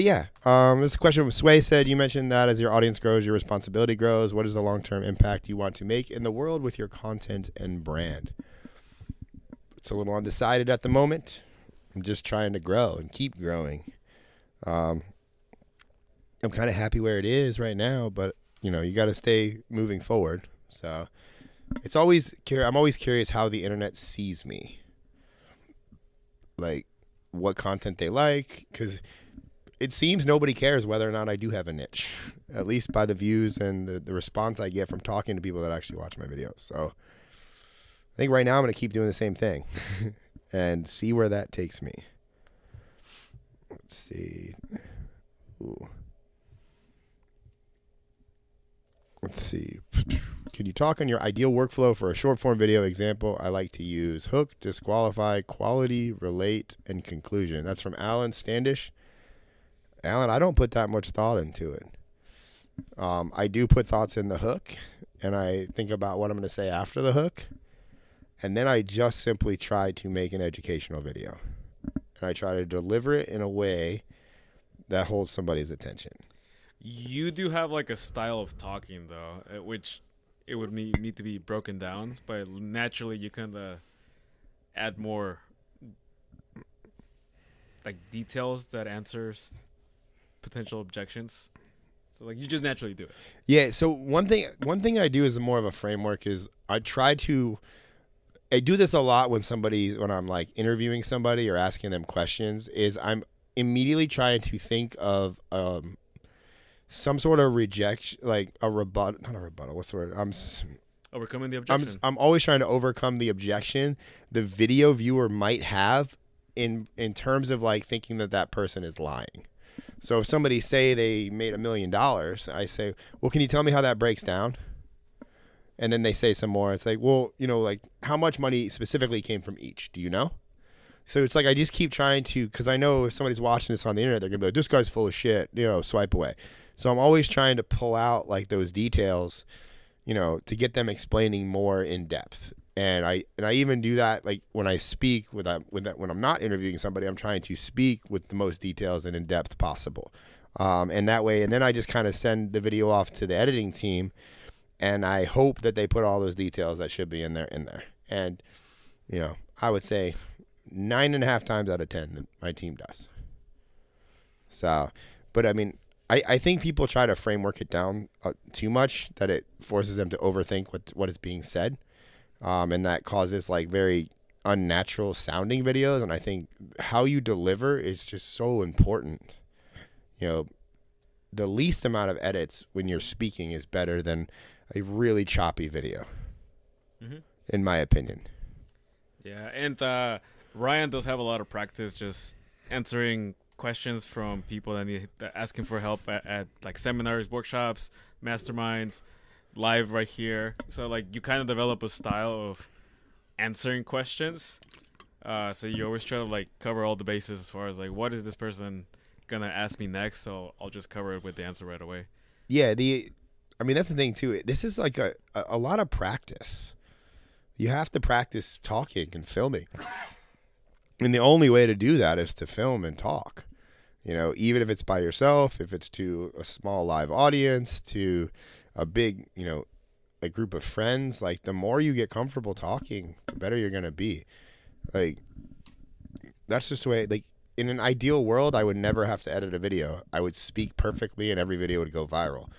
yeah, this is a question from Sway said, you mentioned that as your audience grows, your responsibility grows. What is the long-term impact you want to make in the world with your content and brand? It's a little undecided at the moment. I'm just trying to grow and keep growing. I'm kind of happy where it is right now, but you got to stay moving forward. So I'm always curious how the internet sees me. Like what content they like, because it seems nobody cares whether or not I do have a niche, at least by the views and the response I get from talking to people that actually watch my videos. So I think right now I'm going to keep doing the same thing and see where that takes me. Let's see. Ooh. Let's see. Can you talk on your ideal workflow for a short form video? Example, I like to use hook, disqualify, quality, relate, and conclusion. That's from Alan Standish. Alan, I don't put that much thought into it. I do put thoughts in the hook, and I think about what I'm going to say after the hook. And then I just simply try to make an educational video. And I try to deliver it in a way that holds somebody's attention. You do have like a style of talking though, which it would need to be broken down, but naturally you kind of add more like details that answers potential objections. So like you just naturally do it. Yeah. So one thing I do is more of a framework is I do this a lot when I'm like interviewing somebody or asking them questions is I'm immediately trying to think of some sort of rejection, like a rebuttal, not a rebuttal. What's the word? Overcoming the objection. I'm always trying to overcome the objection the video viewer might have in terms of like thinking that person is lying. So if somebody say they made $1 million, I say, well, can you tell me how that breaks down? And then they say some more. It's like, well, like how much money specifically came from each? Do you know? So it's like I just keep trying to, because I know if somebody's watching this on the internet, they're going to be like, this guy's full of shit, swipe away. So I'm always trying to pull out like those details, to get them explaining more in depth. And I even do that like when I speak when I'm not interviewing somebody, I'm trying to speak with the most details and in depth possible. And that way, and then I just kind of send the video off to the editing team, and I hope that they put all those details that should be in there. And I would say 9.5 times out of 10 that my team does. So, but I mean, I think people try to framework it down too much, that it forces them to overthink what is being said. And that causes like very unnatural sounding videos. And I think how you deliver is just so important. The least amount of edits when you're speaking is better than a really choppy video, in my opinion. Yeah, and Ryan does have a lot of practice just answering questions from people that asking for help at like seminars, workshops, masterminds, live right here. So like you kind of develop a style of answering questions. So you always try to like cover all the bases as far as like what is this person gonna ask me next, so I'll just cover it with the answer right away. Yeah, that's the thing too. This is like a lot of practice. You have to practice talking and filming. And the only way to do that is to film and talk. Even if it's by yourself, if it's to a small live audience, to a big, a group of friends, like the more you get comfortable talking, the better you're going to be. Like, that's just the way, like, in an ideal world, I would never have to edit a video. I would speak perfectly and every video would go viral.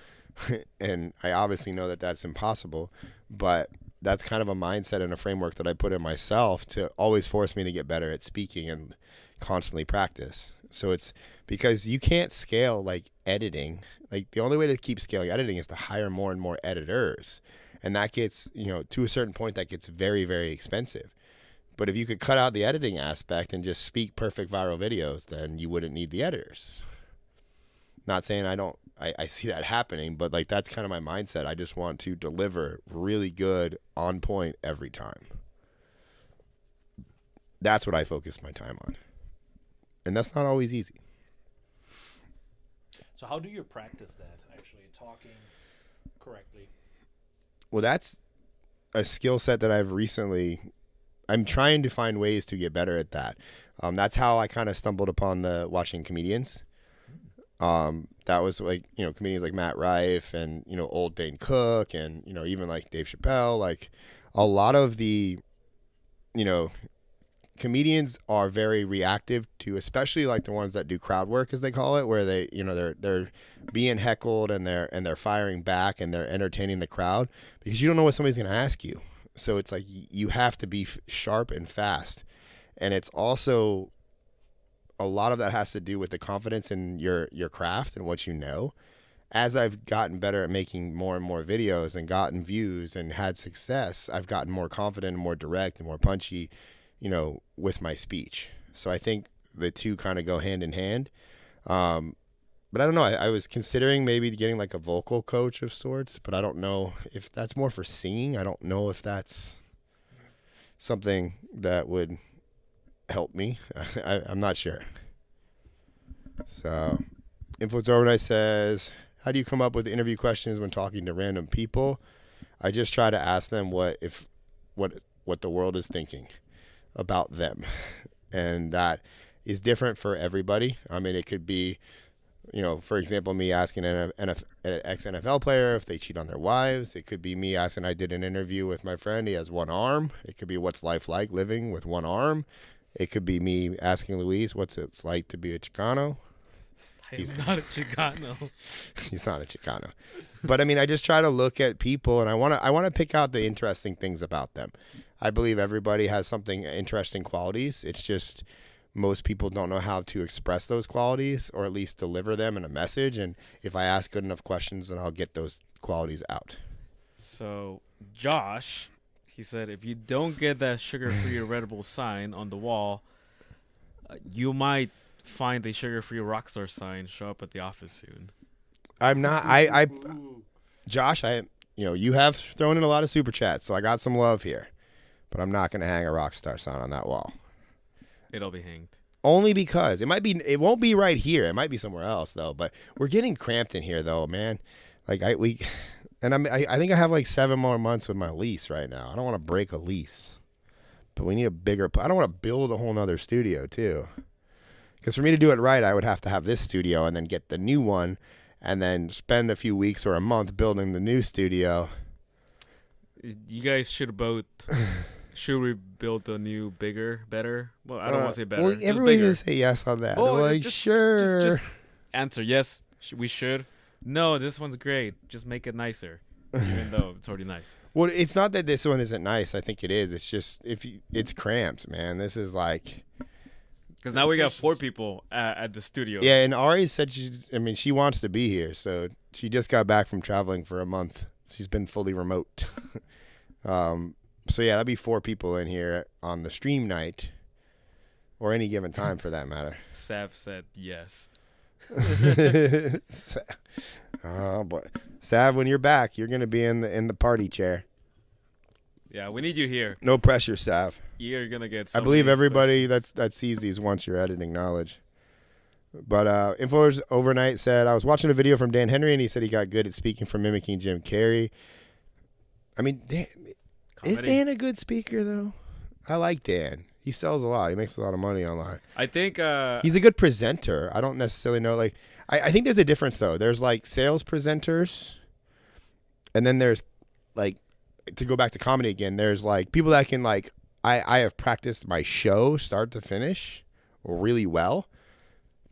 And I obviously know that that's impossible, but that's kind of a mindset and a framework that I put in myself to always force me to get better at speaking and constantly practice. So it's because you can't scale like editing. Like the only way to keep scaling editing is to hire more and more editors. And that gets, to a certain point that gets very, very expensive. But if you could cut out the editing aspect and just speak perfect viral videos, then you wouldn't need the editors. Not saying I see that happening, but like that's kind of my mindset. I just want to deliver really good, on point every time. That's what I focus my time on. And that's not always easy. So how do you practice that, actually, talking correctly? Well, that's a skill set that I'm trying to find ways to get better at that. That's how I kind of stumbled upon watching comedians. That was like, comedians like Matt Rife and, old Dane Cook and, even like Dave Chappelle. Like a lot of the, comedians are very reactive to, especially like the ones that do crowd work, as they call it, where they, they're being heckled and they're firing back and they're entertaining the crowd because you don't know what somebody's going to ask you. So it's like you have to be sharp and fast. And it's also a lot of that has to do with the confidence in your craft and what you know. As I've gotten better at making more and more videos and gotten views and had success, I've gotten more confident and more direct and more punchy, with my speech. So I think the two kind of go hand in hand. But I don't know. I was considering maybe getting like a vocal coach of sorts, but I don't know if that's more for singing. I don't know if that's something that would help me. I'm not sure. So, Influence Overnight says, how do you come up with interview questions when talking to random people? I just try to ask them what the world is thinking about them. And that is different for everybody. I mean, it could be For example, me asking an ex-NFL player if they cheat on their wives. It could be me asking, I did an interview with my friend. He has one arm. It could be what's life like living with one arm. It could be me asking Luis what's it's like to be a Chicano. He's not a Chicano. He's not a Chicano. But, I just try to look at people, and I want to pick out the interesting things about them. I believe everybody has something interesting qualities. It's just most people don't know how to express those qualities or at least deliver them in a message. And if I ask good enough questions, then I'll get those qualities out. So Josh, he said, if you don't get that sugar-free readable sign on the wall, you might find a sugar-free Rockstar sign show up at the office soon. I'm not. Josh, you have thrown in a lot of super chats, so I got some love here. But I'm not going to hang a Rockstar sign on that wall. It'll be hanged. Only because it won't be right here. It might be somewhere else though. But we're getting cramped in here though, man. I think I have like 7 more months with my lease right now. I don't want to break a lease, but we need a bigger. I don't want to build a whole nother studio too, because for me to do it right, I would have to have this studio and then get the new one, and then spend a few weeks or a month building the new studio. You guys should both. Should we build the new, bigger, better? Well, I don't want to say better. Well, everybody's going to say yes on that. Oh, like, sure. Just answer yes, we should. No, this one's great. Just make it nicer, even though it's already nice. Well, it's not that this one isn't nice. I think it is. It's just it's cramped, man. This is like... Because now we got 4 people at the studio. Yeah, and Ari said she wants to be here. So she just got back from traveling for a month. She's been fully remote. So, yeah, that'd be 4 people in here on the stream night, or any given time for that matter. Sav said yes. Oh, boy. Sav, when you're back, you're going to be in the party chair. Yeah, we need you here. No pressure, Sav. You're going to get I believe everybody that sees these wants your editing knowledge. But Influencers Overnight said, I was watching a video from Dan Henry, and he said he got good at speaking from mimicking Jim Carrey. Is Dan a good speaker, though? I like Dan. He sells a lot. He makes a lot of money online. I think... he's a good presenter. I don't necessarily know. I think there's a difference, though. There's, sales presenters. And then there's, to go back to comedy again, there's, people that can, I have practiced my show start to finish really well.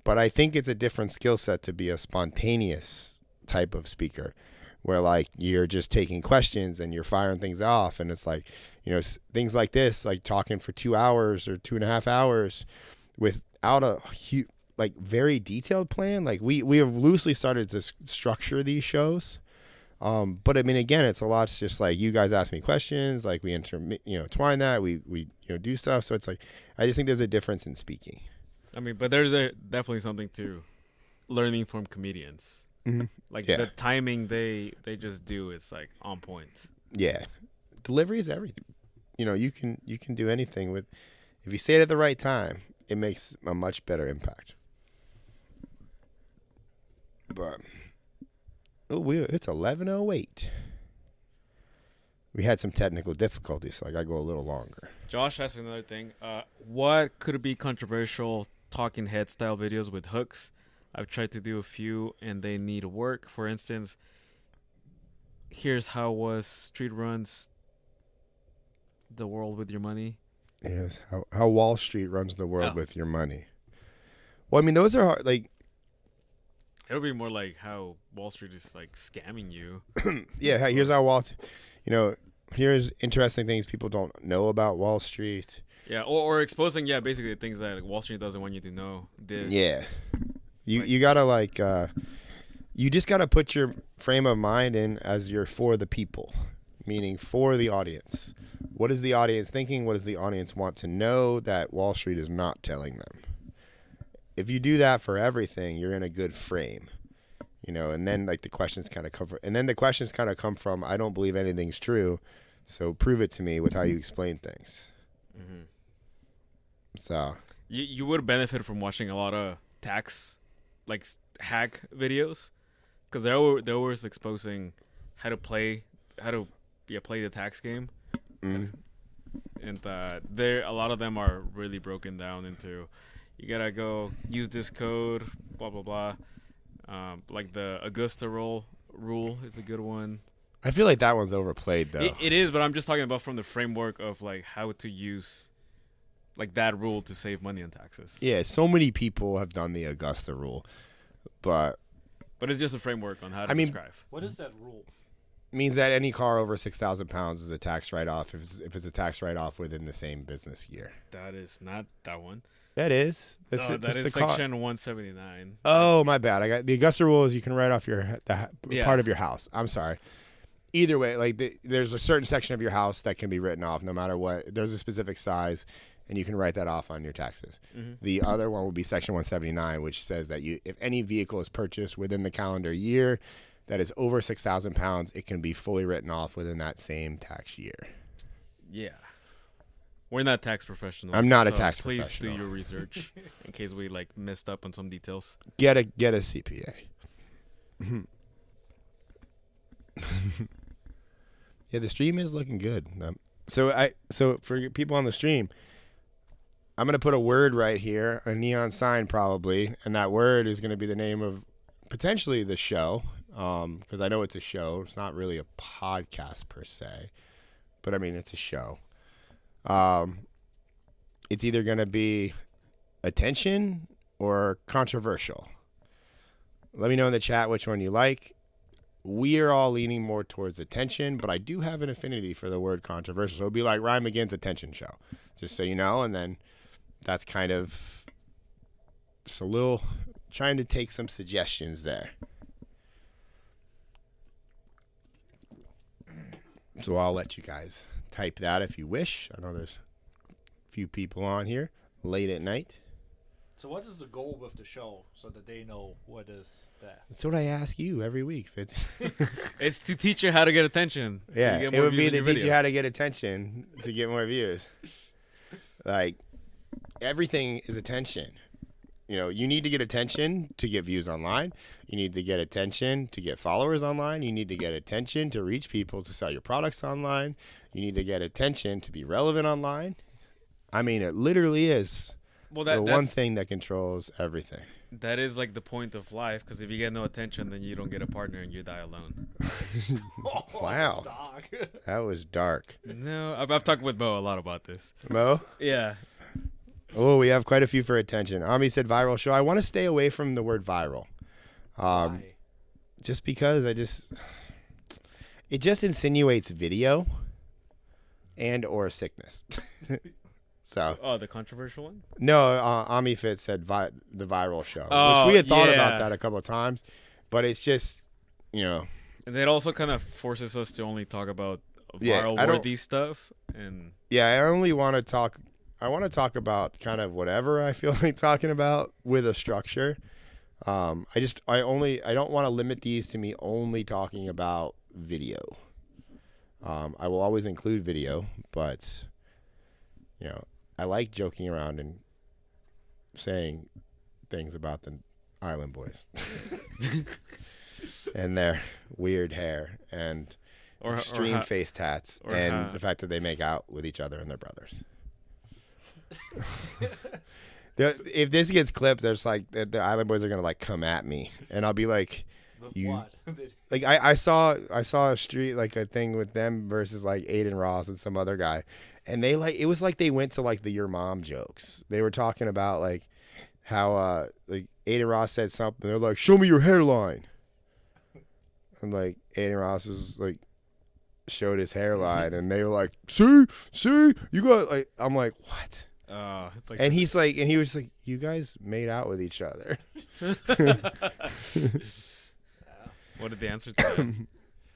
But I think it's a different skill set to be a spontaneous type of speaker, where you're just taking questions and you're firing things off, and it's things like this, talking for 2 hours or 2.5 hours without a very detailed plan. We have loosely started to structure these shows, but again, it's a lot. It's just you guys ask me questions, we twine that, we do stuff. So it's I just think there's a difference in speaking. But there's definitely something to learning from comedians. Mm-hmm. The timing they just do is on point. Yeah, delivery is everything. You can do anything with, if you say it at the right time, it makes a much better impact. But it's 11:08. We had some technical difficulties, so I gotta go a little longer. Josh asked another thing. What could be controversial talking head style videos with hooks? I've tried to do a few, and they need work. For instance, here's how was Street Runs the world with your money. Yes, how Wall Street runs the world with your money. Well, those are hard, it'll be more like how Wall Street is scamming you. Yeah, here's how here's interesting things people don't know about Wall Street. Yeah, or exposing basically things that Wall Street doesn't want you to know. Yeah. You gotta you just gotta put your frame of mind in as you're for the people, meaning for the audience. What is the audience thinking? What does the audience want to know that Wall Street is not telling them? If you do that for everything, you're in a good frame, and then the questions kind of cover, and then the questions kind of come from, I don't believe anything's true, so prove it to me with how you explain things. Mm-hmm. So you would benefit from watching a lot of tax hack videos, because they're always exposing how to play the tax game. Mm. And a lot of them are really broken down into, you gotta go use this code, blah blah blah, Like the Augusta rule is a good one. I feel like that one's overplayed though. It is, but I'm just talking about from the framework of like how to use like that rule to save money on taxes. Yeah, so many people have done the Augusta rule, but it's just a framework on how to describe. What is that rule? It means that any car over 6,000 pounds is a tax write-off if it's a tax write-off within the same business year. That is not that one. That is. That's That is the section 179. Oh, my bad. I got the Augusta rule is you can write off Yeah. part of your house. I'm sorry. Either way, like there's a certain section of your house that can be written off no matter what. There's a specific size, and you can write that off on your taxes. Mm-hmm. The other one would be section 179, which says that if any vehicle is purchased within the calendar year that is over 6,000 pounds, it can be fully written off within that same tax year. Yeah. We're not tax professionals. I'm not a so tax please professional. do your research in case we like messed up on some details. Get a CPA. Yeah, the stream is looking good. So for people on the stream, I'm gonna put a word right here, a neon sign probably, and that word is gonna be the name of potentially the show, because I know it's a show. It's not really a podcast per se, but I mean it's a show. It's either gonna be attention or controversial. Let me know in the chat which one you like. We are all leaning more towards attention, but I do have an affinity for the word controversial. So it'll be like Ryan McGinn's attention show, just so you know. And then that's kind of just a little trying to take some suggestions there. So I'll let you guys type that if you wish. I know there's a few people on here late at night. So what is the goal with the show so that they know what is that? That's what I ask you every week, Fitz. It's to teach you how to get attention. So Yeah, you get it more would be views to on your teach you video. how to get attention to get more views. Like, everything is attention. You know, you need to get attention to get views online. You need to get attention to get followers online. You need to get attention to reach people to sell your products online. You need to get attention to be relevant online. I mean, it literally is Well, the one that's- thing that controls everything. That is like the point of life, because if you get no attention, then you don't get a partner and you die alone. Wow. That's dark. That was dark. No, I've talked with Mo a lot about this. Mo? Yeah. Oh, we have quite a few for attention. Ami said viral show. I want to stay away from the word viral. Why? Just because it just insinuates video and or sickness. So Oh, the controversial one? no, Ami Fit said the viral show, Oh, which we had thought yeah. about that a couple of times, but it's just, you know, And it also kind of forces us to only talk about Yeah, viral I don't- worthy stuff. And yeah, I want to talk about kind of whatever I feel like talking about with a structure. I don't want to limit these to me only talking about video. I will always include video, but you know, I like joking around and saying things about the Island Boys and their weird hair and extreme face tats and the fact that they make out with each other and their brothers. If this gets clipped, there's like the Island Boys are gonna like come at me, and I'll be like, With you- what? like I saw a street like a thing with them versus like Aiden Ross and some other guy, and they like it was like they went to like the your mom jokes. They were talking about like how like Aiden Ross said something. They're like, show me your hairline, and like Aiden Ross was like showed his hairline, and they were like, see you got like I'm like what. it's like And he was like, you guys made out with each other. what did the answer to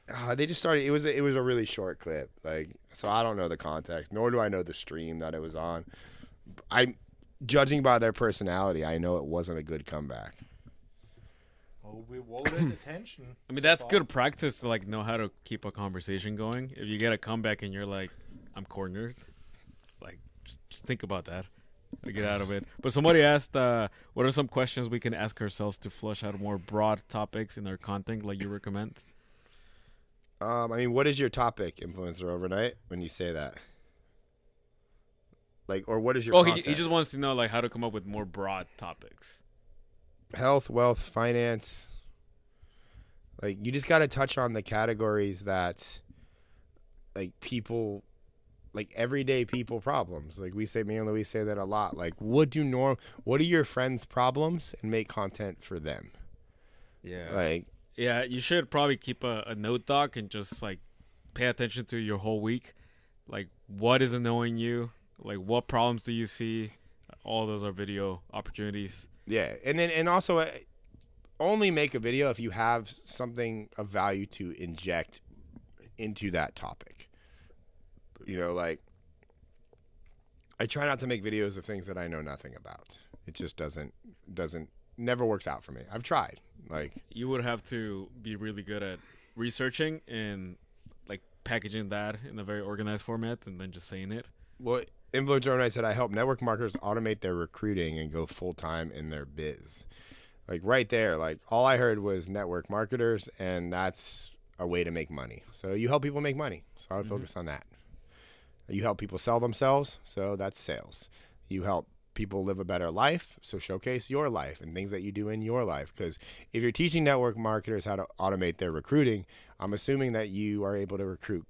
that? They just started. It was a really short clip. Like, so I don't know the context, nor do I know the stream that it was on. I'm judging by their personality. I know it wasn't a good comeback. Oh, we voted attention. I mean, that's good practice to like know how to keep a conversation going. If you get a comeback and you're like, I'm cornered, like just think about that. Get out of it. But somebody asked, what are some questions we can ask ourselves to flush out more broad topics in our content, like you recommend? I mean, what is your topic, influencer overnight, when you say that? Like, or what is your He content? just wants to know like how to come up with more broad topics. Health, wealth, finance, Like, you just got to touch on the categories that, like, people, like, everyday people problems. Like, me and Luis say that a lot. Like, what are your friends' problems, and make content for them. Yeah. Like, yeah, you should probably keep a note doc and just like pay attention to your whole week. Like, what is annoying you? Like, what problems do you see? All those are video opportunities. yeah. And also, only make a video if you have something of value to inject into that topic. You know, like, I try not to make videos of things that I know nothing about. It just never works out for me. I've tried. Like, You would have to be really good at researching and like packaging that in a very organized format and then just saying it. well, Influencer Overnight said I help network marketers automate their recruiting and go full time in their biz. Like, right there, like, all I heard was network marketers, and that's a way to make money. So you help people make money. So I would focus on that. You help people sell themselves, so that's sales. You help people live a better life, so showcase your life and things that you do in your life. Because if you're teaching network marketers how to automate their recruiting, I'm assuming that you are able to recruit,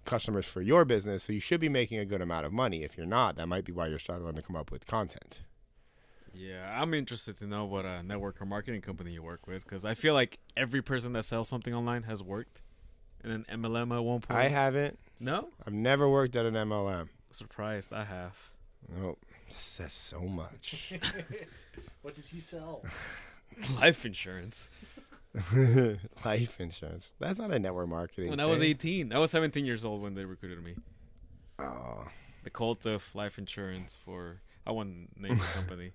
customers for your business, so you should be making a good amount of money. If you're not, that might be why you're struggling to come up with content. Yeah, I'm interested to know what network or marketing company you work with, because I feel like every person that sells something online has worked in an MLM at one point. I haven't. No? I've never worked at an MLM. Surprised, I have. Nope. This says so much. What did he sell? Life insurance. Life insurance. That's not a network marketing When I was thing. 18. I was 17 years old when they recruited me. Oh. The cult of life insurance I won't name the company.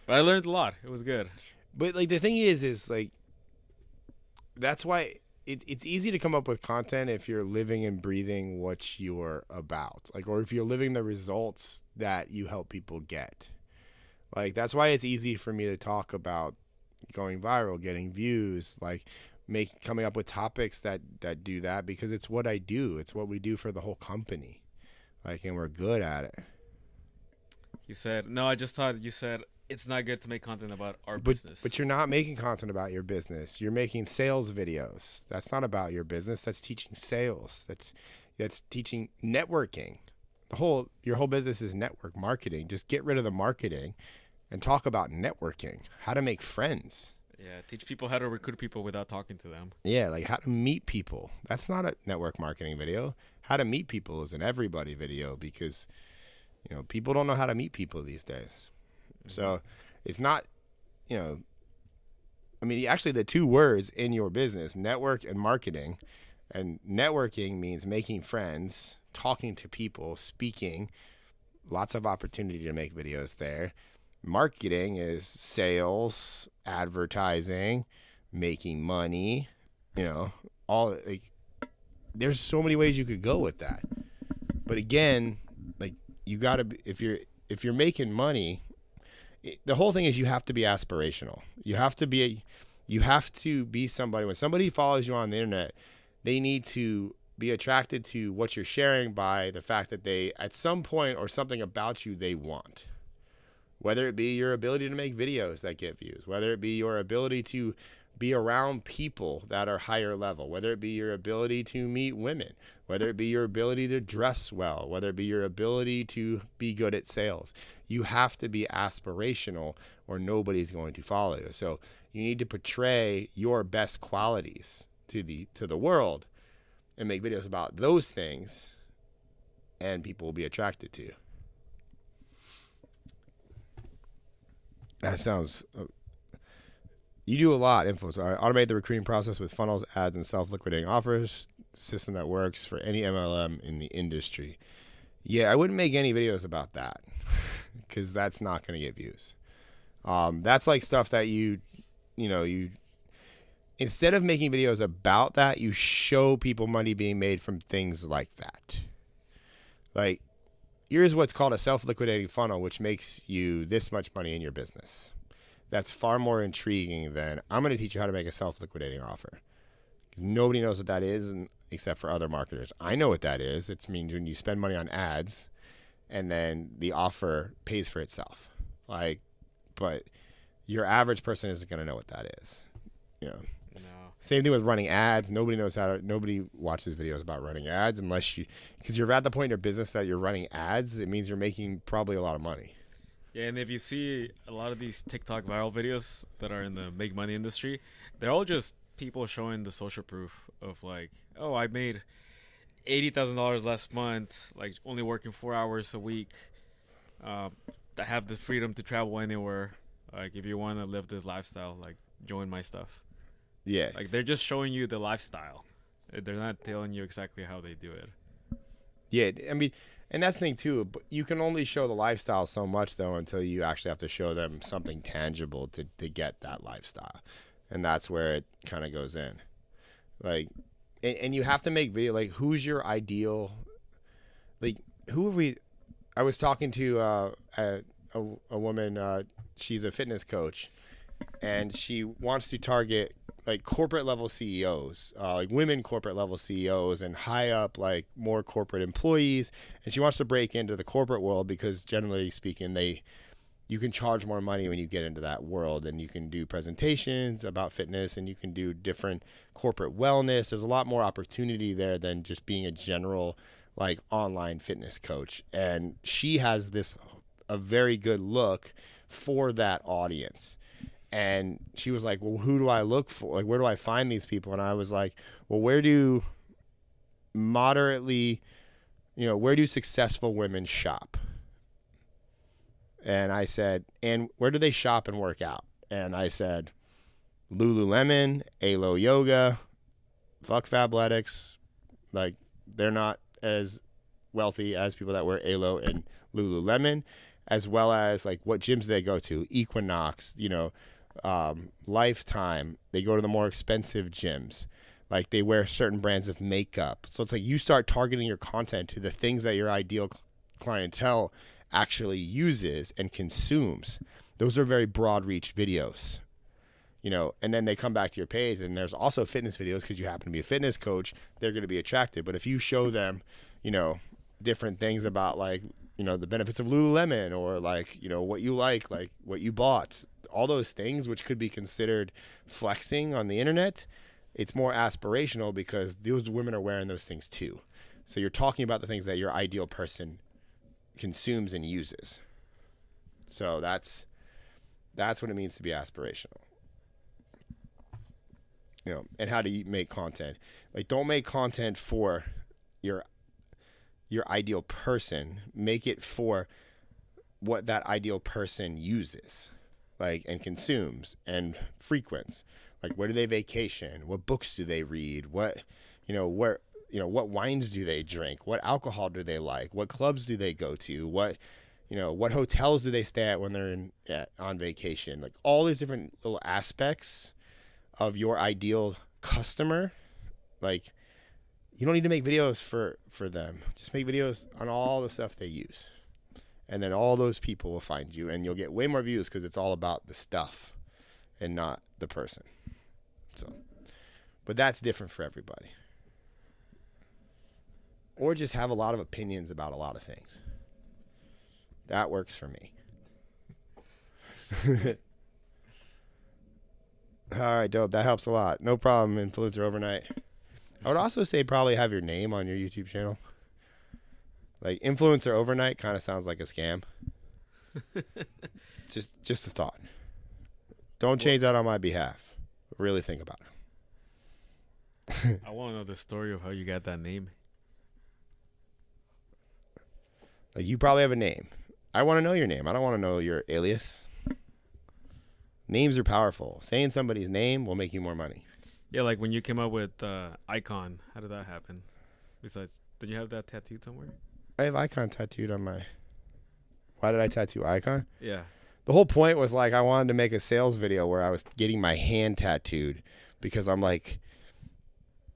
But I learned a lot. It was good. But, like, the thing is like, that's why it's easy to come up with content if you're living and breathing what you're about. Like, or if you're living the results that you help people get. Like, that's why it's easy for me to talk about going viral, getting views, like, coming up with topics that do that, because it's what I do. It's what we do for the whole company. Like, and we're good at it. He said, no, I just thought you said it's not good to make content about our business. But you're not making content about your business. You're making sales videos. That's not about your business. That's teaching sales. That's teaching networking. Your whole business is network marketing. Just get rid of the marketing and talk about networking, how to make friends. Yeah, teach people how to recruit people without talking to them. Yeah, like how to meet people. That's not a network marketing video. How to meet people is an everybody video, because people don't know how to meet people these days. So it's not, actually the two words in your business, network and marketing, and networking means making friends, talking to people, speaking, lots of opportunity to make videos there. Marketing is sales, advertising, making money, all, like, there's so many ways you could go with that. But again, like, you got to, if you're making money, the whole thing is you have to be aspirational. You have to be somebody. When somebody follows you on the internet, they need to be attracted to what you're sharing by the fact that they, at some point, or something about you they want. Whether it be your ability to make videos that get views, whether it be your ability to be around people that are higher level, whether it be your ability to meet women, whether it be your ability to dress well, whether it be your ability to be good at sales. You have to be aspirational or nobody's going to follow you. So you need to portray your best qualities to the world and make videos about those things, and people will be attracted to you. That sounds... You do a lot, influencer. Automate the recruiting process with funnels, ads, and self-liquidating offers. System that works for any MLM in the industry. Yeah, I wouldn't make any videos about that because that's not going to get views. That's like stuff that you instead of making videos about that, you show people money being made from things like that. Like, here's what's called a self-liquidating funnel, which makes you this much money in your business. That's far more intriguing than, I'm going to teach you how to make a self-liquidating offer. Nobody knows what that is except for other marketers. I know what that is. It means when you spend money on ads and then the offer pays for itself. But your average person isn't going to know what that is. You know. No. Same thing with running ads. Nobody watches videos about running ads because you're at the point in your business that you're running ads. It means you're making probably a lot of money. Yeah, and if you see a lot of these TikTok viral videos that are in the make money industry, they're all just people showing the social proof of like, oh, I made $80,000 last month, like only working 4 hours a week. I have the freedom to travel anywhere. Like if you want to live this lifestyle, like join my stuff. Yeah. Like they're just showing you the lifestyle. They're not telling you exactly how they do it. Yeah, I mean, and that's the thing too. But you can only show the lifestyle so much though until you actually have to show them something tangible to get that lifestyle, and that's where it kind of goes in. Like, and you have to make video. Like, who's your ideal? Like, who are we? I was talking to a woman. She's a fitness coach, and she wants to target like corporate level CEOs, like women corporate level CEOs and high up, like more corporate employees. And she wants to break into the corporate world because generally speaking, you can charge more money when you get into that world, and you can do presentations about fitness, and you can do different corporate wellness. There's a lot more opportunity there than just being a general like online fitness coach. And she has a very good look for that audience. And she was like, well, who do I look for? Like, where do I find these people? And I was like, well, where do successful women shop? And I said, and where do they shop and work out? And I said, Lululemon, Alo Yoga, fuck Fabletics. Like, they're not as wealthy as people that wear Alo and Lululemon, as well as like what gyms they go to, Equinox, Lifetime. They go to the more expensive gyms. Like, they wear certain brands of makeup. So it's like you start targeting your content to the things that your ideal clientele actually uses and consumes. Those are very broad reach videos, and then they come back to your page, and there's also fitness videos because you happen to be a fitness coach. They're going to be attracted. But if you show them, different things about like, the benefits of Lululemon, or like, what you like what you bought, all those things which could be considered flexing on the internet, it's more aspirational because those women are wearing those things too. So you're talking about the things that your ideal person consumes and uses. So that's what it means to be aspirational. And how do you make content? Like, don't make content for your ideal person. Make it for what that ideal person uses, like, and consumes and frequents. Like, where do they vacation? What books do they read? What wines do they drink? What alcohol do they like? What clubs do they go to? What hotels do they stay at when they're on vacation? Like, all these different little aspects of your ideal customer. Like, you don't need to make videos for them. Just make videos on all the stuff they use. And then all those people will find you, and you'll get way more views because it's all about the stuff and not the person. So, but that's different for everybody. Or just have a lot of opinions about a lot of things. That works for me. All right, dope. That helps a lot. No problem, Influencer Overnight. I would also say probably have your name on your YouTube channel. Like, Influencer Overnight kind of sounds like a scam. Just a thought. Don't change that on my behalf. Really think about it. I want to know the story of how you got that name. Like, you probably have a name. I want to know your name. I don't want to know your alias. Names are powerful. Saying somebody's name will make you more money. Yeah, like when you came up with Icon, how did that happen? Besides, did you have that tattooed somewhere? I have Icon tattooed on my... Why did I tattoo Icon? Yeah. The whole point was like I wanted to make a sales video where I was getting my hand tattooed because I'm like,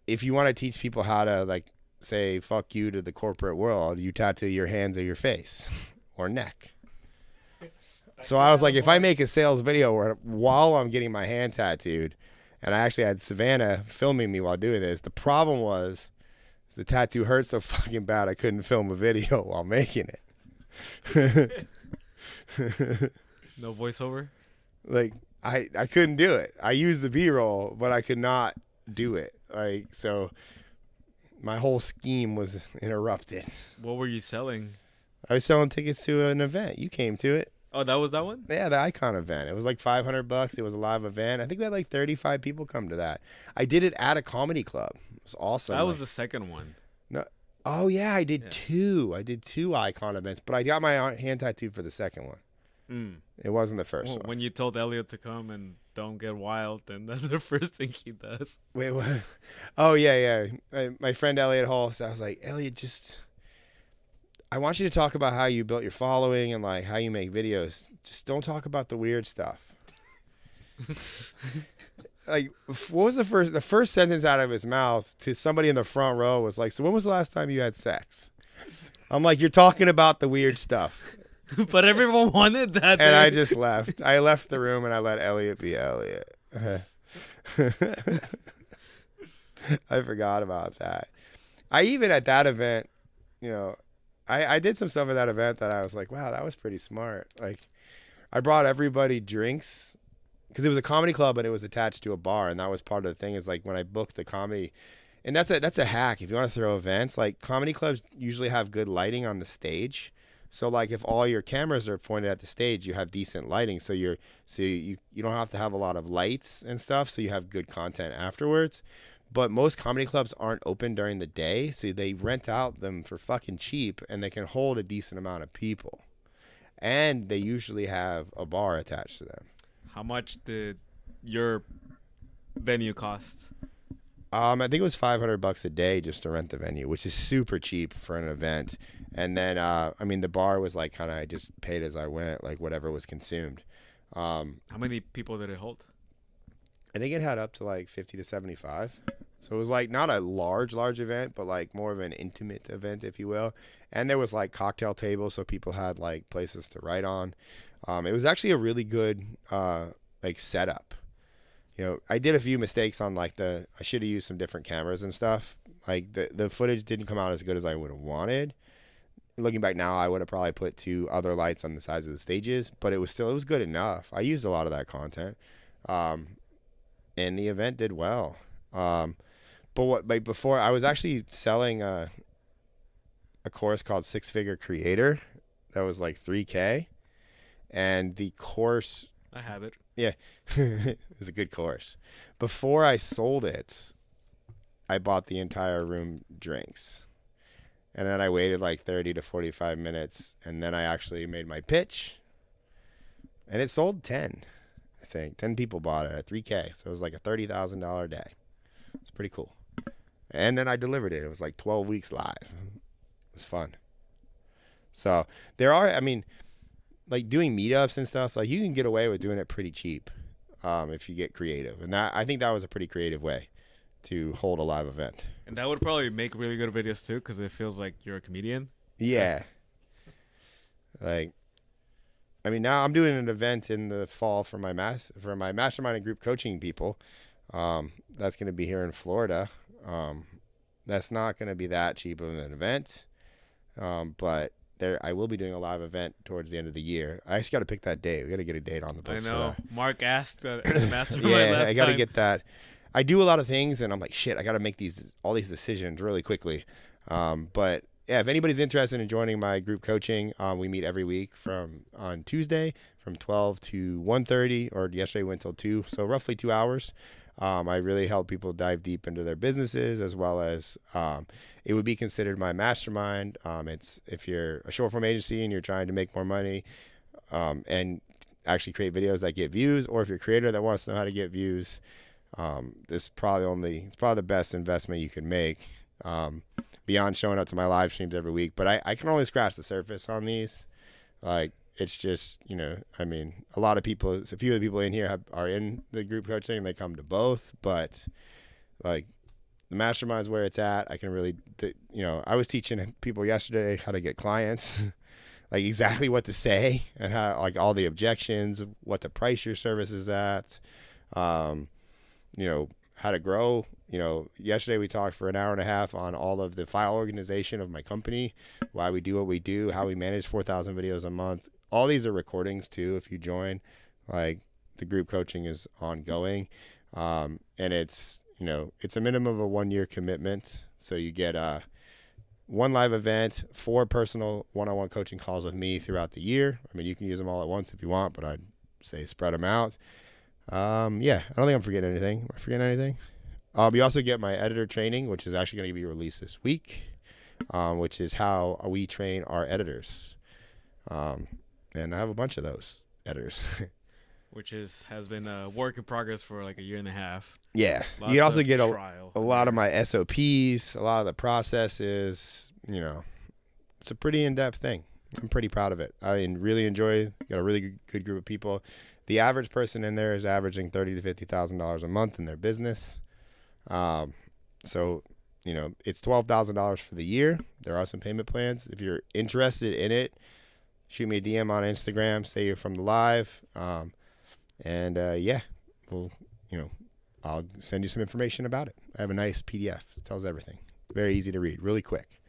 if you want to teach people how to like say fuck you to the corporate world, you tattoo your hands or your face or neck. So I was like, if I make a sales video where while I'm getting my hand tattooed, and I actually had Savannah filming me while doing this, the problem was the tattoo hurt so fucking bad I couldn't film a video while making it. No voiceover? Like, I couldn't do it. I used the B-roll, but I could not do it. Like, so my whole scheme was interrupted. What were you selling? I was selling tickets to an event. You came to it. Oh, that was that one? Yeah, the Icon event. It was like $500. It was a live event. I think we had like 35 people come to that. I did it at a comedy club. It was awesome. That was the second one. No. Oh yeah, I did two. I did two Icon events, but I got my hand tattooed for the second one. It wasn't the first one. When you told Elliot to come and don't get wild, then that's the first thing he does. Wait, what? Oh yeah. My friend Elliot Hall. So I was like, Elliot, I want you to talk about how you built your following and like how you make videos. Just don't talk about the weird stuff. Like, what was the first sentence out of his mouth to somebody in the front row was like, so when was the last time you had sex? I'm like, you're talking about the weird stuff. But everyone wanted that. And I just left. I left the room and I let Elliot be Elliot. I forgot about that. I even at that event, you know, I did some stuff at that event that I was like, wow, that was pretty smart. Like, I brought everybody drinks because it was a comedy club, but it was attached to a bar. And that was part of the thing is like when I booked the comedy, and that's a hack. If you want to throw events, like comedy clubs usually have good lighting on the stage. So like if all your cameras are pointed at the stage, you have decent lighting. So you don't have to have a lot of lights and stuff. So you have good content afterwards. But most comedy clubs aren't open during the day. So they rent out them for fucking cheap and they can hold a decent amount of people. And they usually have a bar attached to them. How much did your venue cost? I think it was $500 a day just to rent the venue, which is super cheap for an event. And then, the bar was like kind of I just paid as I went, like whatever was consumed. How many people did it hold? I think it had up to like 50 to 75. So it was like not a large event, but like more of an intimate event, if you will. And there was like cocktail tables, so people had like places to write on. It was actually a really good like setup. You know, I did a few mistakes on like I should have used some different cameras and stuff. Like the footage didn't come out as good as I would have wanted. Looking back now, I would have probably put 2 other lights on the sides of the stages, but it was good enough. I used a lot of that content. And the event did well. But before I was actually selling a course called 6-Figure Creator that was like $3,000, and the course I have it. Yeah, it was a good course. Before I sold it, I bought the entire room drinks. And then I waited like 30 to 45 minutes, and then I actually made my pitch. And it sold 10, I think. 10 people bought it at $3,000. So it was like a $30,000 day. It's pretty cool. And then I delivered it. It was like 12 weeks live. It was fun. So there are, like doing meetups and stuff, like you can get away with doing it pretty cheap if you get creative. And I think that was a pretty creative way to hold a live event. And that would probably make really good videos too, because it feels like you're a comedian. Yeah. Like, now I'm doing an event in the fall for my mastermind and group coaching people. That's going to be here in Florida. That's not going to be that cheap of an event. But I will be doing a live event towards the end of the year. I just got to pick that date. We got to get a date on the books. I know. Mark asked the mastermind last I got to get that. I do a lot of things, and I'm like, shit, I got to make all these decisions really quickly. But yeah, if anybody's interested in joining my group coaching, we meet every week on Tuesday from 12 to 1:30, or yesterday went till 2, so roughly 2 hours. I really help people dive deep into their businesses, as well as it would be considered my mastermind. It's if you're a short form agency and you're trying to make more money and actually create videos that get views, or if you're a creator that wants to know how to get views, this is probably the best investment you can make beyond showing up to my live streams every week. But I can only scratch the surface on these. Like, it's just, a lot of people, a few of the people in here are in the group coaching and they come to both, but like the mastermind's where it's at. I can really, I was teaching people yesterday how to get clients, like exactly what to say and how, like all the objections, what to price your services at, how to grow. Yesterday we talked for an hour and a half on all of the file organization of my company, why we do what we do, how we manage 4,000 videos a month. All these are recordings too. If you join, like the group coaching is ongoing. And it's, it's a minimum of a 1-year commitment. So you get 1 live event, 4 personal one-on-one coaching calls with me throughout the year. I mean, you can use them all at once if you want, but I'd say spread them out. I don't think I'm forgetting anything. Am I forgetting anything? You also get my editor training, which is actually going to be released this week, which is how we train our editors. And I have a bunch of those editors. Which has been a work in progress for like a year and a half. Yeah. Lots You also of get trial. a lot of my SOPs, a lot of the processes. It's a pretty in-depth thing. I'm pretty proud of it. I really enjoy. Got a really good group of people. The average person in there is averaging $30,000 to $50,000 a month in their business. So it's $12,000 for the year. There are some payment plans. If you're interested in it, shoot me a DM on Instagram. Say you're from the live. We'll I'll send you some information about it. I have a nice PDF. It tells everything. Very easy to read, really quick.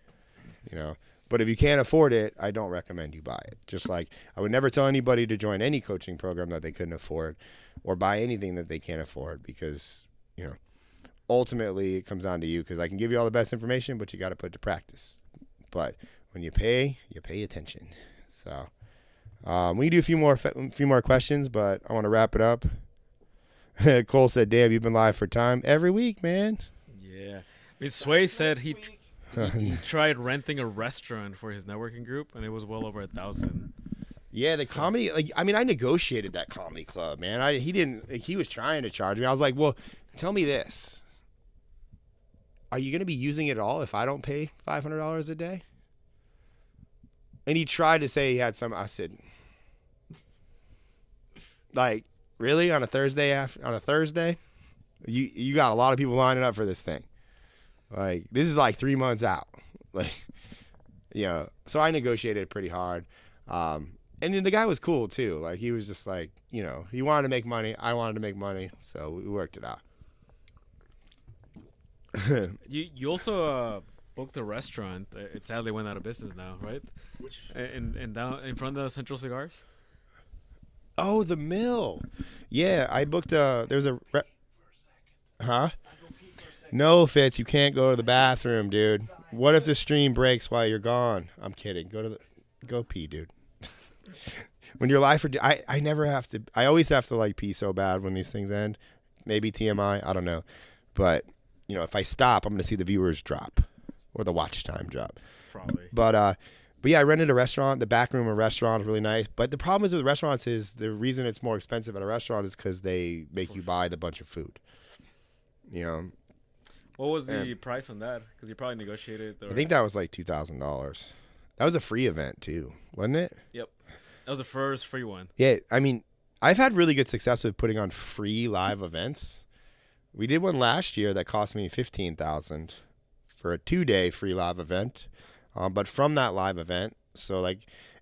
But if you can't afford it, I don't recommend you buy it. Just like I would never tell anybody to join any coaching program that they couldn't afford or buy anything that they can't afford because, ultimately it comes down to you because I can give you all the best information, but you got to put it to practice. But when you pay attention. So we can do a few more questions, but I want to wrap it up. Cole said, "Damn, you've been live for time every week, man." Yeah. I mean, Sway said he tried renting a restaurant for his networking group, and it was well over 1,000. Yeah, the comedy. I negotiated that comedy club, man. He was trying to charge me. I was like, "Well, tell me this: are you going to be using it all if I don't pay $500 a day?" And he tried to say he had some. I said, "Like, really on a Thursday you got a lot of people lining up for this thing. Like, this is like 3 months out. Like, so I negotiated pretty hard. And then the guy was cool too. Like, he was just like, he wanted to make money. I wanted to make money. So we worked it out. You also booked a restaurant. It sadly went out of business now, right? Which in down in front of Central Cigars. Oh, the Mill. Yeah, I booked huh? No, Fitz, you can't go to the bathroom, dude. What if the stream breaks while you're gone? I'm kidding. Go pee, dude. When you're live for, I never have to. I always have to like pee so bad when these things end. Maybe TMI, I don't know, but if I stop, I'm gonna see the viewers drop or the watch time drop. Probably. But yeah, I rented a restaurant. The back room of a restaurant is really nice. But the problem is with restaurants is the reason it's more expensive at a restaurant is because they make you buy the bunch of food. What was the price on that? Because you probably negotiated. I think that was like $2,000. That was a free event too, wasn't it? Yep. That was the first free one. Yeah, I mean, I've had really good success with putting on free live events. We did one last year that cost me $15,000 for a 2-day free live event. But from that live event,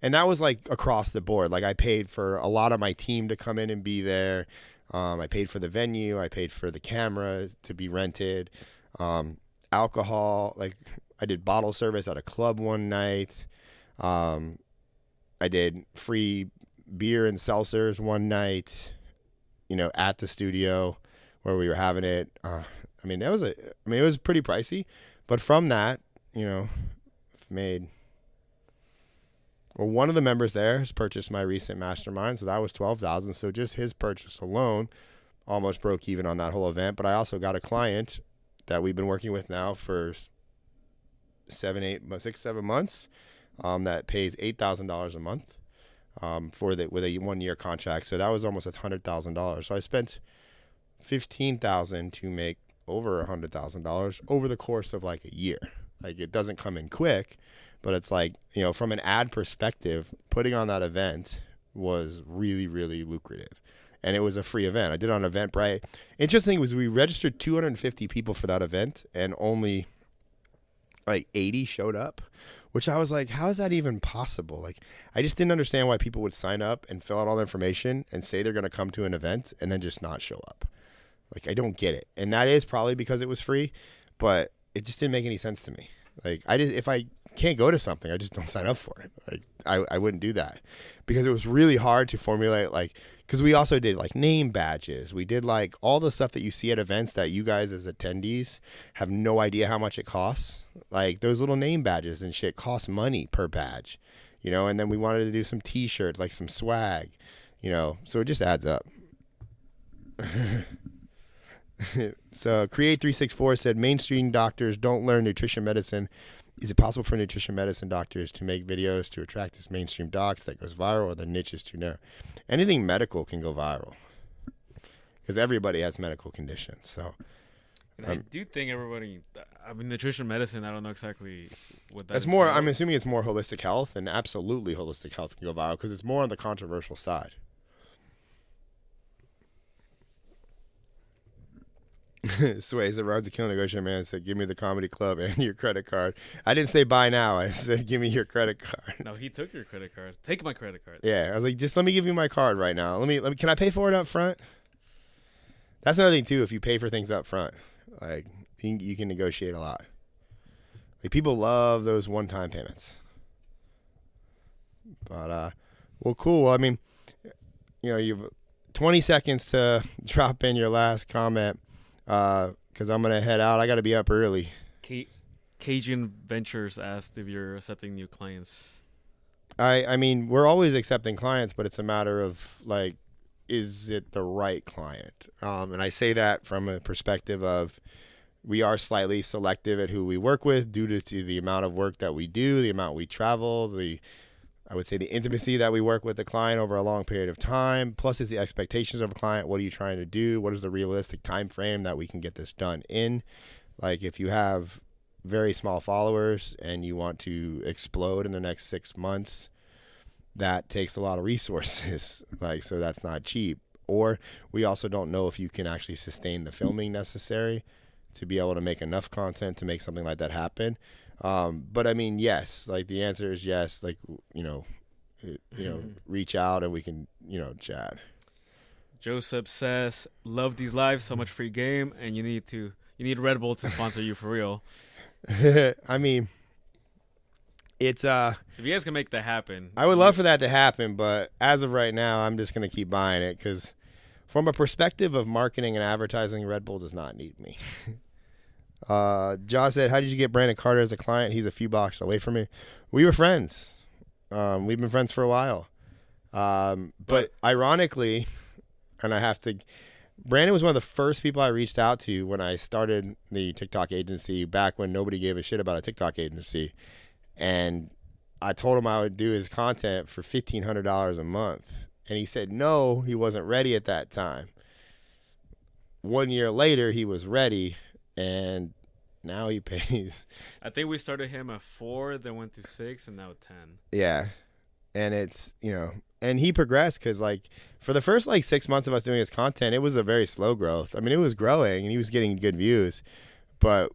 and that was like across the board. Like I paid for a lot of my team to come in and be there. I paid for the venue. I paid for the cameras to be rented. Alcohol, like I did bottle service at a club one night. I did free beer and seltzers one night, at the studio where we were having it. It was pretty pricey, but from that, made. Well, one of the members there has purchased my recent mastermind, so that was $12,000. So just his purchase alone almost broke even on that whole event. But I also got a client that we've been working with now for 7 months that pays $8,000 a month with a 1-year contract. So that was almost $100,000. So I spent $15,000 to make over $100,000 over the course of like a year. Like it doesn't come in quick, but it's like, from an ad perspective, putting on that event was really, really lucrative. And it was a free event. I did it on Eventbrite. Interesting was we registered 250 people for that event and only like 80 showed up, which I was like, how is that even possible? Like, I just didn't understand why people would sign up and fill out all the information and say they're going to come to an event and then just not show up. Like, I don't get it. And that is probably because it was free, but it just didn't make any sense to me. Like, if I can't go to something, I just don't sign up for it. Like I wouldn't do that because it was really hard to formulate, like, because we also did like name badges. We did like all the stuff that you see at events that you guys as attendees have no idea how much it costs. Like those little name badges and shit cost money per badge, you know, and then we wanted to do some t-shirts, like some swag, you know, so it just adds up. So Create364 said mainstream doctors don't learn nutrition medicine. Is it possible for nutrition medicine doctors to make videos to attract this mainstream docs that goes viral, or the niche is too narrow? Anything medical can go viral because everybody has medical conditions. So And I do think everybody, I mean, nutrition medicine, I don't know exactly what that that's more, I'm entails. assuming it's more holistic health, and absolutely holistic health can go viral because it's more on the controversial side. Sway said, Ron's a killer negotiator, man. Said, give me the comedy club and your credit card. I didn't say buy now. I said, give me your credit card. No, he took your credit card. Take my credit card. Yeah, I was like, just let me give you my card right now. Let me. Can I pay for it up front? That's another thing too. If you pay for things up front, like you can negotiate a lot. Like people love those one-time payments. But well, cool. Well, I mean, you know, you've 20 seconds to drop in your last comment. Because I'm gonna head out. I got to be up early. Cajun Ventures asked if you're accepting new clients. I mean, we're always accepting clients, but it's a matter of like, is it the right client? And I say that from a perspective of we are slightly selective at who we work with due to the amount of work that we do, the amount we travel, I would say the intimacy that we work with the client over a long period of time, plus is the expectations of a client. What are you trying to do? What is the realistic time frame that we can get this done in? Like if you have very small followers and you want to explode in the next 6 months, that takes a lot of resources. Like, so that's not cheap. Or we also don't know if you can actually sustain the filming necessary to be able to make enough content to make something like that happen. But I mean, yes, like the answer is yes. Like, reach out and we can, chat. Joseph says, love these lives, so much free game, and you need Red Bull to sponsor you for real. I mean, it's if you guys can make that happen. I would love for that to happen, but as of right now, I'm just going to keep buying it because from a perspective of marketing and advertising, Red Bull does not need me. Josh said, how did you get Brandon Carter as a client? He's a few blocks away from me. We were friends. We've been friends for a while. But ironically, and Brandon was one of the first people I reached out to when I started the TikTok agency back when nobody gave a shit about a TikTok agency. And I told him I would do his content for $1,500 a month. And he said no, he wasn't ready at that time. 1 year later, he was ready. And now he pays. I think we started him at 4, then went to 6, and now 10. Yeah. And it's, and he progressed because, like, for the first, 6 months of us doing his content, it was a very slow growth. I mean, it was growing, and he was getting good views. But,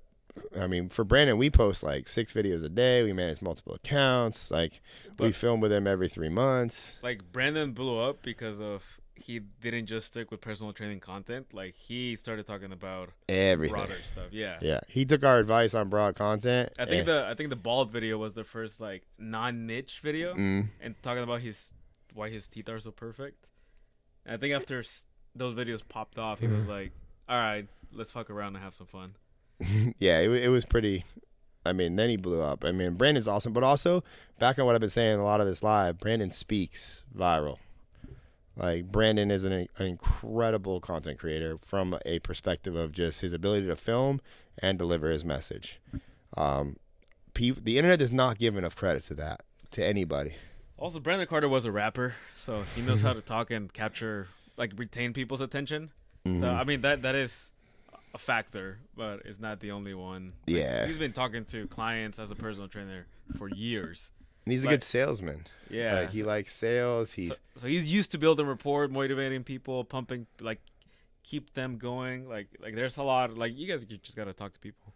I mean, for Brandon, we post, 6 videos a day. We manage multiple accounts. We film with him every 3 months. Brandon blew up because of he didn't just stick with personal training content. He started talking about everything, broader stuff. Yeah. Yeah. He took our advice on broad content. I think the bald video was the first non-niche video, and talking about why his teeth are so perfect. And I think after those videos popped off, he was like, "All right, let's fuck around and have some fun." Yeah, it was pretty. I mean, then he blew up. I mean, Brandon's awesome, but also back on what I've been saying a lot of this live, Brandon speaks viral. Brandon is an incredible content creator from a perspective of just his ability to film and deliver his message. The internet does not give enough credit to that, to anybody. Also, Brandon Carter was a rapper, so he knows how to talk and capture, retain people's attention. Mm-hmm. So, I mean, that is a factor, but it's not the only one. Yeah. He's been talking to clients as a personal trainer for years. And he's a good salesman. Yeah. He likes sales. So he's used to building rapport, motivating people, pumping, keep them going. There's a lot, you guys just got to talk to people.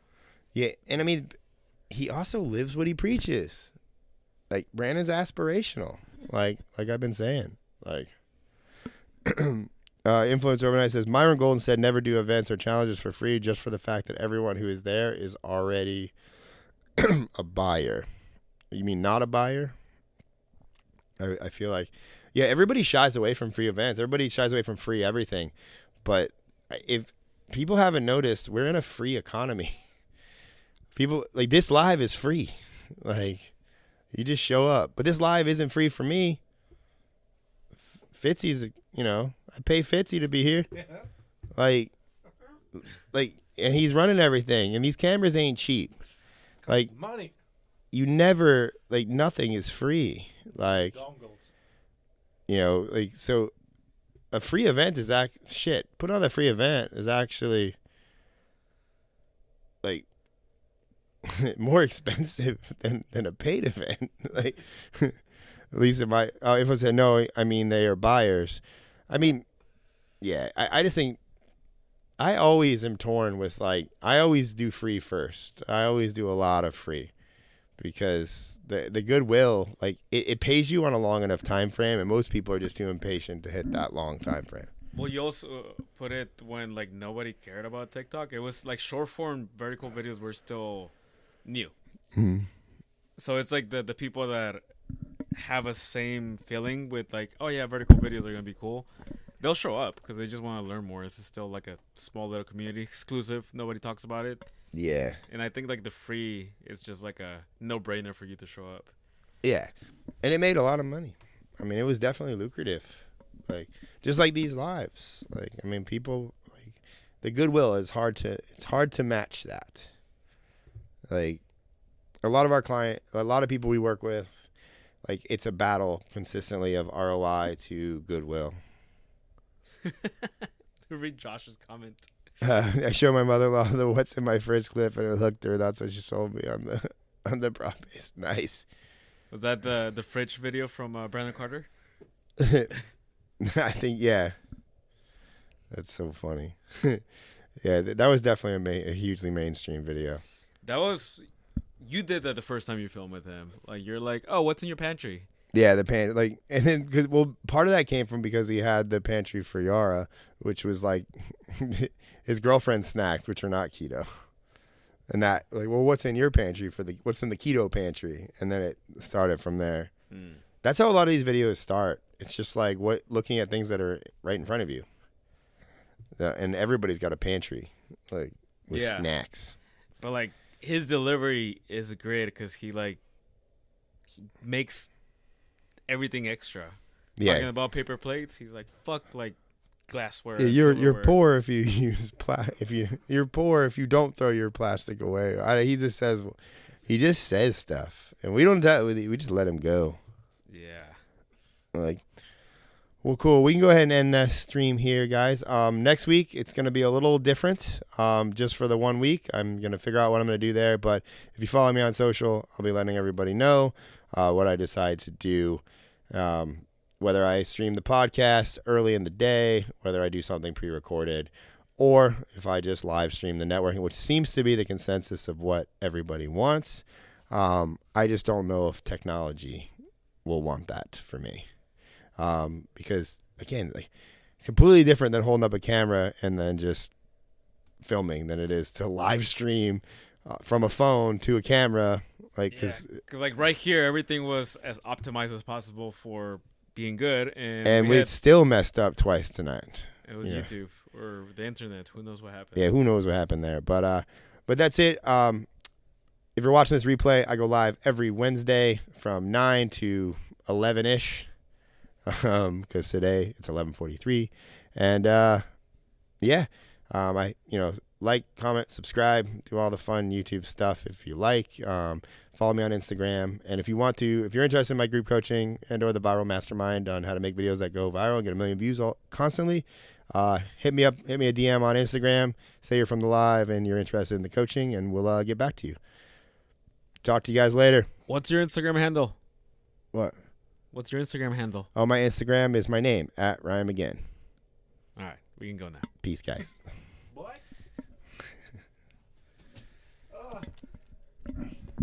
Yeah. And I mean, he also lives what he preaches. Brandon's aspirational. Like I've been saying. Influencer Overnight says, Myron Golden said never do events or challenges for free just for the fact that everyone who is there is already a buyer. You mean not a buyer? I feel like, yeah, everybody shies away from free events. Everybody shies away from free everything. But if people haven't noticed, we're in a free economy. People, like, this live is free. Like, you just show up. But this live isn't free for me. Fitzy's, you know, I pay Fitzy to be here. Yeah. Like, and he's running everything. And these cameras ain't cheap. Like, money. You never, like, nothing is free. Like, Dongles. You know, like, so a free event is put on a free event is actually, like, more expensive than a paid event. Like, at least if I said no, I mean, they are buyers. I mean, yeah, I just think I always am torn with, like, I always do free first. I always do a lot of free because the goodwill, like, it pays you on a long enough time frame, and most people are just too impatient to hit that long time frame. Well, you also put it when, like, nobody cared about TikTok. It was like short form vertical videos were still new. Mm-hmm. So it's like the people that have a same feeling with, like, oh yeah, vertical videos are gonna be cool. They'll show up because they just want to learn more. This is still like a small little community, exclusive. Nobody talks about it. Yeah. And I think, like, the free is just like a no-brainer for you to show up. Yeah. And it made a lot of money. I mean, it was definitely lucrative. Like, just like these lives. Like, I mean, people, like, the goodwill is hard to match that. Like, a lot of people we work with, like, it's a battle consistently of ROI to goodwill. To read Josh's comment. I showed my mother-in-law the "What's in my fridge" clip, and it hooked her. That's what she sold me on the broad base. Nice. Was that the fridge video from Brandon Carter? I think, yeah. That's so funny. Yeah, that was definitely a hugely mainstream video. You did that the first time you filmed with him. Like, you're like, oh, what's in your pantry? Yeah, the pantry, like, and then part of that came from because he had the pantry for Yara, which was like his girlfriend's snacks, which are not keto. And that, like, well, what's in your pantry what's in the keto pantry? And then it started from there. Mm. That's how a lot of these videos start. It's just like looking at things that are right in front of you. And everybody's got a pantry, like, with snacks. But, like, his delivery is great because he makes everything extra. Yeah. Talking about paper plates, he's like, fuck, like, glassware. Yeah, you're poor if you use you're poor if you don't throw your plastic away. He just says stuff, and we don't we just let him go. Yeah. Like, well, cool. We can go ahead and end the stream here, guys. Next week it's gonna be a little different. Just for the 1 week, I'm gonna figure out what I'm gonna do there. But if you follow me on social, I'll be letting everybody know what I decide to do. Whether I stream the podcast early in the day, whether I do something pre-recorded, or if I just live stream the networking, which seems to be the consensus of what everybody wants. I just don't know if technology will want that for me. Because, again, like, completely different than holding up a camera and then just filming than it is to live stream from a phone to a camera. Like, because like right here, everything was as optimized as possible for being good, and we still messed up twice tonight. It was YouTube or the internet. Who knows what happened? Yeah, who knows what happened there? But that's it. If you're watching this replay, I go live every Wednesday from 9 to 11-ish. Because today it's 11:43, and I like, comment, subscribe, do all the fun YouTube stuff if you like. Follow me on Instagram, and if you're interested in my group coaching and or the Viral Mastermind on how to make videos that go viral and get 1 million views constantly, hit me a DM on Instagram. Say you're from the live and you're interested in the coaching, and we'll get back to you. Talk to you guys later. What's your Instagram handle? What? What's your Instagram handle? Oh, my Instagram is my name, @RyanMcGinn. All right, we can go now. Peace, guys.